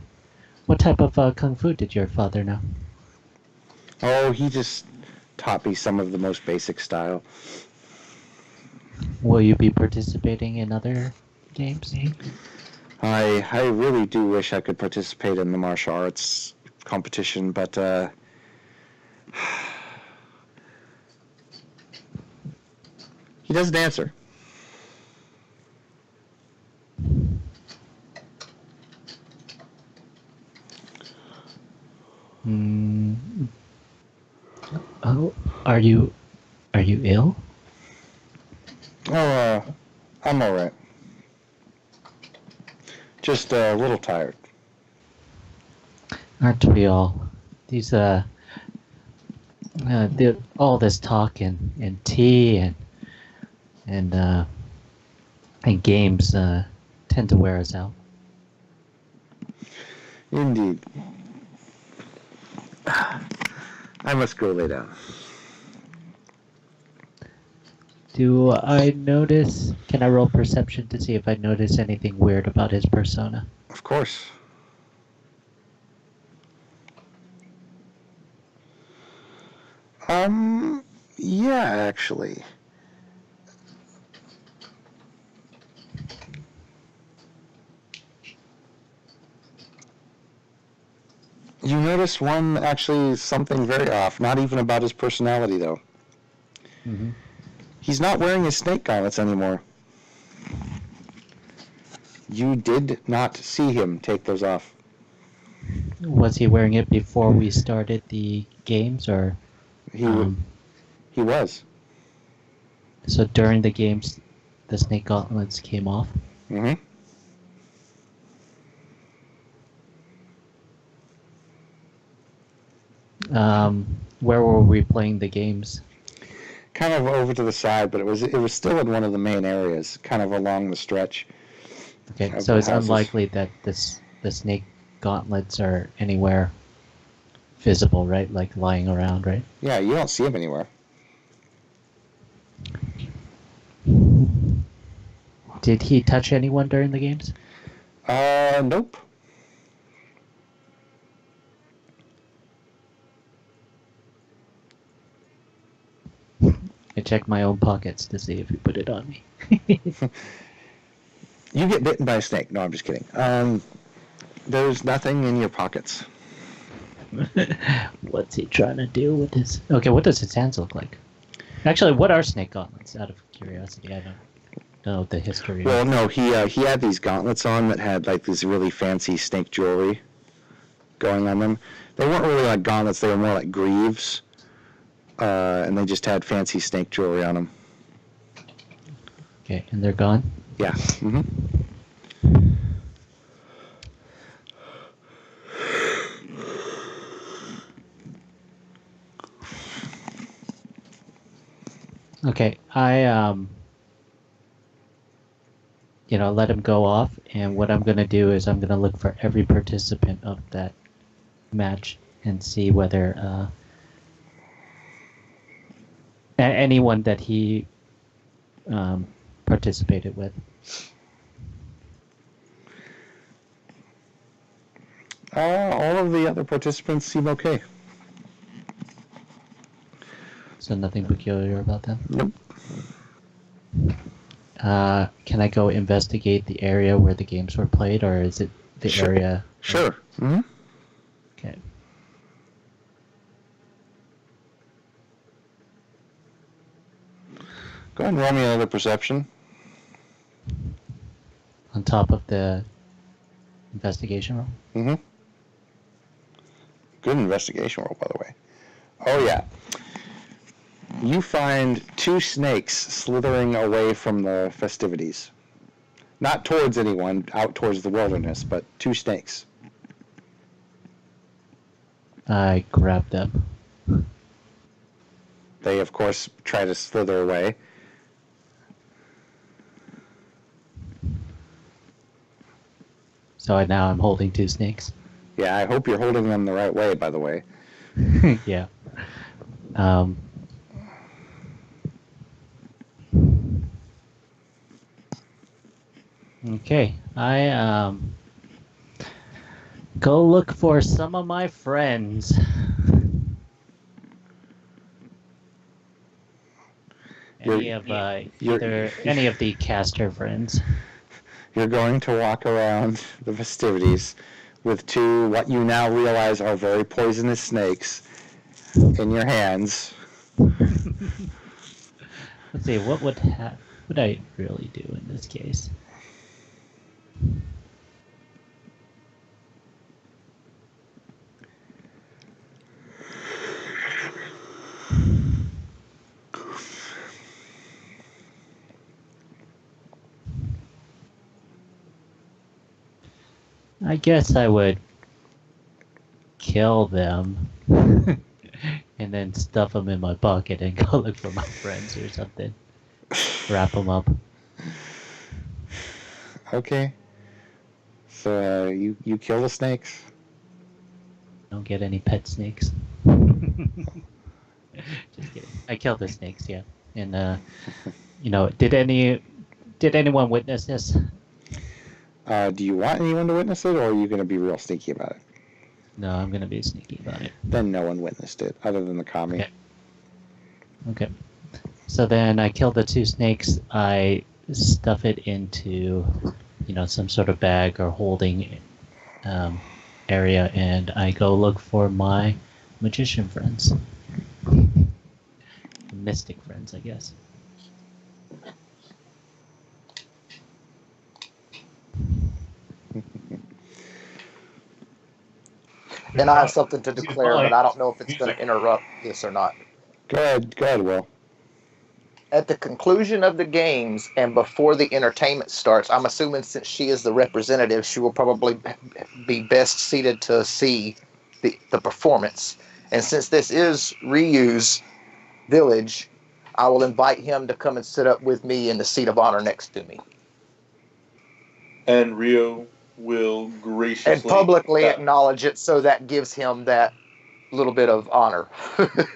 What type of kung fu did your father know? Oh, he just taught me some of the most basic style. Will you be participating in other games? I really do wish I could participate in the martial arts competition, but he doesn't answer. Are you ill? Oh, I'm all right. Just a little tired. Aren't we all? These all this talk and tea and games tend to wear us out. Indeed. I must go lay down. Do I notice? Can I roll perception to see if I notice anything weird about his persona? Of course. Yeah, actually. You notice one, actually, something very off. Not even about his personality, though. Mm-hmm. He's not wearing his snake gauntlets anymore. You did not see him take those off. Was he wearing it before we started the games, or He was. so during the games, the snake gauntlets came off? Mm-hmm. Where were we playing the games? Kind of over to the side, but it was still in one of the main areas, kind of along the stretch. Okay, of so the it's houses. unlikely that the snake gauntlets are anywhere visible, right? Like lying around, right? Yeah, you don't see him anywhere. Did he touch anyone during the games? Nope. I checked my own pockets to see if he put it on me. You get bitten by a snake. No, I'm just kidding. There's nothing in your pockets. What's he trying to do with his... Okay, what does his hands look like? Actually, what are snake gauntlets? Out of curiosity, I don't know the history. Well, no, he had these gauntlets on that had like this really fancy snake jewelry going on them. They weren't really like gauntlets; they were more like greaves, and they just had fancy snake jewelry on them. Okay, and they're gone? Yeah. Mm-hmm. Okay, I let him go off, and what I'm gonna do is I'm gonna look for every participant of that match and see whether anyone that he participated with. All of the other participants seem okay. So nothing peculiar about them? Nope. Can I go investigate the area where the games were played, or is it the Sure. area? Sure. Mm-hmm. Okay. Go ahead and roll me another perception. On top of the investigation roll? Mm-hmm. Good investigation roll, by the way. Oh, yeah. You find two snakes slithering away from the festivities. Not towards anyone, out towards the wilderness, but two snakes. I grab them. They, of course, try to slither away. So now I'm holding two snakes. Yeah, I hope you're holding them the right way, by the way. Yeah. Okay, I go look for some of my friends. Any of any of the caster friends. You're going to walk around the festivities with two, what you now realize are very poisonous snakes in your hands. Let's see, what would I really do in this case? I guess I would kill them and then stuff them in my pocket and go look for my friends or something. Wrap them up. Okay. So you kill the snakes. Don't get any pet snakes. Just kidding. I killed the snakes, yeah. And did anyone witness this? Do you want anyone to witness it, or are you going to be real sneaky about it? No, I'm gonna be sneaky about it. Then no one witnessed it, other than the commie. Okay. So then I kill the 2 snakes. I stuff it into, some sort of bag or holding area, and I go look for my magician friends. Mystic friends, I guess. And I have something to declare, but I don't know if it's going to interrupt this or not. Go ahead, Will. At the conclusion of the games and before the entertainment starts, I'm assuming since she is the representative, she will probably be best seated to see the performance. And since this is Ryu's village, I will invite him to come and sit up with me in the seat of honor next to me. And Rio will graciously And publicly acknowledge it, so that gives him that little bit of honor.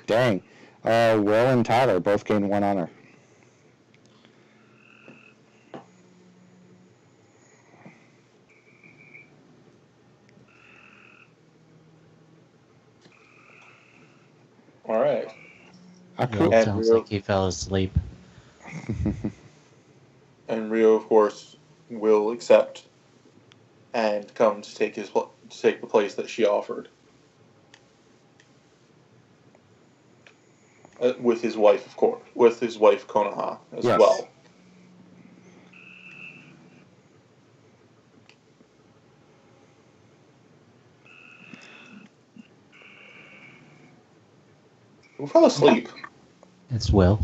Dang. Will and Tyler both gain 1 honor. All right. Will And sounds Rio- like he fell asleep. And Rio, of course, will accept and come to take the place that she offered. With his wife, of course. With his wife, Konoha, as Yes. well. Who fell asleep? It's Will.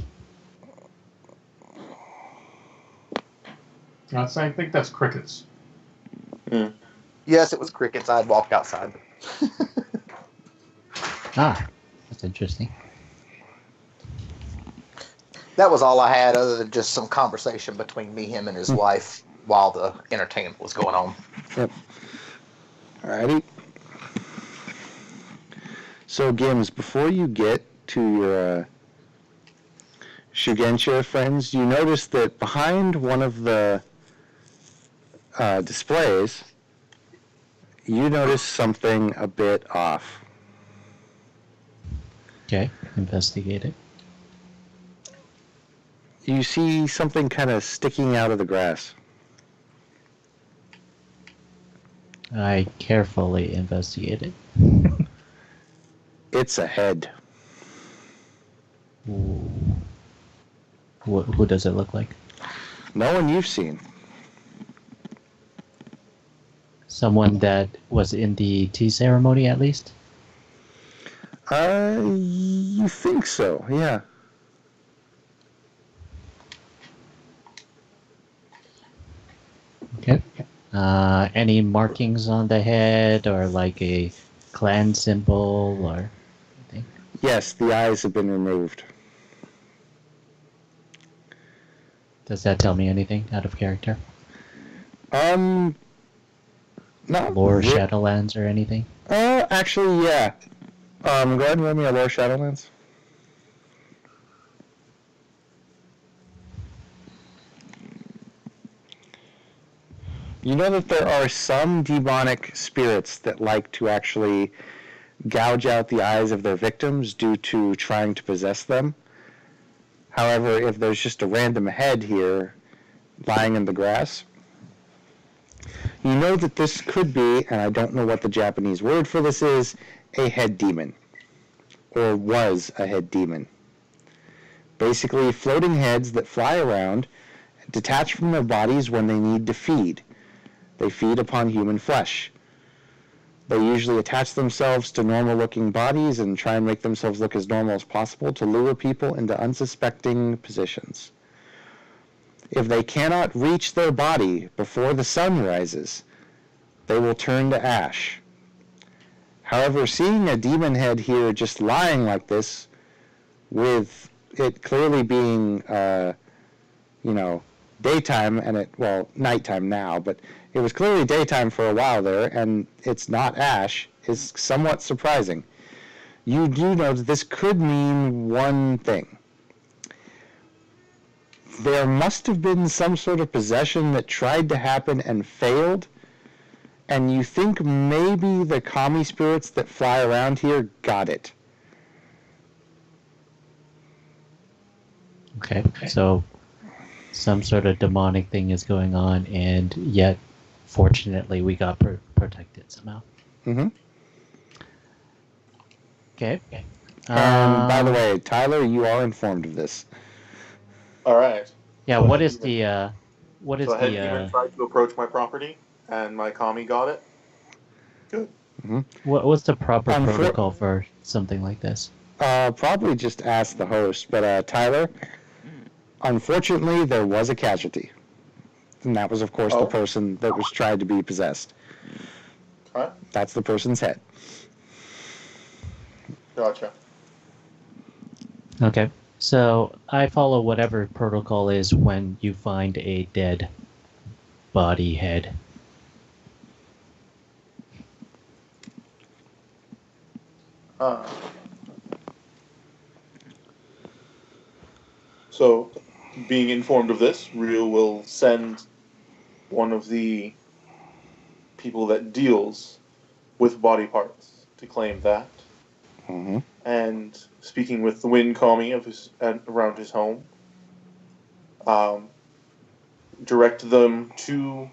I think that's crickets. Yes, it was crickets. I'd walked outside. That's interesting. That was all I had, other than just some conversation between me, him, and his wife while the entertainment was going on. Yep. Alrighty. So, Gims, before you get to your Shugensha friends, you notice that behind one of the displays, you notice something a bit off. Okay, investigate it. You see something kind of sticking out of the grass. I carefully investigate it. It's a head. Ooh. Who does it look like? No one you've seen. Someone that was in the tea ceremony, at least? You think so, yeah. Okay. Any markings on the head, or like a clan symbol, or anything? Yes, the eyes have been removed. Does that tell me anything out of character? Not Lore, re- Shadowlands, or anything? Actually, yeah. Go ahead and roll me a Lore Shadowlands. You know that there are some demonic spirits that like to actually gouge out the eyes of their victims due to trying to possess them. However, if there's just a random head here lying in the grass, you know that this could be, and I don't know what the Japanese word for this is, a head demon. Or was a head demon. Basically, floating heads that fly around, detach from their bodies when they need to feed. They feed upon human flesh. They usually attach themselves to normal-looking bodies and try and make themselves look as normal as possible to lure people into unsuspecting positions. If they cannot reach their body before the sun rises, they will turn to ash. However, seeing a demon head here just lying like this, with it clearly being, daytime, and nighttime now, but it was clearly daytime for a while there, and it's not ash, is somewhat surprising. You do know that this could mean one thing. There must have been some sort of possession that tried to happen and failed, and you think maybe the kami spirits that fly around here got it. Okay, so some sort of demonic thing is going on, and yet, fortunately, we got protected somehow. Mm-hmm. Okay. And by the way, Tyler, you are informed of this. All right. Yeah. So What a is demon- the So a head demon tried to approach my property, and my kami got it. Good. what's the proper Unfor- protocol for something like this? Probably just ask the host, but Tyler, unfortunately, there was a casualty. And that was, of course, the person that was tried to be possessed. All right. That's the person's head. Gotcha. Okay. So I follow whatever protocol is when you find a dead body head. So, being informed of this, Ryu will send one of the people that deals with body parts to claim that. Mm-hmm. And speaking with the wind kami of around his home, direct them to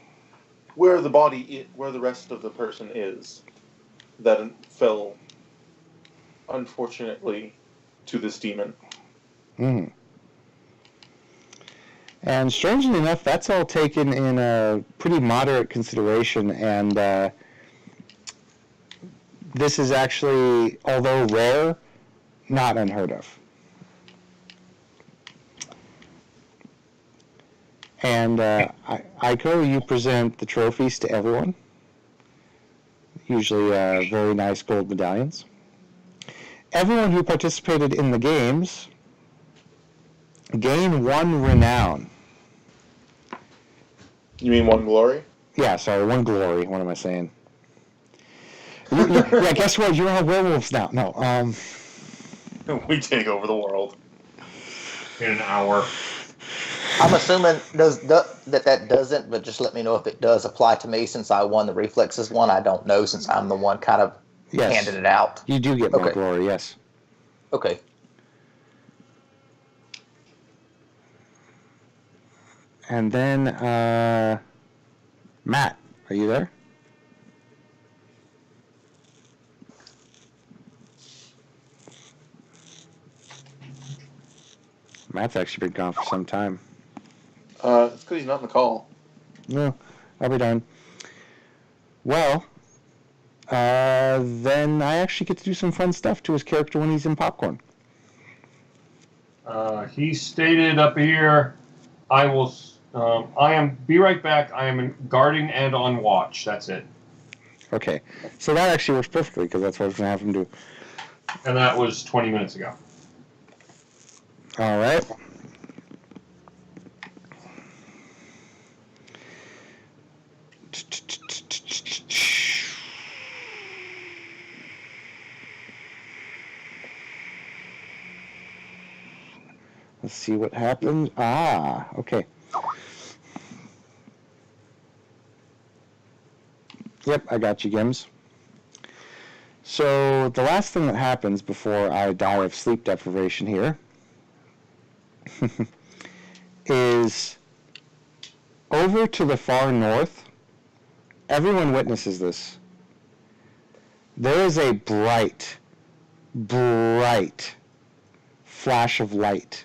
where the rest of the person is that fell, unfortunately, to this demon. Mm-hmm. And strangely enough, that's all taken in a pretty moderate consideration, and this is actually, although rare, not unheard of. And Aiko, you present the trophies to everyone. Usually very nice gold medallions. Everyone who participated in the games gain 1 renown. You mean 1 glory? Yeah, sorry, 1 glory. What am I saying? Yeah, guess what? You're all werewolves now. No, We take over the world. In an hour. I'm assuming that doesn't, but just let me know if it does apply to me since I won the reflexes one. I don't know since I'm the one kind of handed it out. You do get more Okay. glory, yes. Okay. And then, Matt, are you there? Matt's actually been gone for some time. It's because he's not in the call. No, I'll be done. Well, then I actually get to do some fun stuff to his character when he's in Popcorn. He stated up here, I am, be right back. I am guarding and on watch. That's it. Okay, so that actually works perfectly because that's what I was going to have him do. And that was 20 minutes ago. All right. Let's see what happens. Okay. Yep, I got you, Gims. So the last thing that happens before I die of sleep deprivation here is over to the far north. Everyone witnesses this. There is a bright flash of light.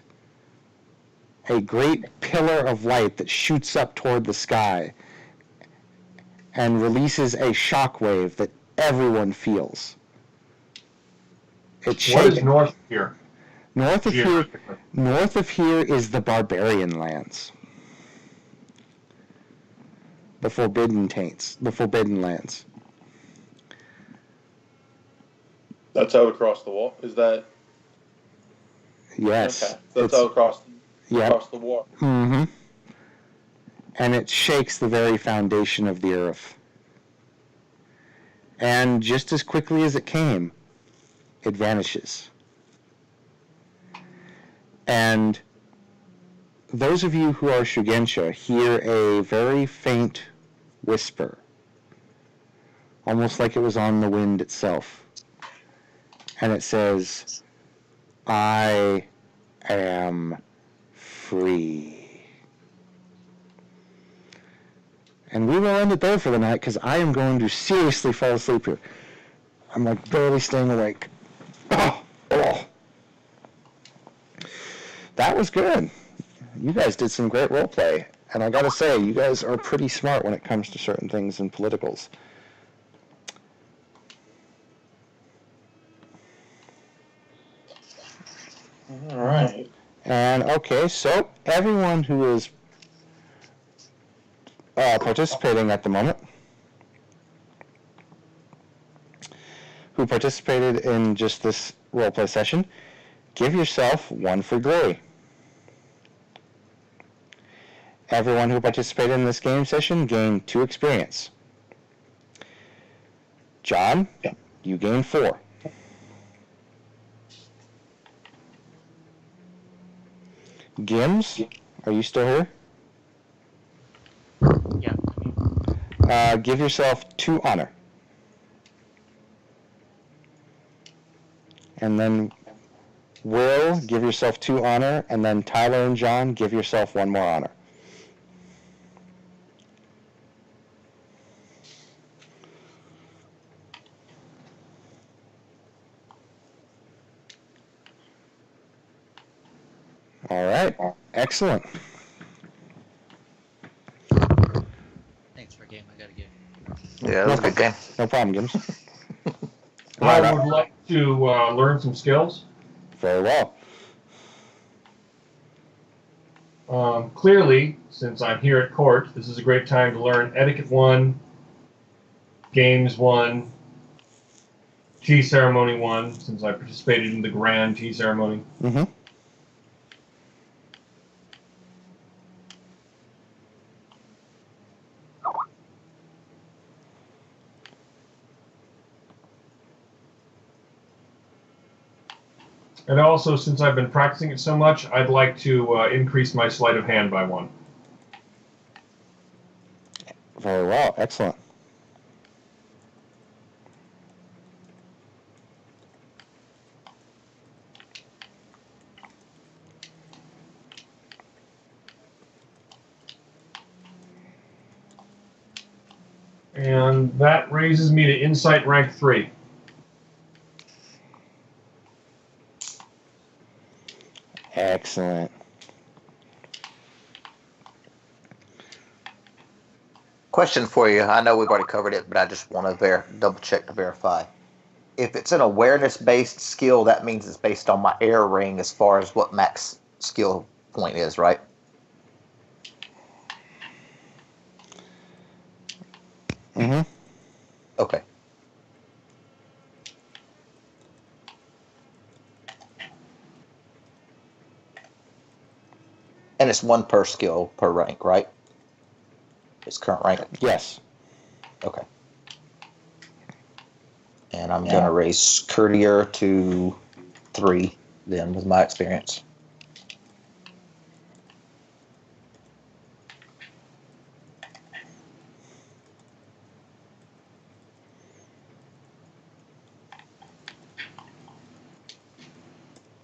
A great pillar of light that shoots up toward the sky and releases a shockwave that everyone feels. It's What is shaking. north here? North of here Geographically. North of here is the barbarian lands. the Forbidden Taints, the Forbidden Lands. That's out across the wall. Is that Yes. okay? That's out across the wall. Mm-hmm. And it shakes the very foundation of the earth. And just as quickly as it came, it vanishes. And those of you who are Shugensha hear a very faint whisper, almost like it was on the wind itself. And it says, I am free. And we will end it there for the night because I am going to seriously fall asleep here. I'm like barely staying awake. Oh. That was good. You guys did some great role play. And I gotta say, you guys are pretty smart when it comes to certain things in politicals. All right. And okay, so everyone who is participating at the moment, who participated in just this roleplay session, give yourself 1 for glory. Everyone who participated in this game session gained 2 experience. John, you gained 4. Gims, are you still here? Yeah. Give yourself 2 honor. And then Will, give yourself 2 honor, and then Tyler and John, give yourself 1 more honor. All right, excellent. Thanks for a game. I got a game. Yeah, that was a good game. No problem, Gims. I would like to learn some skills. Very well. Clearly, since I'm here at court, this is a great time to learn Etiquette 1, Games 1, Tea Ceremony 1, since I participated in the Grand Tea Ceremony. Mm-hmm. And also, since I've been practicing it so much, I'd like to increase my sleight of hand by 1. Very well, excellent. And that raises me to Insight rank 3. Excellent. Question for you. I know we've already covered it, but I just want to double check to verify. If it's an awareness-based skill, that means it's based on my air ring as far as what max skill point is, right? Mm-hmm. Okay. And it's 1 per skill per rank, right? It's current rank. Yes. Okay. And I'm going to raise Courtier to 3 then with my experience.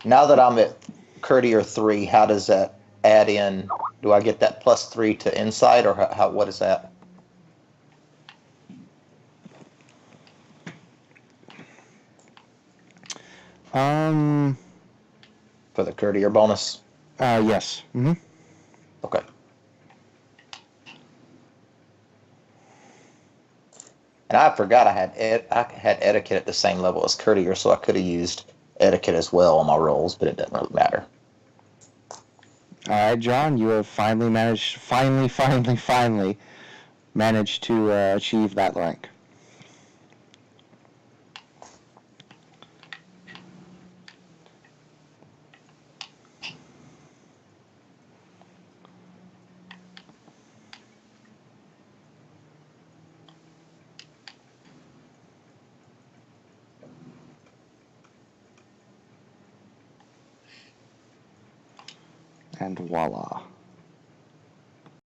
Now that I'm at Courtier 3, how does that add in? Do I get that +3 to insight, or what is that? For the Courtier bonus? Yes. Mm-hmm. Okay. And I forgot I had etiquette at the same level as Courtier, so I could have used etiquette as well on my rolls, but it doesn't really matter. All right, John, you have finally managed, finally, manage to achieve that rank. And voila.